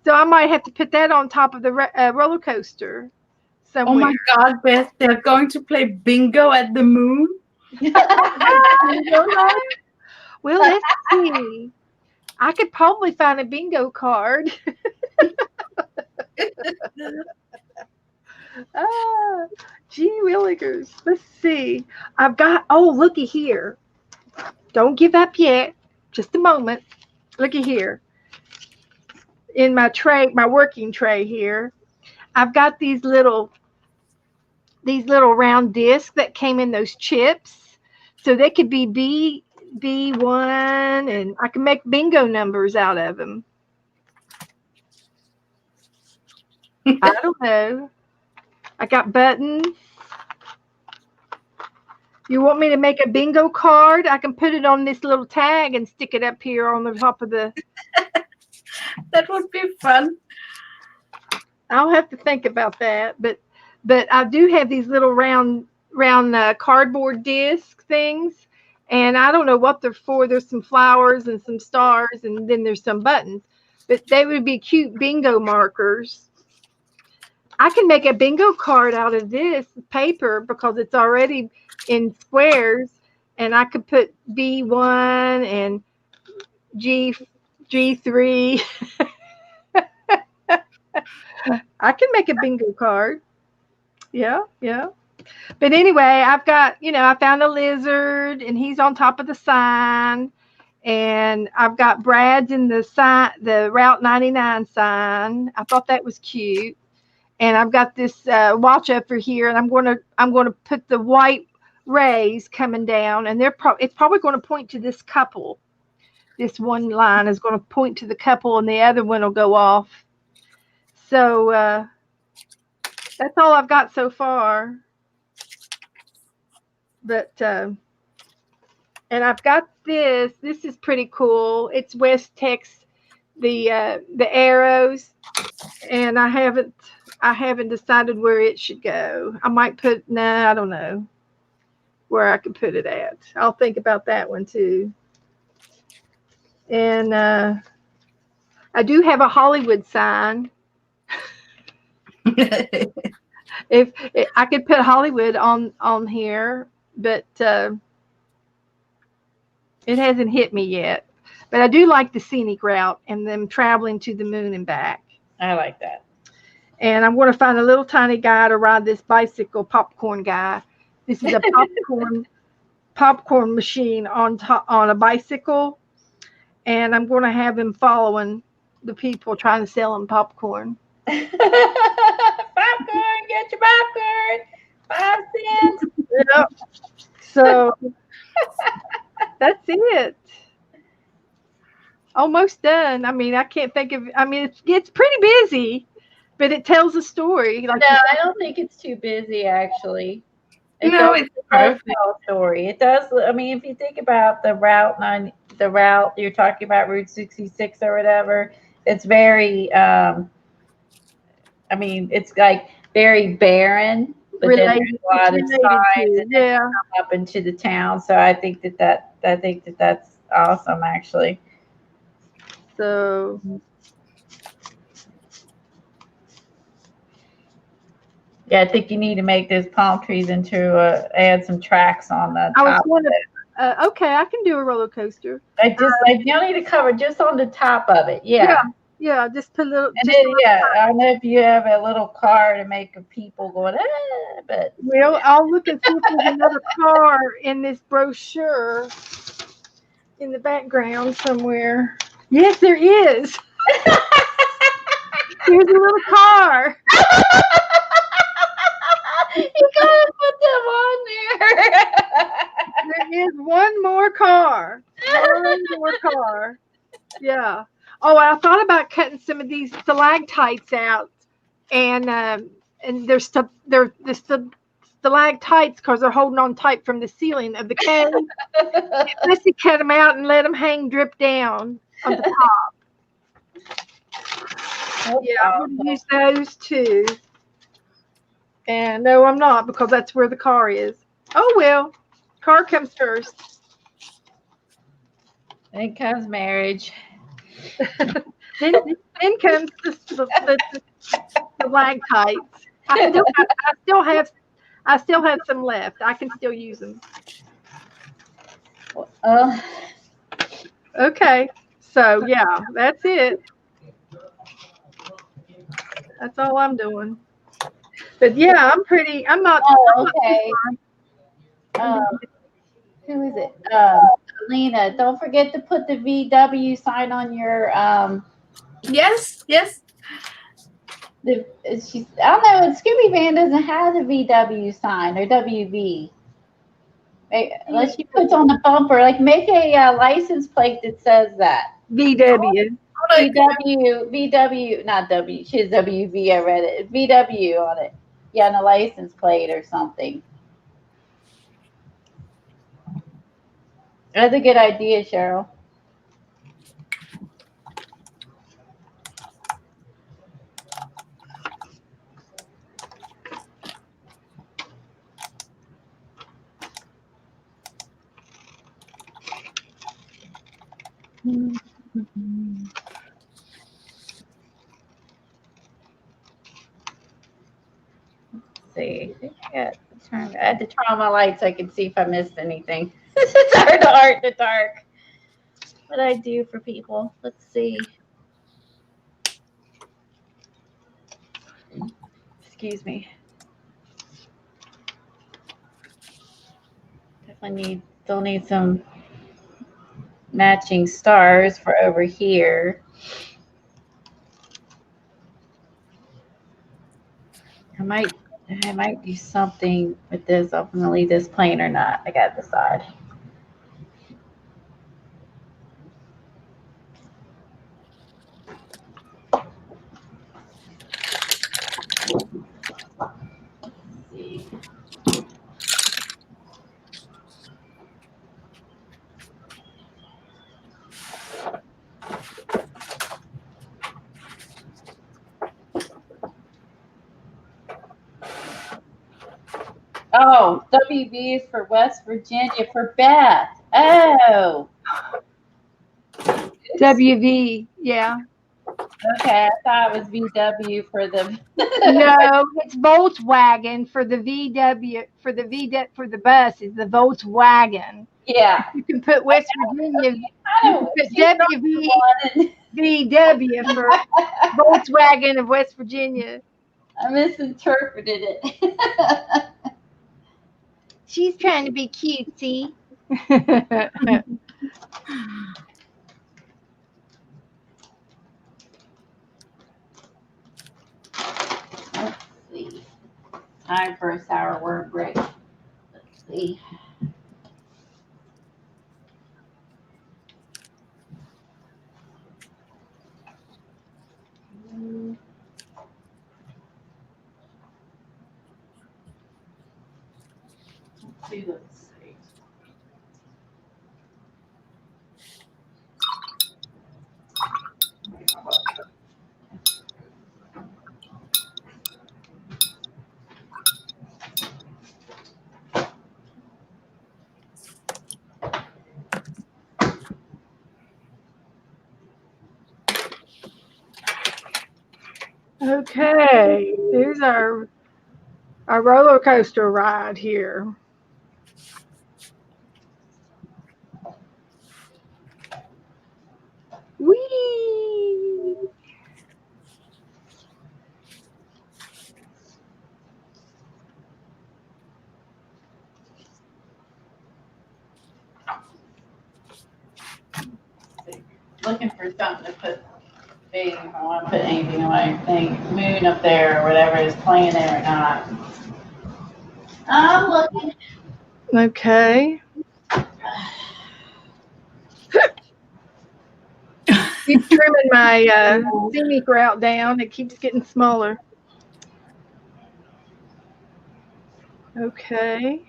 So I might have to put that on top of the roller coaster Oh somewhere. my God, Beth, they're going to play bingo at the moon. Bingo night? Well, let's see. I could probably find a bingo card. Ah, gee willikers. Let's see. I've got, oh, looky here. Don't give up yet. Just a moment. Looky here. In my tray, my working tray here, I've got these little round discs that came in those chips. So they could be B1, and I can make bingo numbers out of them. I don't know. I got buttons. You want me to make a bingo card? I can put it on this little tag and stick it up here on the top of the. That would be fun. I'll have to think about that, but I do have these little round cardboard disc things, and I don't know what they're for. There's some flowers and some stars, and then there's some buttons, but they would be cute bingo markers. I can make a bingo card out of this paper because it's already in squares, and I could put B1 and G3. I can make a bingo card. Yeah, yeah. But anyway, I've got, I found a lizard and he's on top of the sign. And I've got Brad's in the Route 99 sign. I thought that was cute. And I've got this watch over here, and I'm going to put the white rays coming down, and it's probably going to point to this couple. This one line is going to point to the couple, and the other one will go off. So that's all I've got so far. But and I've got this. This is pretty cool. It's West Tex, the arrows, and I haven't decided where it should go. I might I don't know where I could put it at. I'll think about that one too. And I do have a Hollywood sign. If I could put Hollywood on here, but it hasn't hit me yet. But I do like the scenic route and them traveling to the moon and back. I like that. And I'm going to find a little tiny guy to ride this bicycle, popcorn guy. This is a popcorn machine on a bicycle, and I'm going to have him following the people trying to sell them popcorn. Popcorn, get your popcorn, 5 cents. Yep. So that's it. Almost done. I mean, I can't think of. I mean, it's pretty busy, but it tells a story. No, I don't think it's too busy actually. It's a story. It does. I mean, if you think about the route you're talking about, Route 66 or whatever, it's very. I mean, it's like very barren, but then there's a lot of signs and then come up into the town. So I think that's awesome, actually. So. Yeah, I think you need to make those palm trees into add some tracks on the top. Okay, I can do a roller coaster. You need to cover just on the top of it. Yeah. Yeah, just put a little. And then, I don't know if you have a little car to make people going, but. Well, I'll look and see if there's another car in this brochure in the background somewhere. Yes, there is. Here's a little car. You gotta put them on there. There is one more car. One more car. Yeah. Oh, I thought about cutting some of these stalactites out, and they're the stalactites because they're holding on tight from the ceiling of the cave. Let's cut them out and let them hang, drip down on the top. Yeah, I'm gonna use those too. And no, I'm not, because that's where the car is. Oh well, car comes first. Then comes marriage. then comes the lactites. I still have some left. I can still use them. Uh, Okay. So yeah, that's it. That's all I'm doing. But yeah, I'm not oh, okay. Who is it? Lena, don't forget to put the VW sign on your Yes, yes. she's I don't know, Scooby Van doesn't have the VW sign or WV. Unless she puts on the bumper, like make a license plate that says that. VW. VW, not W. She has WV. I read it. VW on it. Yeah, on a license plate or something. That's a good idea, Cheryl. See. I had to turn on my lights so I could see if I missed anything. It's hard to art in the dark. What I do for people. Let's see. Excuse me. Definitely still need some matching stars for over here. I might do something with this. I'm gonna leave this plain or not. I gotta decide. Oh, WV is for West Virginia for Beth. Oh, WV. Yeah. okay. I thought it was VW for the. No, it's Volkswagen for the VW for the bus is the Volkswagen. Yeah. You can put West Virginia. I You know. can put VW for Volkswagen of West Virginia. I misinterpreted it. She's trying to be cutesy. Let's see. Time for a sour word break. Let's see. Let's see. Okay, here's our roller coaster ride here. Whee! Looking for something to put big if I want to put anything in my thing. Moon up there or whatever is playing there or not. I'm looking. Okay. Keep trimming my scenic route down. It keeps getting smaller. Okay.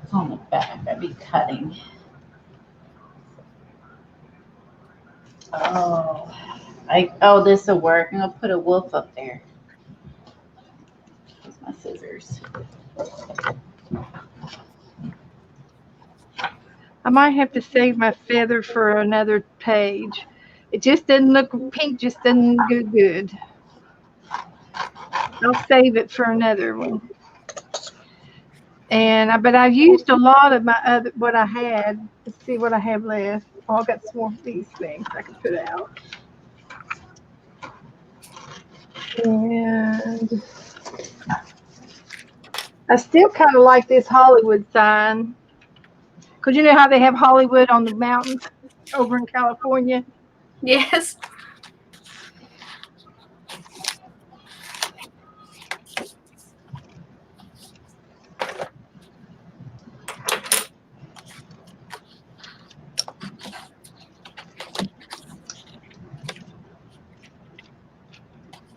It's on the back. I'd be cutting. Oh, this will work. I'm gonna put a wolf up there. colors. I might have to save my feather for another page. It just doesn't look pink. Just doesn't go good. I'll save it for another one. But I used a lot of my other what I had. Let's see what I have left. Oh, I got some more of these things I can put out. And I still kind of like this Hollywood sign. Because you know how they have Hollywood on the mountains over in California? Yes.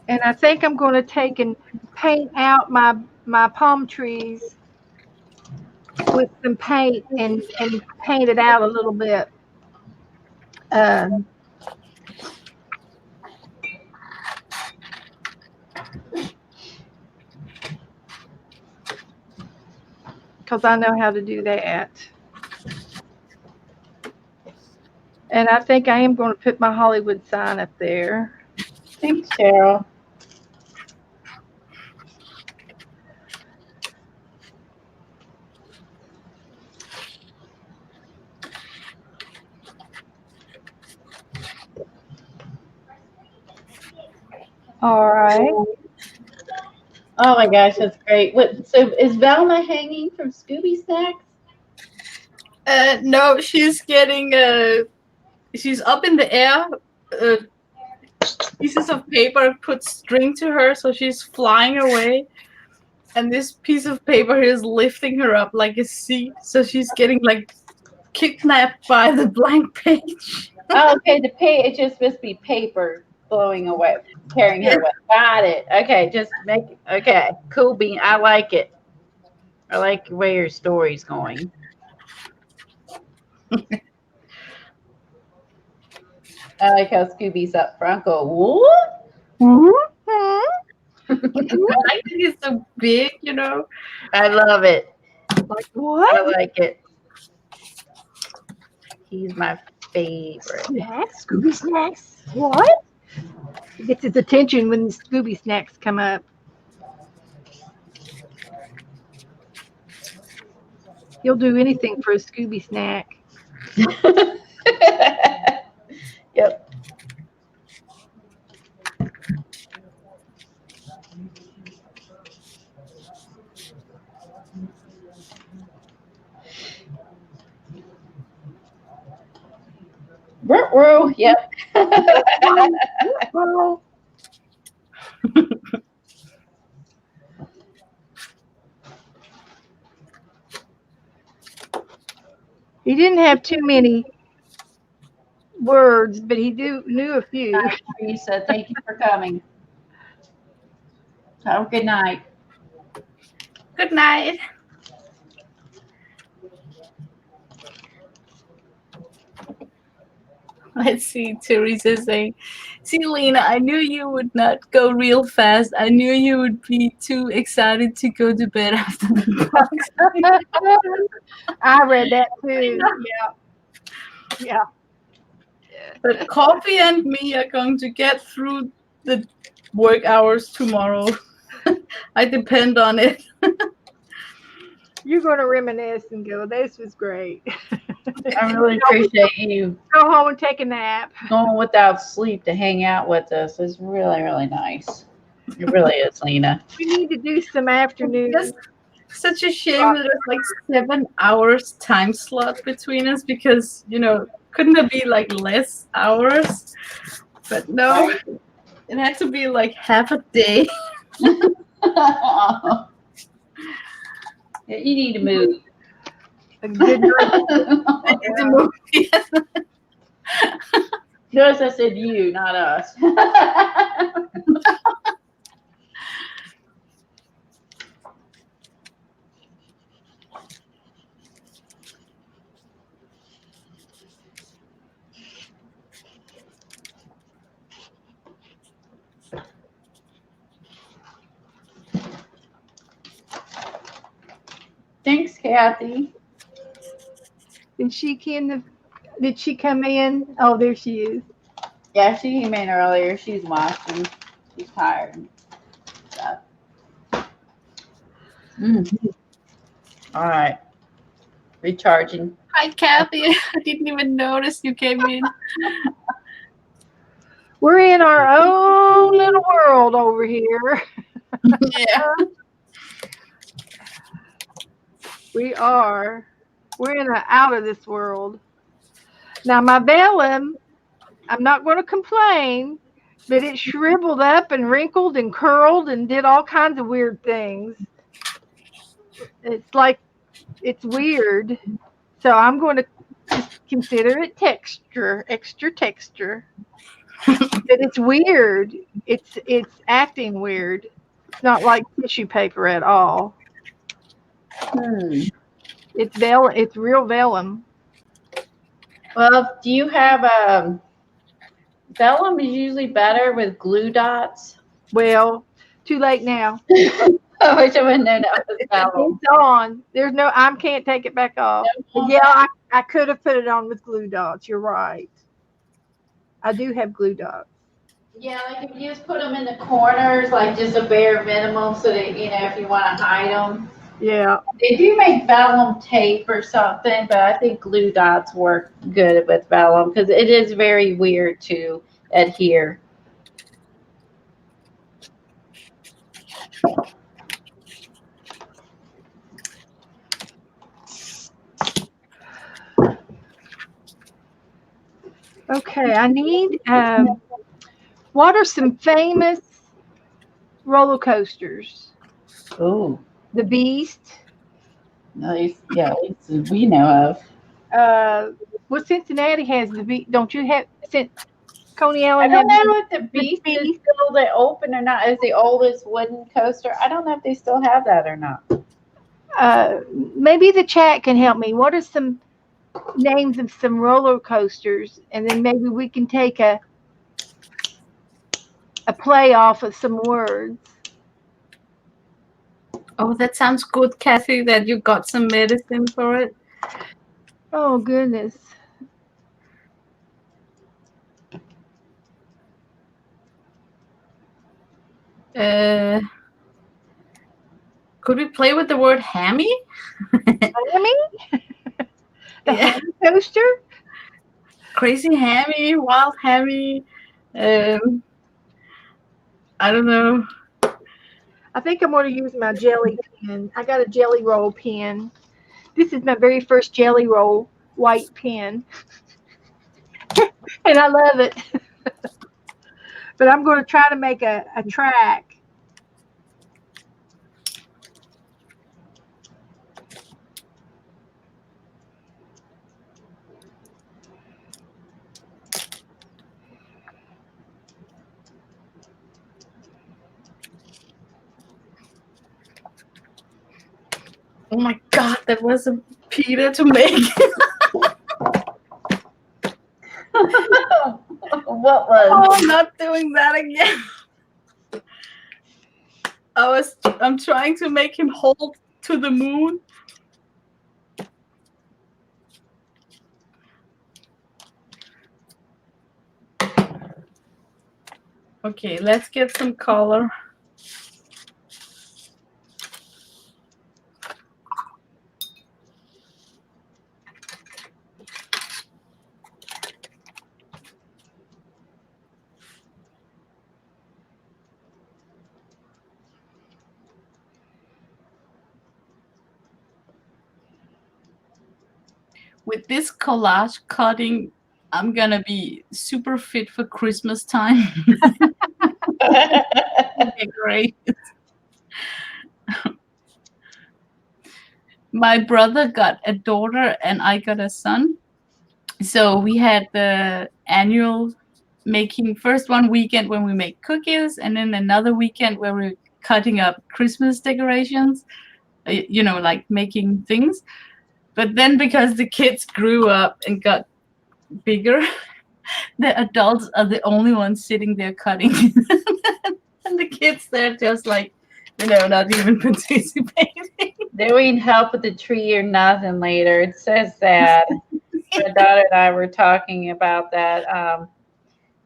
And I think I'm going to take and paint out my palm trees with some paint and paint it out a little bit. Because I know how to do that. And I think I am going to put my Hollywood sign up there. Thanks, Cheryl. All right. Oh my gosh, that's great. What? So is Velma hanging from Scooby Snacks? No, she's getting she's up in the air. Pieces of paper put string to her, so she's flying away. And this piece of paper is lifting her up like a seat, so she's getting like kidnapped by the blank page. Oh, okay. It just must be paper blowing away, carrying her away. Got it. Okay, just make it. Okay, cool bean. I like it. I like the way your story's going. I like how Scooby's up front. Go, what? I think it's so big, you know. I love it. Like what? I like it. He's my favorite. Snacks? Scooby Snacks? What? It gets his attention when the Scooby Snacks come up. He'll do anything for a Scooby Snack. Yep. Ruh-roh. Yep. He didn't have too many words, but he knew a few. Hi, Teresa. Thank you for coming. Have a good night. Good night. Let's see, Teresa saying, see, Lena, I knew you would not go real fast. I knew you would be too excited to go to bed after the box. I read that too. Yeah. But Coffee and me are going to get through the work hours tomorrow. I depend on it. You're going to reminisce and go, this was great. I really appreciate you Go home and take a nap. going without sleep to hang out with us. It's really, really nice. It really is, Lena. We need to do some afternoon. It's such a shame that there's like 7 hours time slot between us because, you know, couldn't it be like less hours? But no, it had to be like half a day. Yeah, you need to move. A good I need to move. Notice I said you, not us. Kathy. Did she come in? Oh, there she is. Yeah, she came in earlier. She's watching. She's tired and stuff. All right. Recharging. Hi, Kathy. I didn't even notice you came in. We're in our own little world over here. Yeah. We are. We're in out of this world. Now, my vellum, I'm not going to complain, but it shriveled up and wrinkled and curled and did all kinds of weird things. It's like, it's weird. So I'm going to just consider it extra texture. But it's weird. It's acting weird. It's not like tissue paper at all. It's real vellum. Well, do you have vellum is usually better with glue dots? Well, too late now. I wish I would have known that was vellum. It's on. There's no. I can't take it back off. But yeah, I could have put it on with glue dots. You're right. I do have glue dots. Yeah, like if you just put them in the corners, like just a bare minimum, so that if you want to hide them. Yeah. They do make vellum tape or something, but I think glue dots work good with vellum because it is very weird to adhere. Okay, I need. What are some famous roller coasters? Oh, The Beast. nice. Yeah, at least we know of. Well, Cincinnati has the Beast. Don't you have? Coney I Island don't have know if the Beast is still the open or not. It's the oldest wooden coaster. I don't know if they still have that or not. maybe the chat can help me. What are some names of some roller coasters, and then maybe we can take a play off of some words. Oh, that sounds good, Kathy, that you got some medicine for it. Oh, goodness. Could we play with the word hammy? Hammy? The hammy coaster? Crazy hammy, wild hammy. I don't know. I think I'm going to use my jelly pen. I got a jelly roll pen. This is my very first jelly roll white pen. And I love it. But I'm going to try to make a track. Oh my God, that was a pita to make. What was? Oh, I'm not doing that again. I'm trying to make him hold to the moon. Okay, let's get some color. With this collage cutting, I'm gonna be super fit for Christmas time. Okay, great. My brother got a daughter and I got a son. So we had the annual making, first one weekend when we make cookies, and then another weekend where we're cutting up Christmas decorations, like making things. But then because the kids grew up and got bigger, the adults are the only ones sitting there cutting. And the kids, they're just like, not even participating. doing help with the tree or nothing later. It's so sad. My daughter and I were talking about that.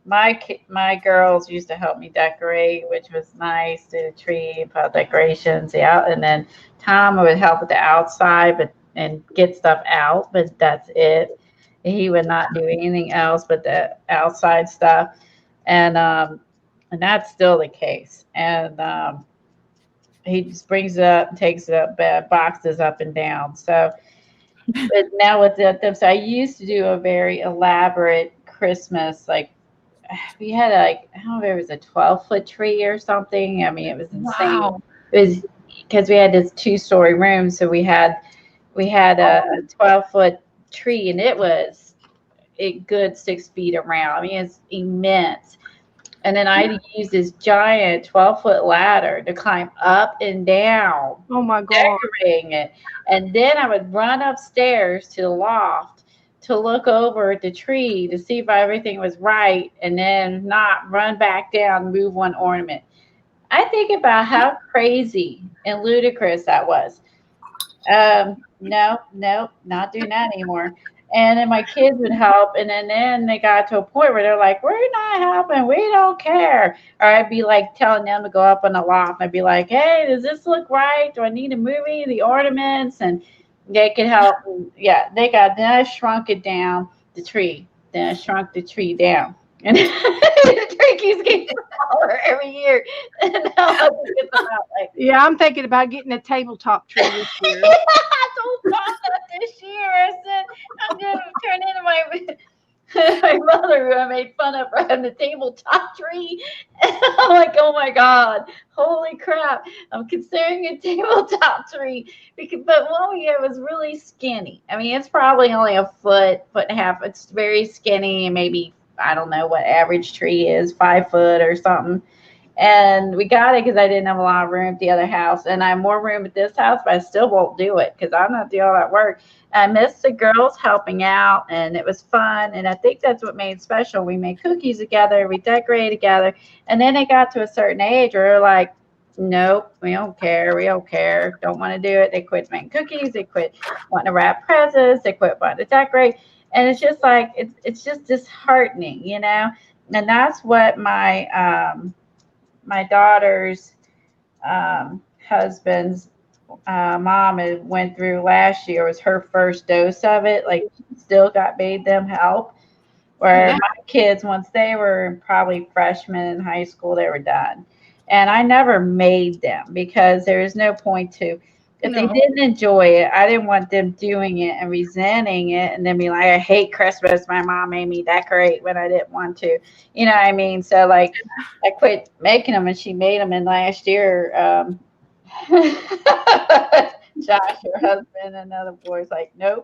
My girls used to help me decorate, which was nice. Do the tree, put out decorations, and then Tom would help with the outside, and get stuff out, but that's it. He would not do anything else but the outside stuff, and that's still the case. And he just brings it up, takes it up, boxes up and down. So, but now with them, so I used to do a very elaborate Christmas, like we had like I don't know if it was a 12-foot tree or something. I mean, it was insane. Wow. It was because we had this 2-story room, so we had a 12-foot tree, and it was a good 6 feet around. I mean, it's immense. And then I used this giant 12-foot ladder to climb up and down, Oh my God. decorating it. And then I would run upstairs to the loft to look over at the tree to see if everything was right, and then not run back down, move one ornament. I think about how crazy and ludicrous that was. No, not doing that anymore. And then my kids would help, and then they got to a point where they're like, "We're not helping. We don't care." Or I'd be like telling them to go up on the loft. I'd be like, "Hey, does this look right? Do I need to move any of the ornaments?" And they could help. Yeah, they got. Then I shrunk it down the tree. Then I shrunk the tree down, and the tree keeps getting smaller every year. And now I think it's about like. Yeah, I'm thinking about getting a tabletop tree this year. I told Bob that this year. I said I'm gonna turn into my mother who I made fun of for having the tabletop tree. And I'm like, oh my God, holy crap! I'm considering a tabletop tree but one we had was really skinny. I mean, it's probably only a foot and a half. It's very skinny, and maybe I don't know what average tree is, 5 foot or something. And we got it because I didn't have a lot of room at the other house. And I have more room at this house, but I still won't do it because I'm not doing all that work. I missed the girls helping out, and it was fun. And I think that's what made it special. We made cookies together. We decorated together. And then they got to a certain age where they're like, nope, we don't care. We don't care. Don't want to do it. They quit making cookies. They quit wanting to wrap presents. They quit wanting to decorate. And it's just like, it's just disheartening, you know? And that's what my daughter's husband's mom went through last year. Was her first dose of it. Like, still made them help. Where my kids, once they were probably freshmen in high school, they were done. And I never made them because there is no point to. If they didn't enjoy it, I didn't want them doing it and resenting it and then be like, I hate Christmas. My mom made me decorate when I didn't want to. You know what I mean? So, like, I quit making them, and she made them. And last year, Josh, her husband, and other boys, like, nope,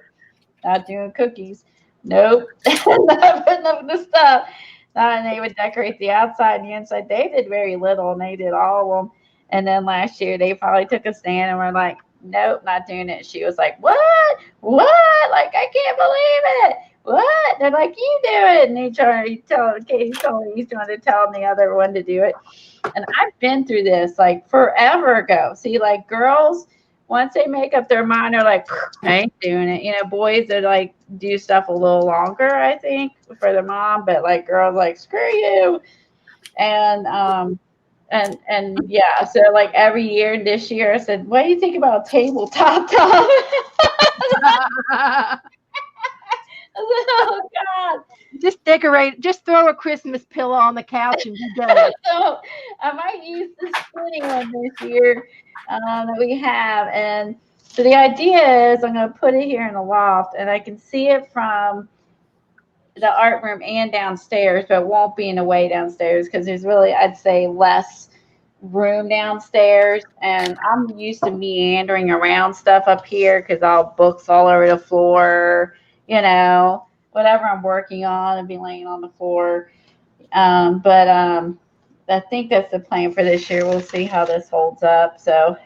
not doing cookies. Nope, not putting up the stuff. And they would decorate the outside and the inside. They did very little, and they did all of them. And then last year, they finally took a stand and were like, nope, not doing it. She was like, what? Like, I can't believe it. What? They're like, you do it. And he's trying to tell the other one to do it. And I've been through this like forever ago. See, like, girls, once they make up their mind, they're like, I ain't doing it. You know, boys are like, do stuff a little longer, I think, for their mom. But like, girls, like, screw you. And yeah, so like every year, this year, I said, what do you think about tabletop, Tom? I said, oh God. Just decorate, just throw a Christmas pillow on the couch and be done. So I might use the skinny one this year that we have. And so the idea is I'm going to put it here in the loft, and I can see it from the art room and downstairs, but it won't be in the way downstairs because there's really, I'd say, less room downstairs. And I'm used to meandering around stuff up here because I'll books all over the floor, you know, whatever I'm working on and be laying on the floor. But I think that's the plan for this year. We'll see how this holds up. So,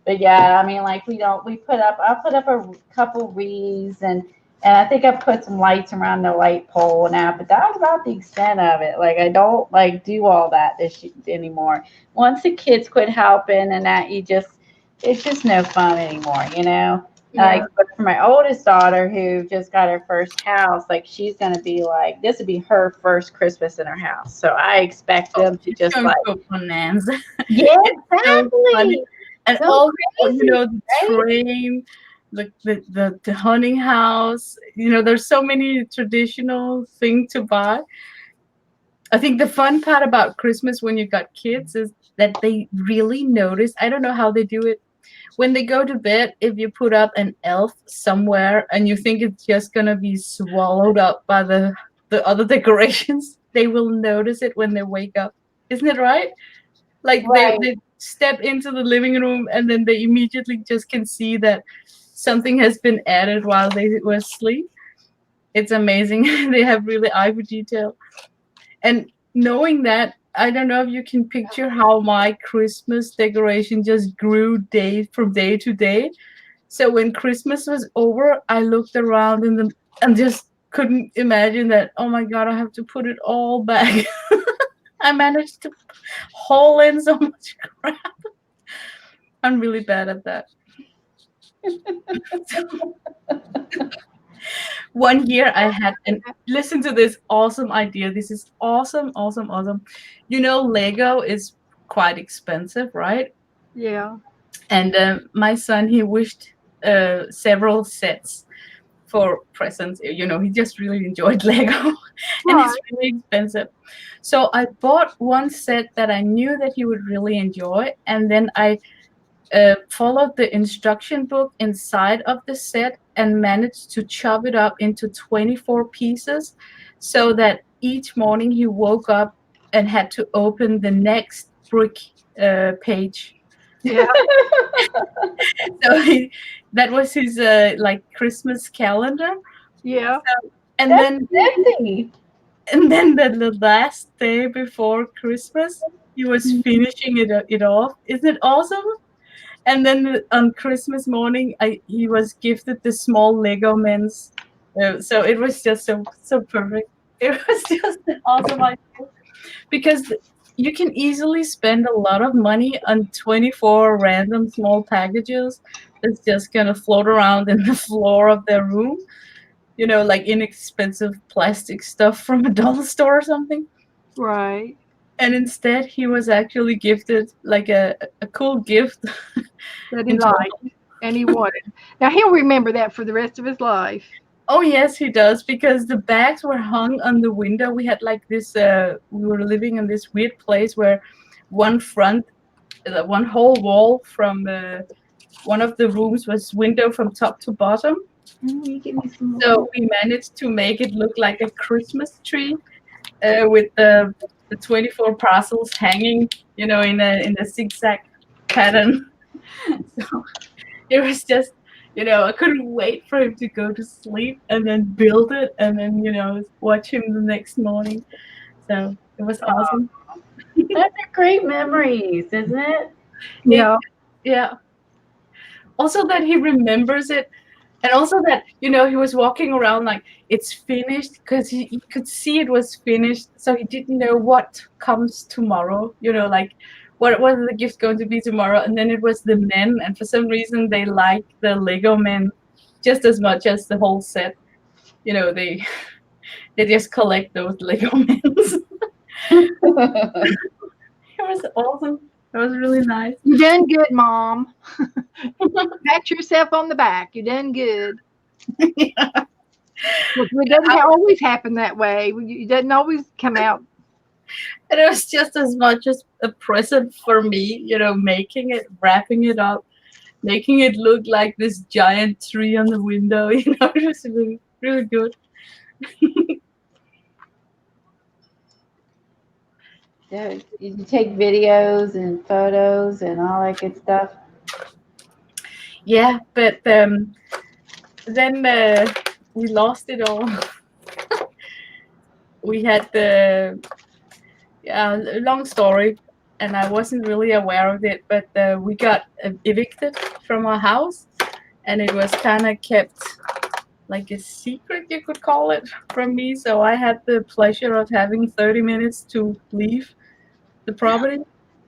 but yeah, I mean, like, I'll put up a couple wreaths, and I think I put some lights around the light pole now, but that was about the extent of it. Like, I don't like do all that this anymore. Once the kids quit helping and that, you just it's just no fun anymore, you know. Yeah. Like, but for my oldest daughter who just got her first house, like she's gonna be like, this would be her first Christmas in her house. So I expect them to It's just going like, to go bonanza. yeah, It's so funny. exactly. And So all crazy, the right? train, the hunting house. There's so many traditional things to buy. I think the fun part about Christmas when you got kids is that they really notice. I don't know how they do it. When they go to bed, if you put up an elf somewhere and you think it's just gonna be swallowed up by the other decorations, they will notice it when they wake up. Isn't it right? Like Right. they step into the living room and then they immediately just can see that something has been added while they were asleep. It's amazing. They have really eye for detail. And knowing that, I don't know if you can picture how my Christmas decoration just grew day from day to day. So when Christmas was over, I looked around and just couldn't imagine that, oh my God, I have to put it all back. I managed to haul in so much crap. I'm really bad at that. One year I had and listen to this awesome idea. This is awesome, awesome, awesome. Lego is quite expensive, right? Yeah. And my son, he wished several sets for presents. He just really enjoyed Lego, and it's Right. really expensive. So I bought one set that I knew that he would really enjoy, and then I followed the instruction book inside of the set and managed to chop it up into 24 pieces so that each morning he woke up and had to open the next brick page. Yeah. So that was his like Christmas calendar. Yeah. And That's then nifty. the last day before Christmas, he was finishing it off. Isn't it awesome? And then on Christmas morning, he was gifted the small Lego men's. So it was just so perfect. It was just an awesome idea because you can easily spend a lot of money on 24 random small packages that's just gonna float around in the floor of their room. Like inexpensive plastic stuff from a dollar store or something. Right. And instead, he was actually gifted like a cool gift. That he in total. liked and he wanted. Now he'll remember that for the rest of his life. Oh yes, he does because the bags were hung on the window. We had like this. We were living in this weird place where one whole wall from one of the rooms was window from top to bottom. You give me some more. So we managed to make it look like a Christmas tree with the 24 parcels hanging, in a zigzag pattern. So it was just, I couldn't wait for him to go to sleep and then build it and then, watch him the next morning. So it was awesome. Those are great memories, isn't it? Yeah. Yeah. Also that he remembers it. And also that, he was walking around like it's finished because he could see it was finished. So he didn't know what comes tomorrow, like what was the gift going to be tomorrow. And then it was the men. And for some reason, they like the Lego men just as much as the whole set. They they just collect those Lego men. It was awesome. It was really nice. You done good, Mom. Pat yourself on the back. You done good. Yeah. It doesn't always happen that way. It doesn't always come out. And it was just as much as a present for me, making it, wrapping it up, making it look like this giant tree on the window. It was really, really good. Yeah, you take videos and photos and all that good stuff. Yeah, but then we lost it all. We had a long story, and I wasn't really aware of it, but we got evicted from our house, and it was kind of kept like a secret, you could call it, from me. So I had the pleasure of having 30 minutes to leave the property.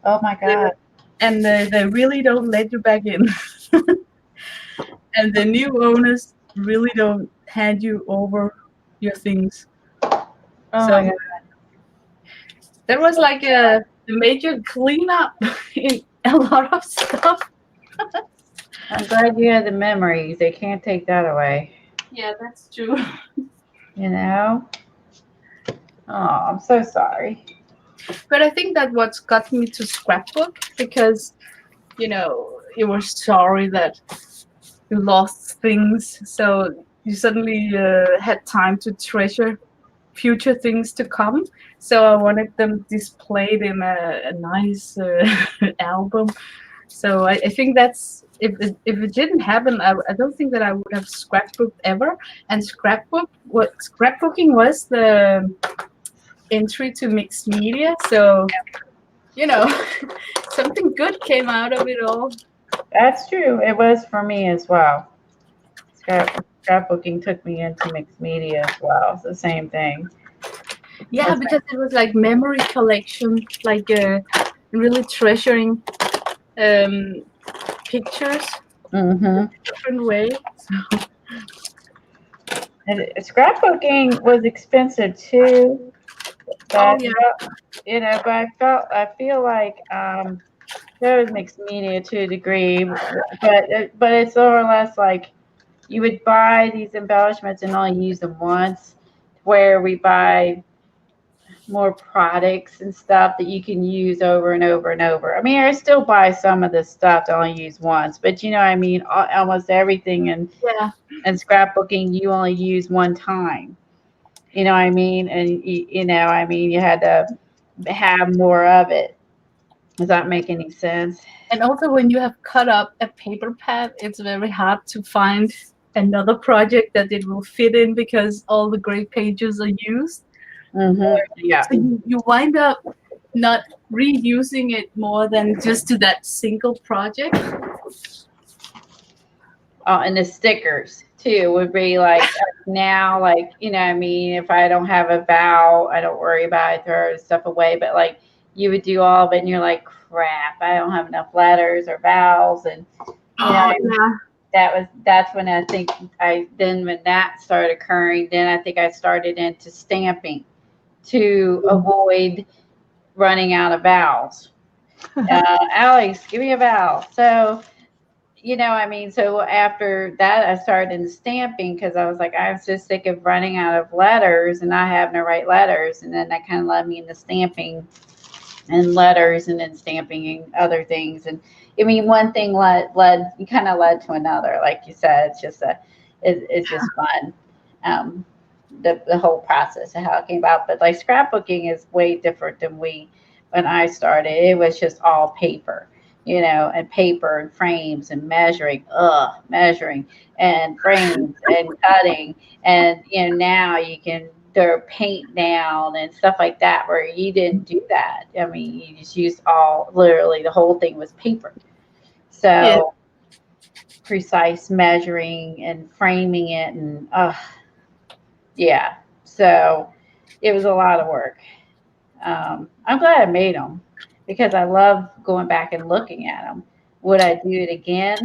Oh my God. and they really don't let you back in. And the new owners really don't hand you over your things. Oh So my God. there was like a major cleanup in a lot of stuff. I'm glad you had the memories. They can't take that away. Yeah, that's true. You know? Oh, I'm so sorry. But I think that what's got me to scrapbook because you were sorry that you lost things, so you suddenly had time to treasure future things to come. So I wanted them displayed in a nice album. So I think that's if it didn't happen, I don't think that I would have scrapbooked ever. And scrapbooking was the entry to mixed media. So something good came out of it all. That's true. It was for me as well. Scrapbooking took me into mixed media as well. It's the same thing. Yeah, That's because it was like memory collection, like really treasuring um, pictures Mm-hmm. different way. And scrapbooking was expensive too, Oh but yeah, but I feel like there was mixed media to a degree, but it's more or less like you would buy these embellishments and only use them once, where we buy more products and stuff that you can use over and over and over. I mean, I still buy some of this stuff to only use once, but you know what I mean? Almost everything yeah. and scrapbooking you only use one time. You know what I mean? And I mean, you had to have more of it. Does that make any sense? And also when you have cut up a paper pad, it's very hard to find another project that it will fit in because all the great pages are used. Mm-hmm. Yeah. So you wind up not reusing it more than just to that single project. Oh, and the stickers too would be like now, like, what I mean, if I don't have a vowel, I don't worry about it, throw stuff away. But like you would do all of it and you're like, crap, I don't have enough letters or vowels. And Oh yeah. that's when I think when that started occurring, then I think I started into stamping to avoid running out of vowels. Alex, give me a vowel. So so after that, I started in stamping because I was like, I was just sick of running out of letters and not having to write letters. And then that kind of led me into stamping and letters and then stamping and other things. And I mean, one thing led to another. Like you said, it's just fun. The whole process of how it came about. But like scrapbooking is way different than when I started. It was just all paper, and paper and frames and measuring and frames and cutting. And now you can throw paint down and stuff like that where you didn't do that. I mean, you just used literally the whole thing was paper. So Yeah. precise measuring and framing it and yeah. So it was a lot of work. I'm glad I made them because I love going back and looking at them. Would I do it again?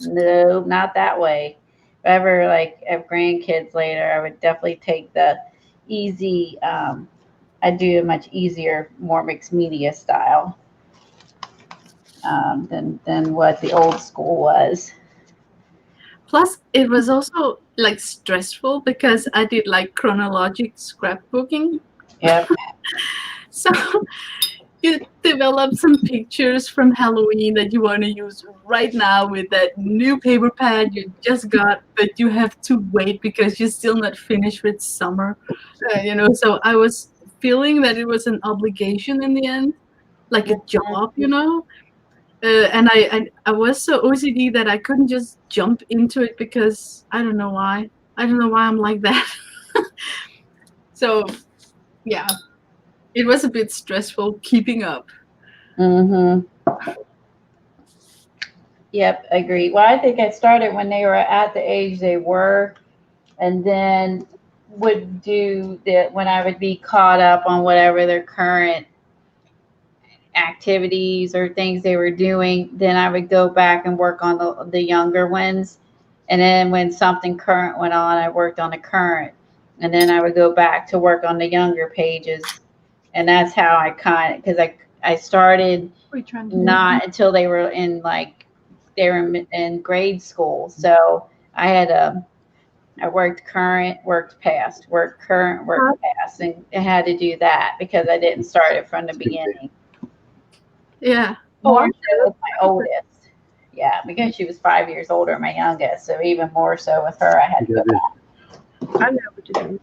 No, not that way. If I ever like have grandkids later, I would definitely take the easy. I'd do a much easier, more mixed media style than what the old school was. Plus, it was also like stressful because I did like chronologic scrapbooking. Yep. So you develop some pictures from Halloween that you want to use right now with that new paper pad you just got, but you have to wait because you're still not finished with summer. So I was feeling that it was an obligation in the end, like a job. And I was so OCD that I couldn't just jump into it because I don't know why. I don't know why I'm like that. So yeah, it was a bit stressful keeping up. Mm-hmm. Yep, agree. Well, I think I started when they were at the age they were, and then would do that when I would be caught up on whatever their current activities or things they were doing, then I would go back and work on the younger ones. And then when something current went on, I worked on the current. And then I would go back to work on the younger pages. And that's how I because I started What are you trying to do? not until they were in in grade school. So I worked current, worked past, worked current, worked past, and I had to do that because I didn't start it from the beginning. Yeah. More so with my oldest. Yeah, because she was 5 years older than my youngest. So even more so with her, I had to go back. I know what to do.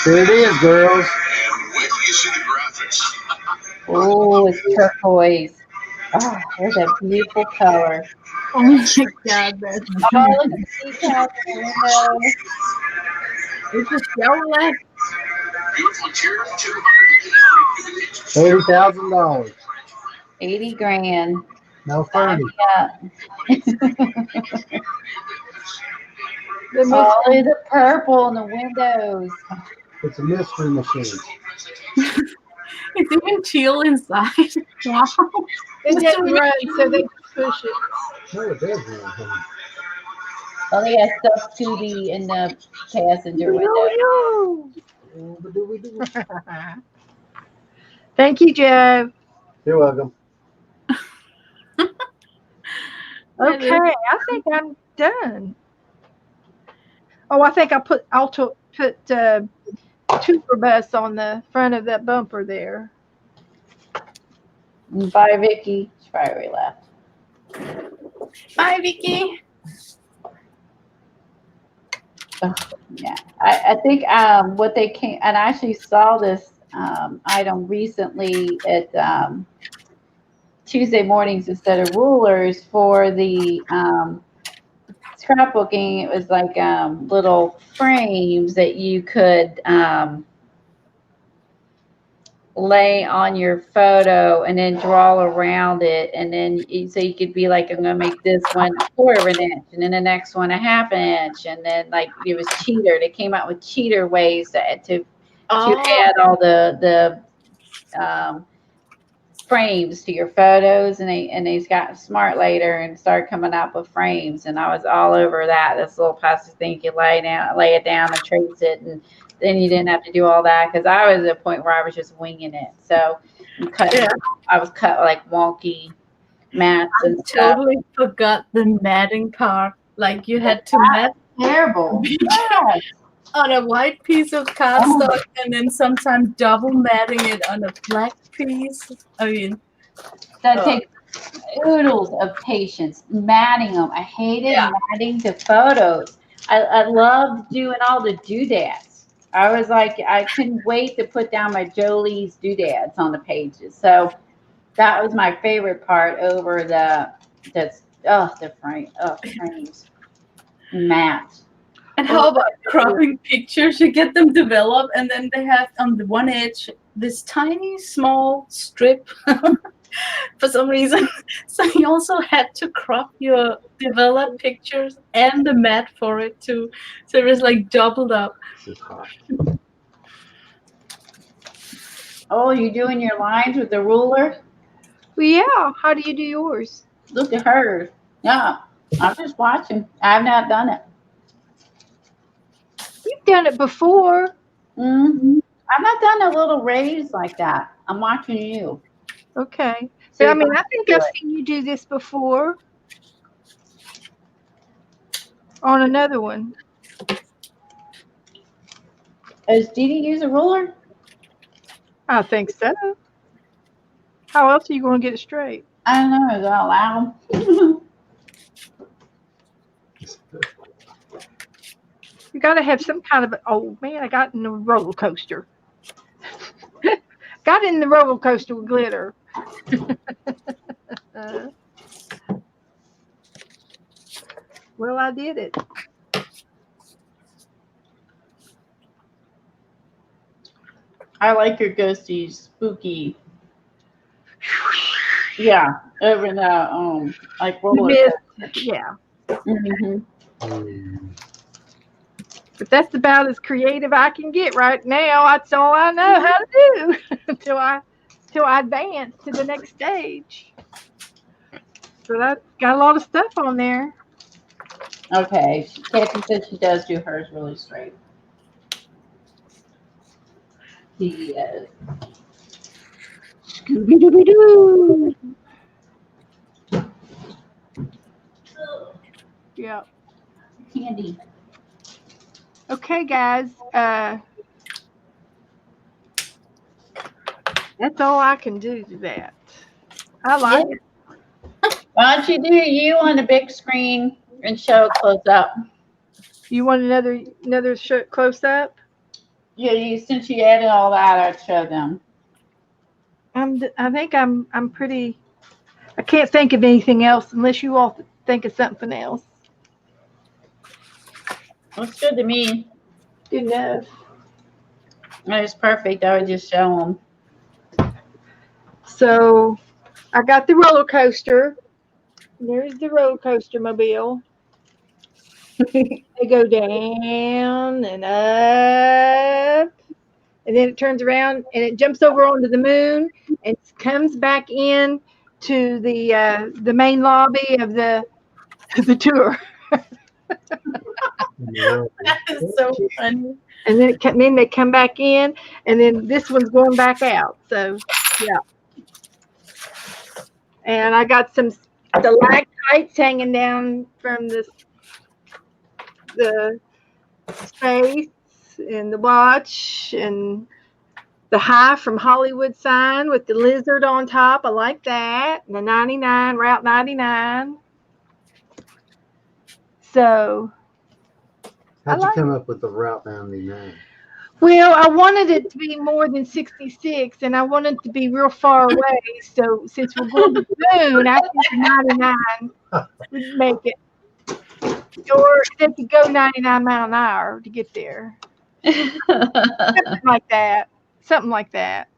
There it is, girls. And wait till you see the graphics. Oh, it's turquoise. Oh, there's a beautiful color. Oh my God, that's Oh, look at the decals in the window. it's a Chevrolet. Beautiful interior, 200. $80,000. 80 grand. No 30. Yeah. The Oh, look at the purple in the windows. It's a mystery machine. It's even chill inside. Wow. It doesn't run, so they push it. No, it does run, honey. Oh, they got stuffed Scooby in the passenger window. Thank you, Joe. You're welcome. Okay, I think I'm done. Oh, I think I'll put Trooper Bus on the front of that bumper there. And bye, Vicky. She probably left. Bye, Vicky. Oh, yeah, I think what they came, and I actually saw this item recently at Tuesday mornings instead of rulers for the scrapbooking. It was like little frames that you could lay on your photo and then draw around it, and then so you could be like, I'm gonna make this one 1/4 inch and then the next one 1/2 inch, and then like it was cheater. They came out with cheater ways to add all the frames to your photos, and they got smart later and started coming out with frames, and I was all over that. This little plastic thing you could lay it down and trace it, and then you didn't have to do all that because I was at a point where I was just winging it. So I was cut like wonky mats I and stuff. totally forgot the matting part. Like you had to mat Terrible. Yes. on a white piece of cardstock and then sometimes double matting it on a black piece. I mean, That takes oodles of patience, matting them. I hated matting the photos. I loved doing all the doodads. I was like, I couldn't wait to put down my Jolie's doodads on the pages. So that was my favorite part over the frames, mats. and how about cropping pictures? You get them developed, and then they have on the one edge this tiny small strip for some reason. So you also had to crop your developed pictures and the mat for it too. So it was like doubled up. This is hot. Oh, you doing your lines with the ruler? Well, yeah. How do you do yours? Look at hers. Yeah, I'm just watching. I've not done it. You've done it before. Mm-hmm. I've not done a little raise like that. I'm watching you. Okay. See But I if mean, I I can think do I've it. seen you do this before on another one. Does Dee Dee use a ruler? I think so. How else are you going to get it straight? I don't know. Is that allowed? You got to have some kind of. Oh man, I got in the roller coaster. Got in the roller coaster with glitter. Well, I did it. I like your ghosty, spooky. Yeah, over the like roller Mist, coaster. yeah. Mhm. But that's about as creative I can get right now. That's all I know how to do until I advance to the next stage. So that's got a lot of stuff on there. Okay. Kathy said she does do hers really straight. Yes. Scooby-Dooby-Doo. Yeah. Candy. Okay, guys. That's all I can do to that. I like it. Why don't you do you on the big screen and show a close up? You want another close up? Yeah, since you added all that, I'd show them. I think I'm pretty. I can't think of anything else unless you all think of something else. Looks good to me. Good enough. It's perfect. I would just show them. So I got the roller coaster. There's the roller coaster mobile. They go down and up, and then it turns around and it jumps over onto the moon and comes back in to the main lobby of the tour. That is so funny. And then they come back in, and then this one's going back out. So yeah. And I got some stalactites hanging down from the space, and the watch, and the high from Hollywood sign with the lizard on top. I like that. And the 99, Route 99. So How'd you come up with the Route 99? well, I wanted it to be more than 66, and I wanted it to be real far away. So since we're going to the moon, I think the 99 would make it. Or they could go 99 mile an hour to get there. Something like that. Something like that.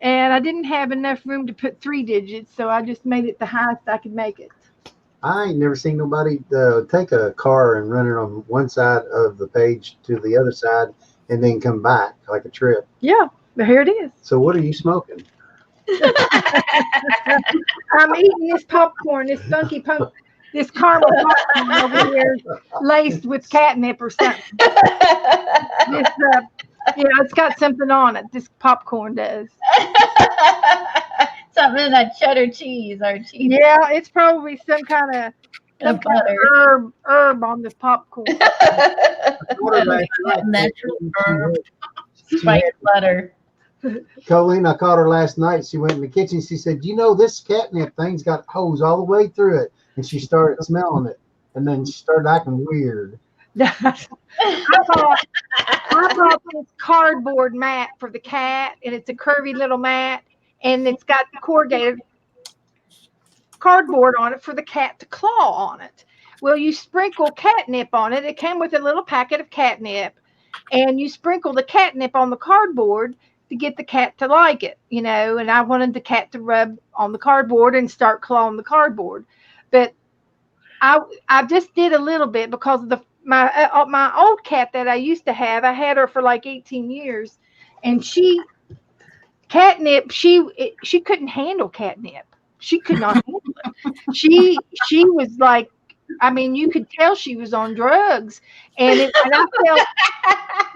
And I didn't have enough room to put 3 digits, so I just made it the highest I could make it. I ain't never seen nobody take a car and run it on one side of the page to the other side and then come back like a trip. Yeah, but here it is. So what are you smoking? I'm eating this popcorn, this this caramel popcorn over here, laced with catnip or something. This, it's got something on it. This popcorn does. Something in that cheddar cheese or cheese. Yeah, it's probably some kind of herb on the popcorn. Natural herb. White butter. Coleen, I caught her last night. She went in the kitchen. She said, "You know, this catnip thing's got hose all the way through it." And she started smelling it. And then she started acting weird. I bought this cardboard mat for the cat, and it's a curvy little mat, and it's got corrugated cardboard on it for the cat to claw on it. Well, you sprinkle catnip on it. It came with a little packet of catnip, and you sprinkle the catnip on the cardboard to get the cat to like it, and I wanted the cat to rub on the cardboard and start clawing the cardboard. But I just did a little bit because of my old cat that I used to have. I had her for like 18 years, and catnip, she couldn't handle catnip. She could not handle it. She was like, I mean, you could tell she was on drugs, and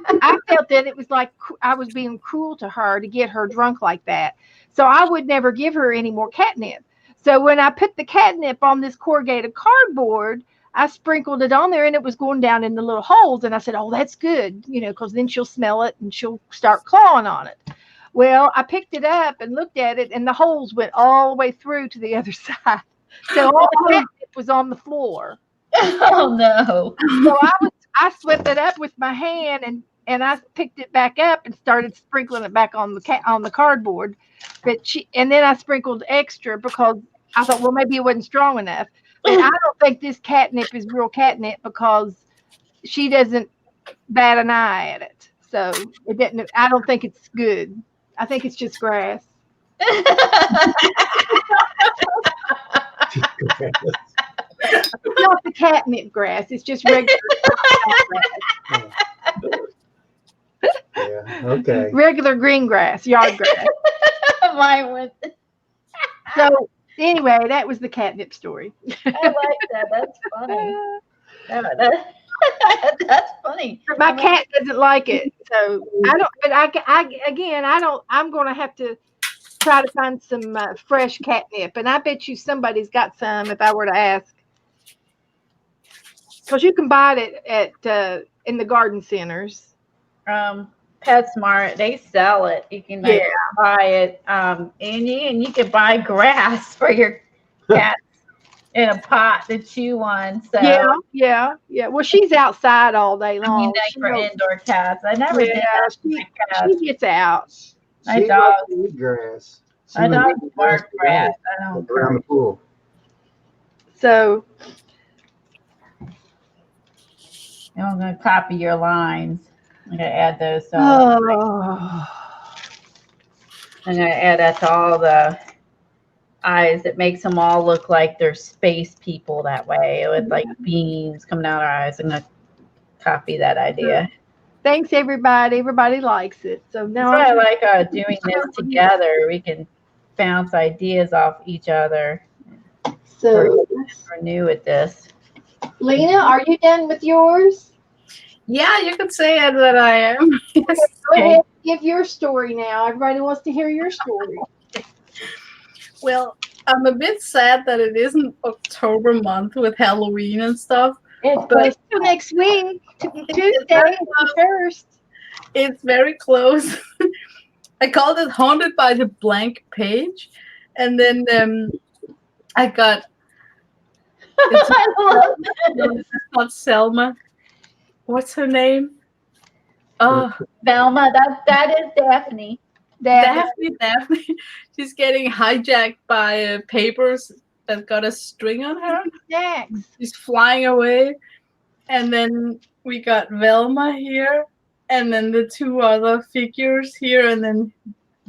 I felt that it was like I was being cruel to her to get her drunk like that. So I would never give her any more catnip. So when I put the catnip on this corrugated cardboard, I sprinkled it on there, and it was going down in the little holes. And I said, "Oh, that's good, because then she'll smell it and she'll start clawing on it." Well, I picked it up and looked at it, and the holes went all the way through to the other side. So all the catnip was on the floor. Oh no! So I swept it up with my hand, and I picked it back up and started sprinkling it back on the cardboard. And then I sprinkled extra because I thought, well, maybe it wasn't strong enough. But I don't think this catnip is real catnip because she doesn't bat an eye at it. So it didn't. I don't think it's good. I think it's just grass. It's not the catnip grass. It's just regular. Yeah. Okay. Regular green grass, yard grass. Mine was. So anyway, that was the catnip story. I like that. That's funny. That's funny. But my cat doesn't like it, so I don't. But I don't. I'm going to have to try to find some fresh catnip, and I bet you somebody's got some if I were to ask, because you can buy it at in the garden centers. PetSmart, they sell it. You can like, buy it, and you can buy grass for your cats in a pot to chew on. So Yeah. Well, she's outside all day long. I mean, like for indoor cats. I never did that for my cats. She gets out. My She dog, likes to eat grass. She my would dog eat bark grass. today I don't around the pool. So I'm gonna copy your lines. I'm gonna add those. So oh, I'm gonna add that to all the eyes. It makes them all look like they're space people that way, with like beams coming out of our eyes. I'm gonna copy that idea. thanks everybody. Everybody likes it. So now That's why I like doing this together. We can bounce ideas off each other. so We're new at this. Lena, are you done with yours? Yeah, you could say it that I am. Yes. Go ahead, give your story now. Everybody wants to hear your story. Well, I'm a bit sad that it isn't October month with Halloween and stuff. It's But So next week, Tuesday, very the first. It's very close. I called it Haunted by the Blank Page. And then I got it's I love no, this. it's not Selma. What's her name? Oh, Velma, that is Daphne. Daphne. She's getting hijacked by papers that got a string on her. Snacks. She's flying away. And then we got Velma here. And then the two other figures here. And then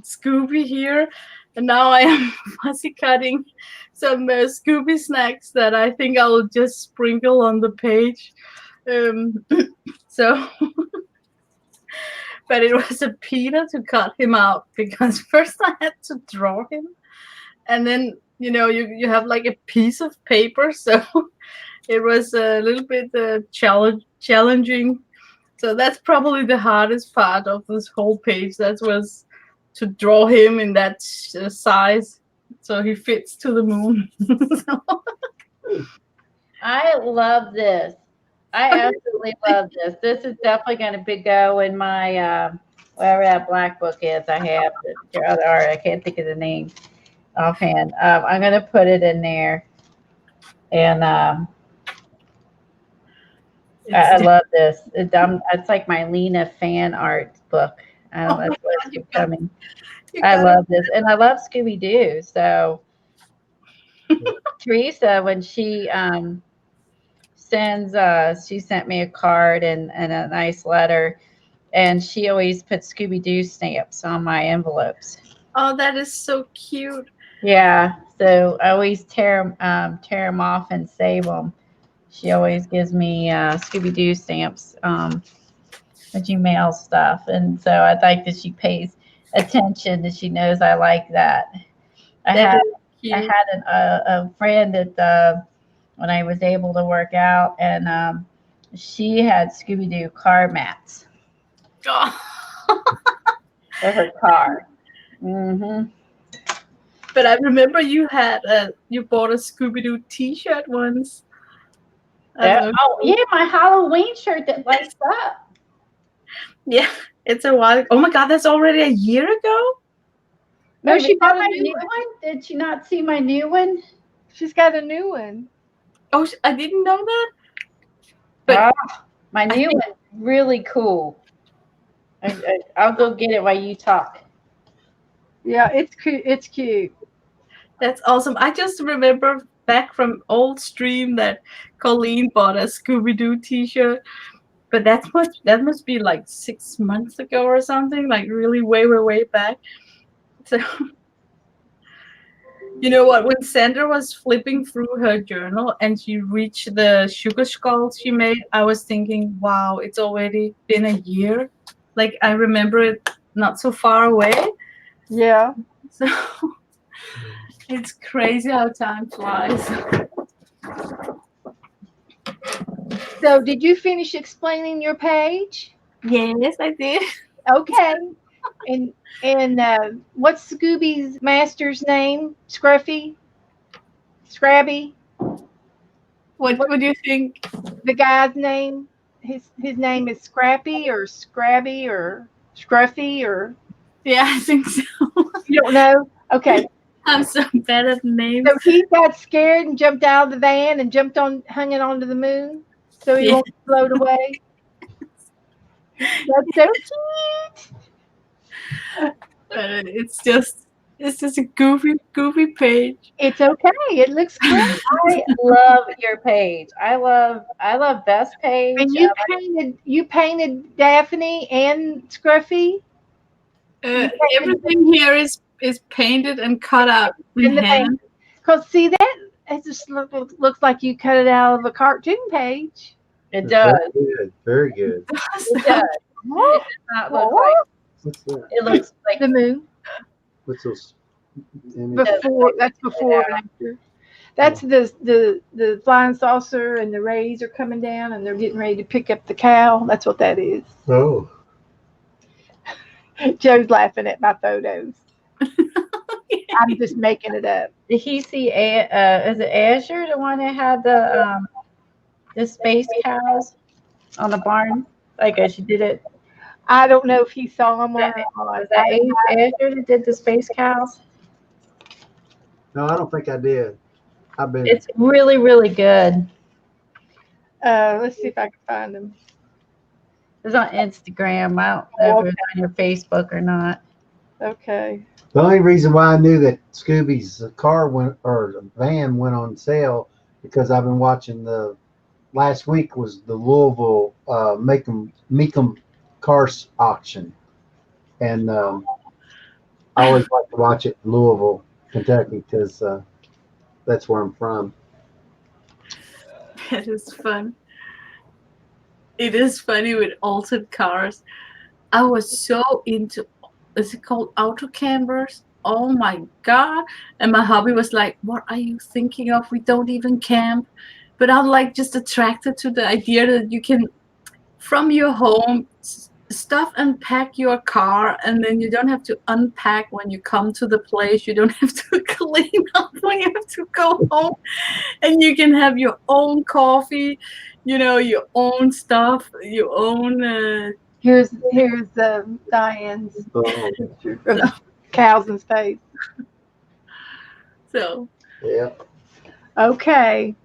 Scooby here. And now I am fussy cutting some Scooby snacks that I think I'll just sprinkle on the page. So, but it was a Peter to cut him out, because first I had to draw him, and then you have like a piece of paper, so it was a little bit challenging. So that's probably the hardest part of this whole page. That was to draw him in that size, so he fits to the moon. So, I love this. I absolutely love this. This is definitely going to go in my whatever that black book is. I have the other art. I can't think of the name offhand. I'm going to put it in there, and I love this. It's like my Lena fan art book. That's what keeps coming. I love this, and I love Scooby Doo. So Teresa, when she she sent me a card and a nice letter, and she always puts Scooby-Doo stamps on my envelopes. Oh, that is so cute. Yeah, so I always tear them off and save them. She always gives me Scooby-Doo stamps when she mails stuff, and so I like that she pays attention, that she knows I like that. I had a friend that when I was able to work out, and she had Scooby-Doo car mats for her car. Mm-hmm. But I remember you bought a Scooby-Doo T-shirt once. Yeah. Oh yeah, my Halloween shirt that lights up. Yeah, it's a while. Oh my God, that's already a year ago. No, she got my a new one. Did she not see my new one? She's got a new one. Oh, I didn't know that. But my new one, really cool. I'll go get it while you talk. Yeah, it's cute. It's cute. That's awesome. I just remember back from old stream that Coleen bought a Scooby-Doo T-shirt. But that must be like 6 months ago or something. Like really way back. So You know what? When Sandra was flipping through her journal and she reached the sugar skulls she made, I was thinking, wow, it's already been a year. Like I remember it not so far away. Yeah. So it's crazy how time flies. So did you finish explaining your page? Yes, I did. Okay. And what's Scooby's master's name? Scruffy? Scrabby? What do you think? The guy's name? His name is Scrappy or Scrabby or Scruffy or Yeah, I think so. you don't know? Okay. I'm so bad at names. So he got scared and jumped out of the van and hung it onto the moon so he Yeah. won't float away. That's so cute. But it's just a goofy page. It's okay. It looks great. I love your page. I love Beth's page. And you painted Daphne and Scruffy Everything here is painted and cut out in in the hand. because see that it just looks like you cut it out of a cartoon page. It does. Very good. Very good. It does. It does not look like. What's that? It looks like The moon What's those images? before. That's before and after. That's the flying saucer and the rays are coming down and they're getting ready to pick up the cow. That's what that is. Oh, Joe's laughing at my photos. I'm just making it up. Did he see? Is it Azure, the one that had the space cows on the barn? Like she did it. I don't know if he saw them or not. Was that Azure that did the space cows? no, I don't think I did. I've been. It's really, really good. Let's see if I can find them. It's on Instagram. I don't know if it's on your Facebook or not. Okay. The only reason why I knew that Scooby's car the van went on sale because I've been watching last week was the Louisville Meekum Cars auction, and I always like to watch it in Louisville, Kentucky, because that's where I'm from. That is fun. It is funny with altered cars. I was so into, is it called auto campers? Oh my God. And my hubby was like, what are you thinking of? We don't even camp. But I'm like just attracted to the idea that you can, from your home, stuff and pack your car, and then you don't have to unpack when you come to the place. You don't have to clean up when you have to go home. And you can have your own coffee, your own stuff, your own. Here's Diane's Oh, picture of the cows in space. So yeah. Okay.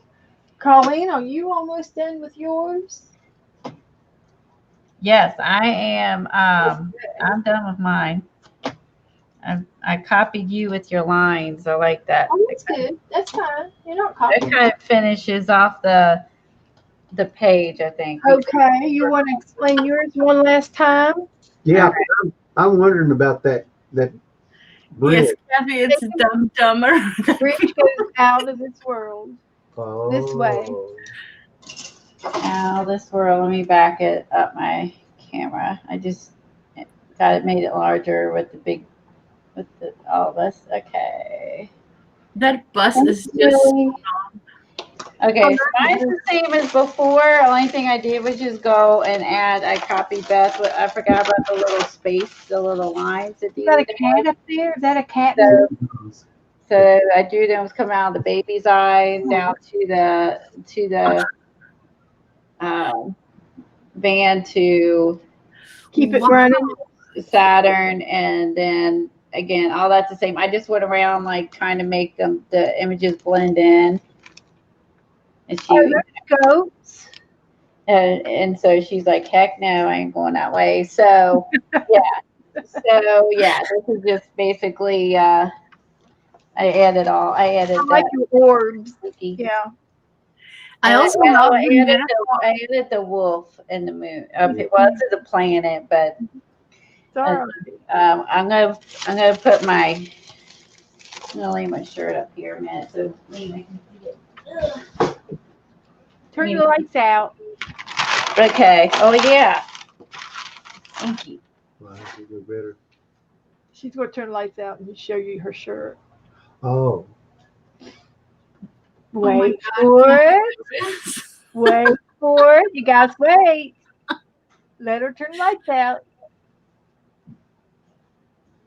Coleen, are you almost done with yours? Yes, I am. I'm done with mine. I copied you with your lines. I like that. Oh, that's good. That's fine. You're not It copying. kind of finishes off the page, I think. Okay. You want to explain yours one last time? Yeah, I'm wondering about that bridge. yes, Kathy, it's dumber. Bridge goes out of this world. Oh. This way. Now this world, let me back it up my camera. I just made it larger with all this. Okay. That bus is just Okay, so mine's the same as before. Only thing I did was just go and I copied Beth. I forgot about the little space, the little lines. Is that a cat up there? Is that a cat? So I drew them coming out of the baby's eyes down to the van to Keep it running. Saturn, and then again, all that's the same. I just went around like trying to make the images blend in. And Goats. and so she's like, heck no, I ain't going that way. So yeah. So yeah, this is just basically I added I like your orbs. Yeah. I also I love added the wolf and the moon. Okay, well, this is a planet, but Sorry. I'm gonna put my I'm gonna lay my shirt up here a minute so Lena can see it. Turn the lights out. Okay. Oh yeah. Thank you. Well, I think we're better. She's going to turn the lights out and show you her shirt. Oh, Wait for it. Wait for it. You guys wait. Let her turn the lights out.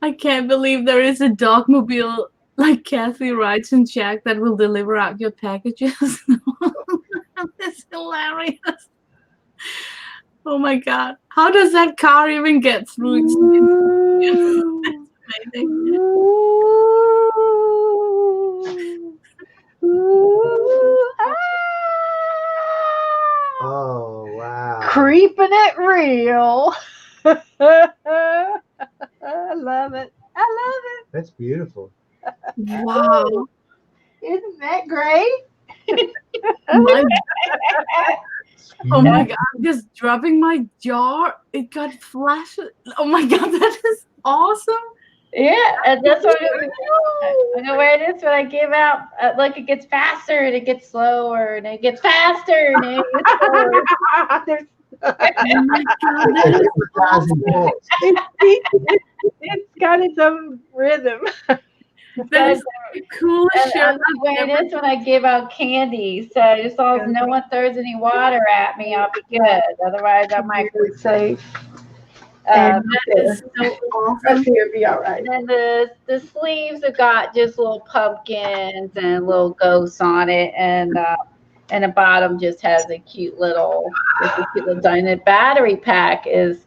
I can't believe there is a dogmobile like Kathy writes in Jack that will deliver out your packages. That's hilarious. Oh my god. How does that car even get through? It's amazing. oh, wow. Creeping it real. I love it. I That's beautiful. Wow. Isn't that great? My, oh my god, I'm just dropping my jar. It got flashes. Oh my god, that is awesome. Yeah, and that's what I'm gonna wear this when I give out. Look, it gets faster and it gets slower and it gets faster and it gets slower. There's- Oh my god, that is Advertising books. it's got its own rhythm. that is the coolest And shirt I'm I've wearing ever. this when I give out candy. So as long as no one throws any water at me, I'll be good. Otherwise, I might. Really safe. Uh, That is so awesome. Here, be all right. and then the sleeves have got just little pumpkins and little ghosts on it, and the bottom just has a cute little and the battery pack is,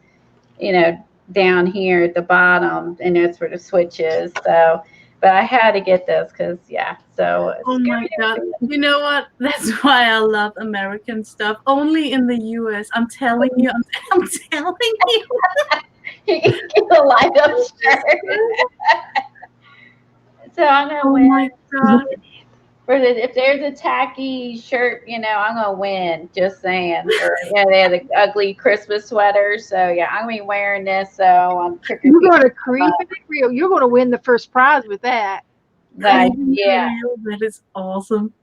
down here at the bottom, and that's where the switch is. So, but I had to get this because So Oh my god. You know what? That's why I love American stuff. Only in the US. I'm telling you. I'm telling you. you can get a light up shirt. So I'm gonna Oh win. my god. If there's a tacky shirt, I'm gonna win. Just saying. Or they had the ugly Christmas sweaters. So I'm gonna be wearing this. So I'm trick or You're going to treating. creep it real. You're going to win the first prize with that. Like, That is awesome.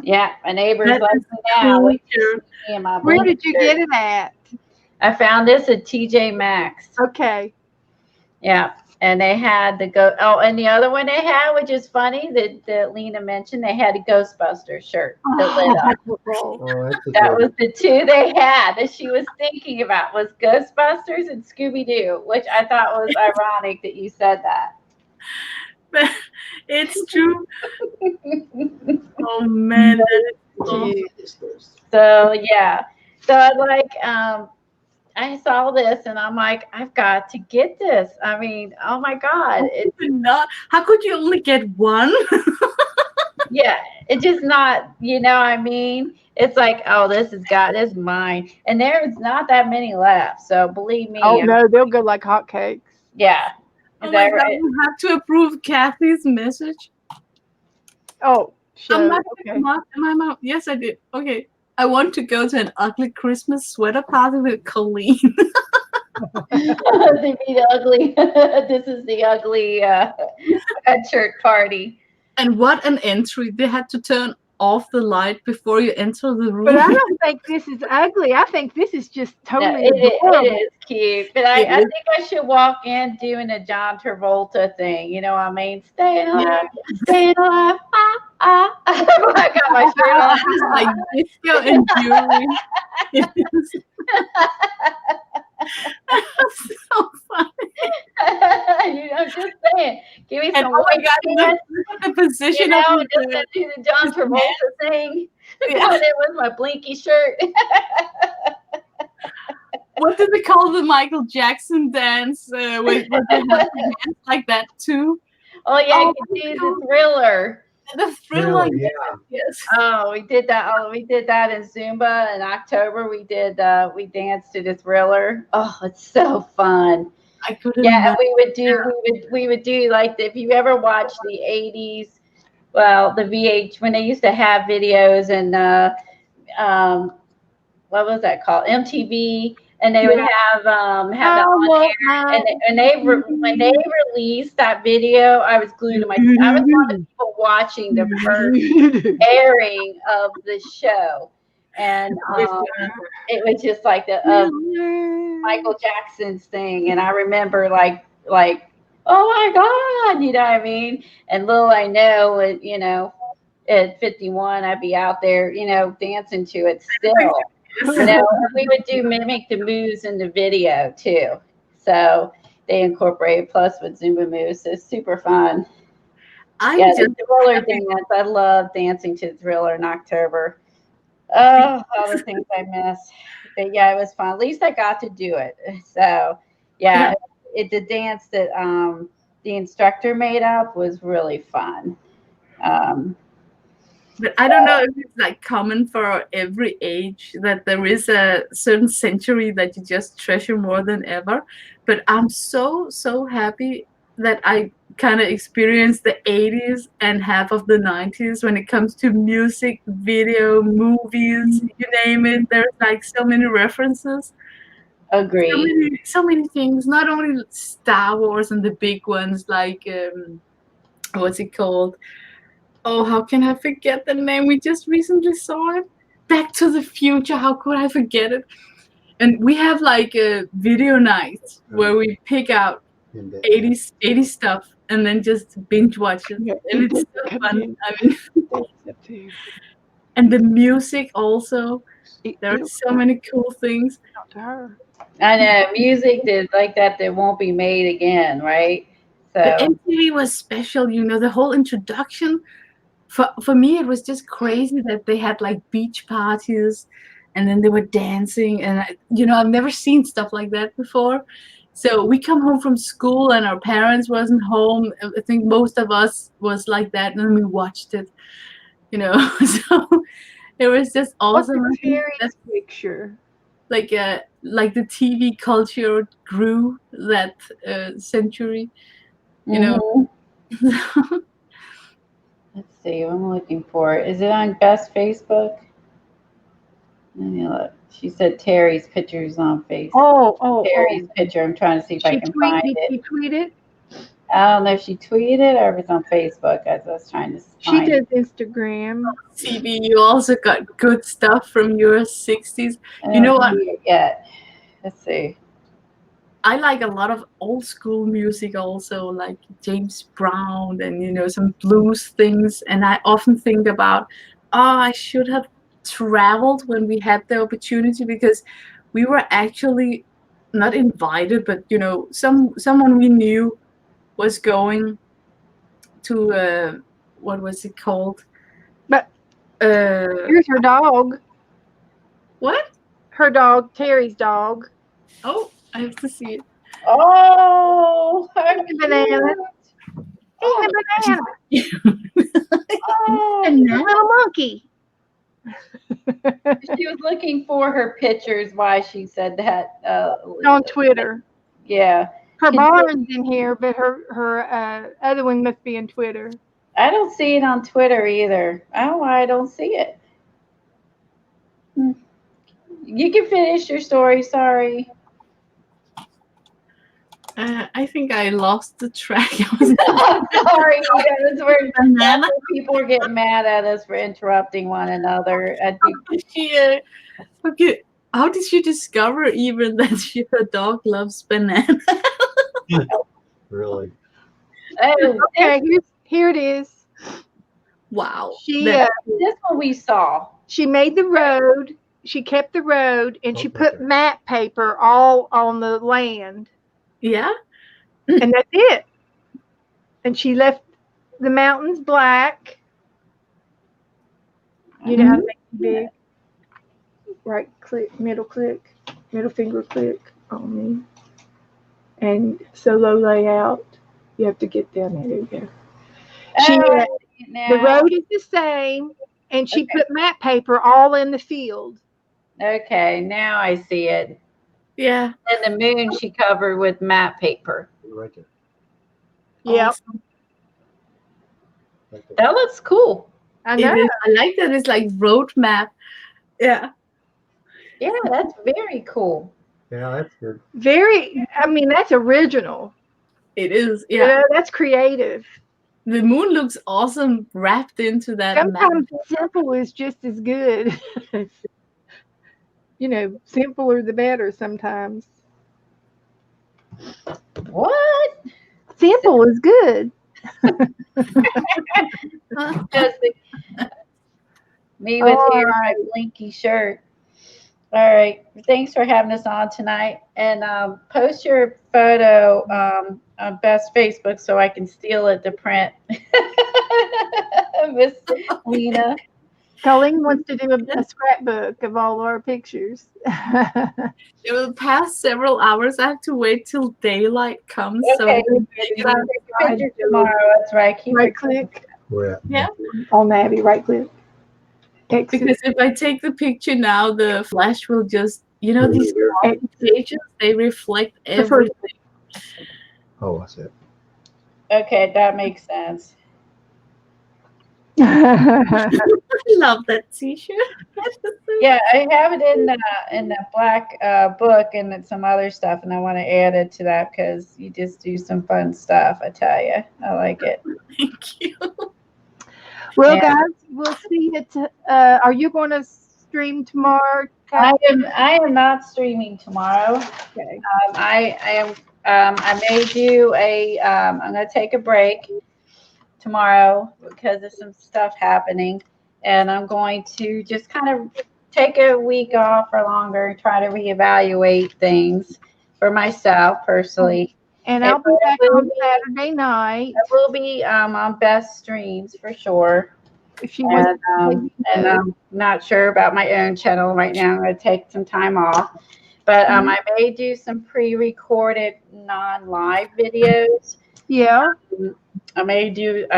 yeah. My neighbors That like is me now. cool Wait to shirt. see me in my Where blue did you shirt. get it at? I found this at TJ Maxx. Okay. Yeah. And they had and the other one they had, which is funny that Lena mentioned, they had a Ghostbuster shirt that lit up. Oh, that's a That good was the two they had that she was thinking about was Ghostbusters and Scooby Doo, which I thought was ironic that you said that. But it's true. Oh man, that is awesome. So I saw this and I'm like, I've got to get this. I mean, oh my God. How could you only get one? It's just not, I mean? It's like, oh, this is mine. And there's not that many left. So believe me. Oh, no, they'll go like hotcakes. Yeah. Oh Is my that god, right? you have to approve Kathy's message. Oh, I'm show. not Okay. am I yes, I did. Okay. I want to go to an ugly Christmas sweater party with Coleen. The ugly. This is the ugly shirt party. And what an entry. They had to turn off the light before you enter the room. But I don't think this is ugly. I think this is just No, totally it adorable. is cute, but I think I should walk in doing a John Travolta thing. You know what I mean? Staying alive, staying alive. I got my shirt on. It's like disco and jewelry. That's so funny. I'm just saying. Give me And some oh my white god, pants, look at the position of and just the, do the John Travolta thing. Yeah. Going in with my blinky shirt. what did they call the Michael Jackson dance? With they have to dance like that too. Oh yeah, Oh, I can do the Thriller. The Thriller, yeah. yes. Oh, we did that. Oh, we did that in Zumba in October. We danced to the Thriller. Oh, it's so fun. I couldn't. Yeah, and we would do like if you ever watched the 80s, well, the VH when they used to have videos and what was that called? MTV. and they would have that on air. And when they released that video, I was glued to my. I was one of the people watching the first airing of the show, and it was just like the Michael Jackson's thing, and I remember like oh my God, you know what I mean? And little I know, at 51, I'd be out there, dancing to it still. We would mimic the moves in the video too. So they incorporated plus with Zumba moves. So it's super fun. The Thriller dance. I love dancing to Thriller in October. Oh, all the things I miss. But yeah, it was fun. At least I got to do it. So yeah, the dance that the instructor made up was really fun. But I don't know if it's like common for every age that there is a certain century that you just treasure more than ever. But I'm so happy that I kind of experienced the 80s and half of the 90s when it comes to music, video, movies, you name it. There's like so many references. Agreed. So many things, not only Star Wars and the big ones like, what's it called? Oh, how can I forget the name? We just recently saw it. Back to the Future. How could I forget it? And we have like a video night where we pick out 80s stuff and then just binge watch it. And it's so fun. I mean, and the music also. There are so many cool things. I know music that like that won't be made again, right? So the MTV was special. The whole introduction. For me, it was just crazy that they had like beach parties and then they were dancing. And, I've never seen stuff like that before. So we come home from school and our parents wasn't home. I think most of us was like that. And then we watched it, So it was just awesome. What's the Terry's picture? Like the TV culture grew that century, Let's see. I'm looking for it. Is it on Best Facebook? Let me look. She said Terry's pictures on Facebook. Terry's picture. I'm trying to see if I can find it. She tweeted? I don't know if she tweeted it or if it's on Facebook. I was trying to find She does Instagram. CB, you also got good stuff from your 60s. You know what? Yet. Let's see. I like a lot of old school music also, like James Brown and, some blues things. And I often think about, I should have traveled when we had the opportunity because we were actually not invited, but, someone we knew was going to, what was it called? But here's her dog. What? Her dog, Terry's dog. Oh, I have to see it. Oh, banana. Oh, banana. oh, a little monkey. She was looking for her pictures. Why she said that? On Twitter. Yeah. Her barn's in here, but her other one must be in Twitter. I don't see it on Twitter either. I don't know why I don't see it. You can finish your story. Sorry. I think I lost the track. I'm sorry. That's where people are getting mad at us for interrupting one another. Okay. How did she discover even that her dog loves banana? Really? Oh, okay. Here it is. Wow. This one we saw. She made the road. She kept the road, and she put map paper all on the land. Yeah. And that's it. And she left the mountains black. You know how to make it big? Right click, middle finger click on me. And solo layout. You have to get down there. There you go. The road is the same, and she put map paper all in the field. Okay, now I see it. Yeah. And the moon she covered with map paper. Right there. Yep. Awesome. Right there. That looks cool. I know. I like that it's like road map. Yeah. Yeah, that's very cool. Yeah, that's good. I mean, that's original. It is, You yeah. know, that's creative. The moon looks awesome wrapped into that map. Sometimes simple is just as good. You know, simpler the better sometimes. What? Simple is good. Just me All with hair right. and a blinky shirt. All right. Thanks for having us on tonight. And post your photo on Best Facebook so I can steal it to print. Miss Lena. Colleen wants to do a scrapbook of all our pictures. It will pass several hours. I have to wait till daylight comes. Okay, So you can take a picture tomorrow. That's right. Keep Right it click We're at Yeah. on Abby, right click. Exit. because if I take the picture now, the flash will just, these Exit. pages, they reflect The first- everything. Oh, I said. Okay, that makes sense. I love that t-shirt. Yeah, I have it in the black book and some other stuff, and I want to add it to that because you just do some fun stuff. I tell you, I like it. Thank you. Well, Yeah. guys, we'll see you. Are you going to stream tomorrow? I am not streaming tomorrow. Okay. I am. I may do a. I'm going to take a break tomorrow because of some stuff happening, and I'm going to just kind of take a week off or longer and try to reevaluate things for myself personally. And I'll be And back it will on be- Saturday night. It will be on Best Streams for sure. If she wants And I'm not sure about my own channel right now. I'm going to take some time off. But I may do some pre-recorded non-live videos. Yeah. I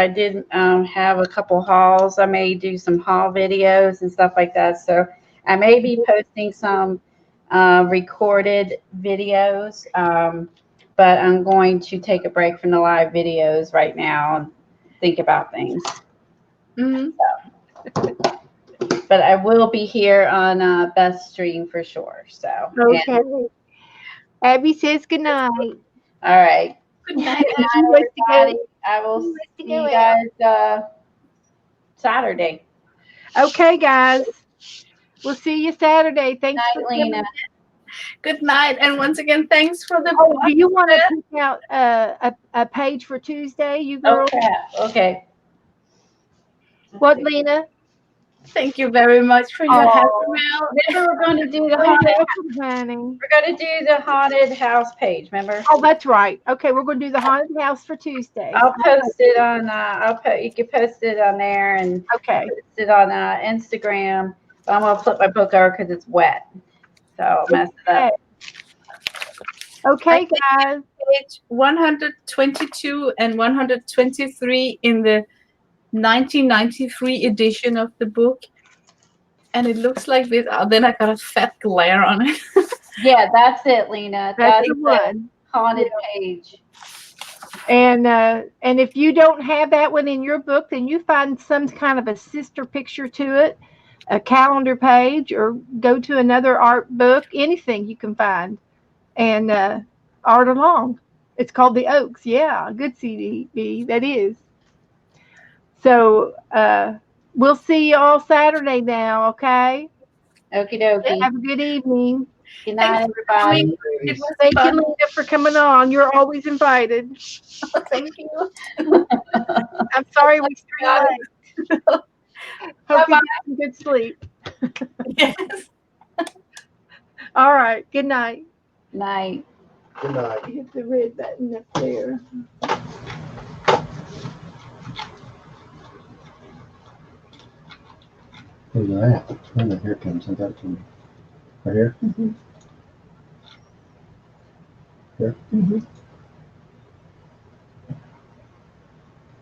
did have a couple hauls. I may do some haul videos and stuff like that. So I may be posting some recorded videos. But I'm going to take a break from the live videos right now and think about things. Mhm. But I will be here on Best Stream for sure. So Okay. Abby says good night. all right. Good night. Good night, everybody. I will see you guys Saturday. Okay, guys. We'll see you Saturday. Thanks Night, for coming. Lena. Good night. And once again, thanks for the Oh, do you want to pick out a page for Tuesday, you girls? Okay. What, Lena? Thank you very much for your Oh. help, Mel. Remember, we're going to do the You're haunted. welcome, honey. We're going to do the haunted house page. Remember? Oh, that's right. Okay, we're going to do the haunted house for Tuesday. I'll post it on. You can post it on there and Okay. post it on Instagram. But I'm gonna flip my book over because it's wet, so I'll mess it up. Okay, guys. Page 122 and 123 in the 1993 edition of the book. And it looks like this. Oh, then I got a fat glare on it. Yeah, that's it, Lena. That's That's the one. haunted page. And if you don't have that one in your book, then you find some kind of a sister picture to it, a calendar page, or go to another art book, anything you can find, and art along. It's called The Oaks. Yeah, good CD, that is. So we'll see you all Saturday now, okay? Okie dokie. Have a good evening. Good night, Thanks for everybody. coming. It was Thank you, fun. Lena, for coming on. You're always invited. Thank you. I'm sorry we started late. Hope you get some good sleep. Yes. All right. Good night. Night. Good night. Hit the red button up there. Where's that? Oh, here it comes. I got it from right here. Mhm. Here. Mhm.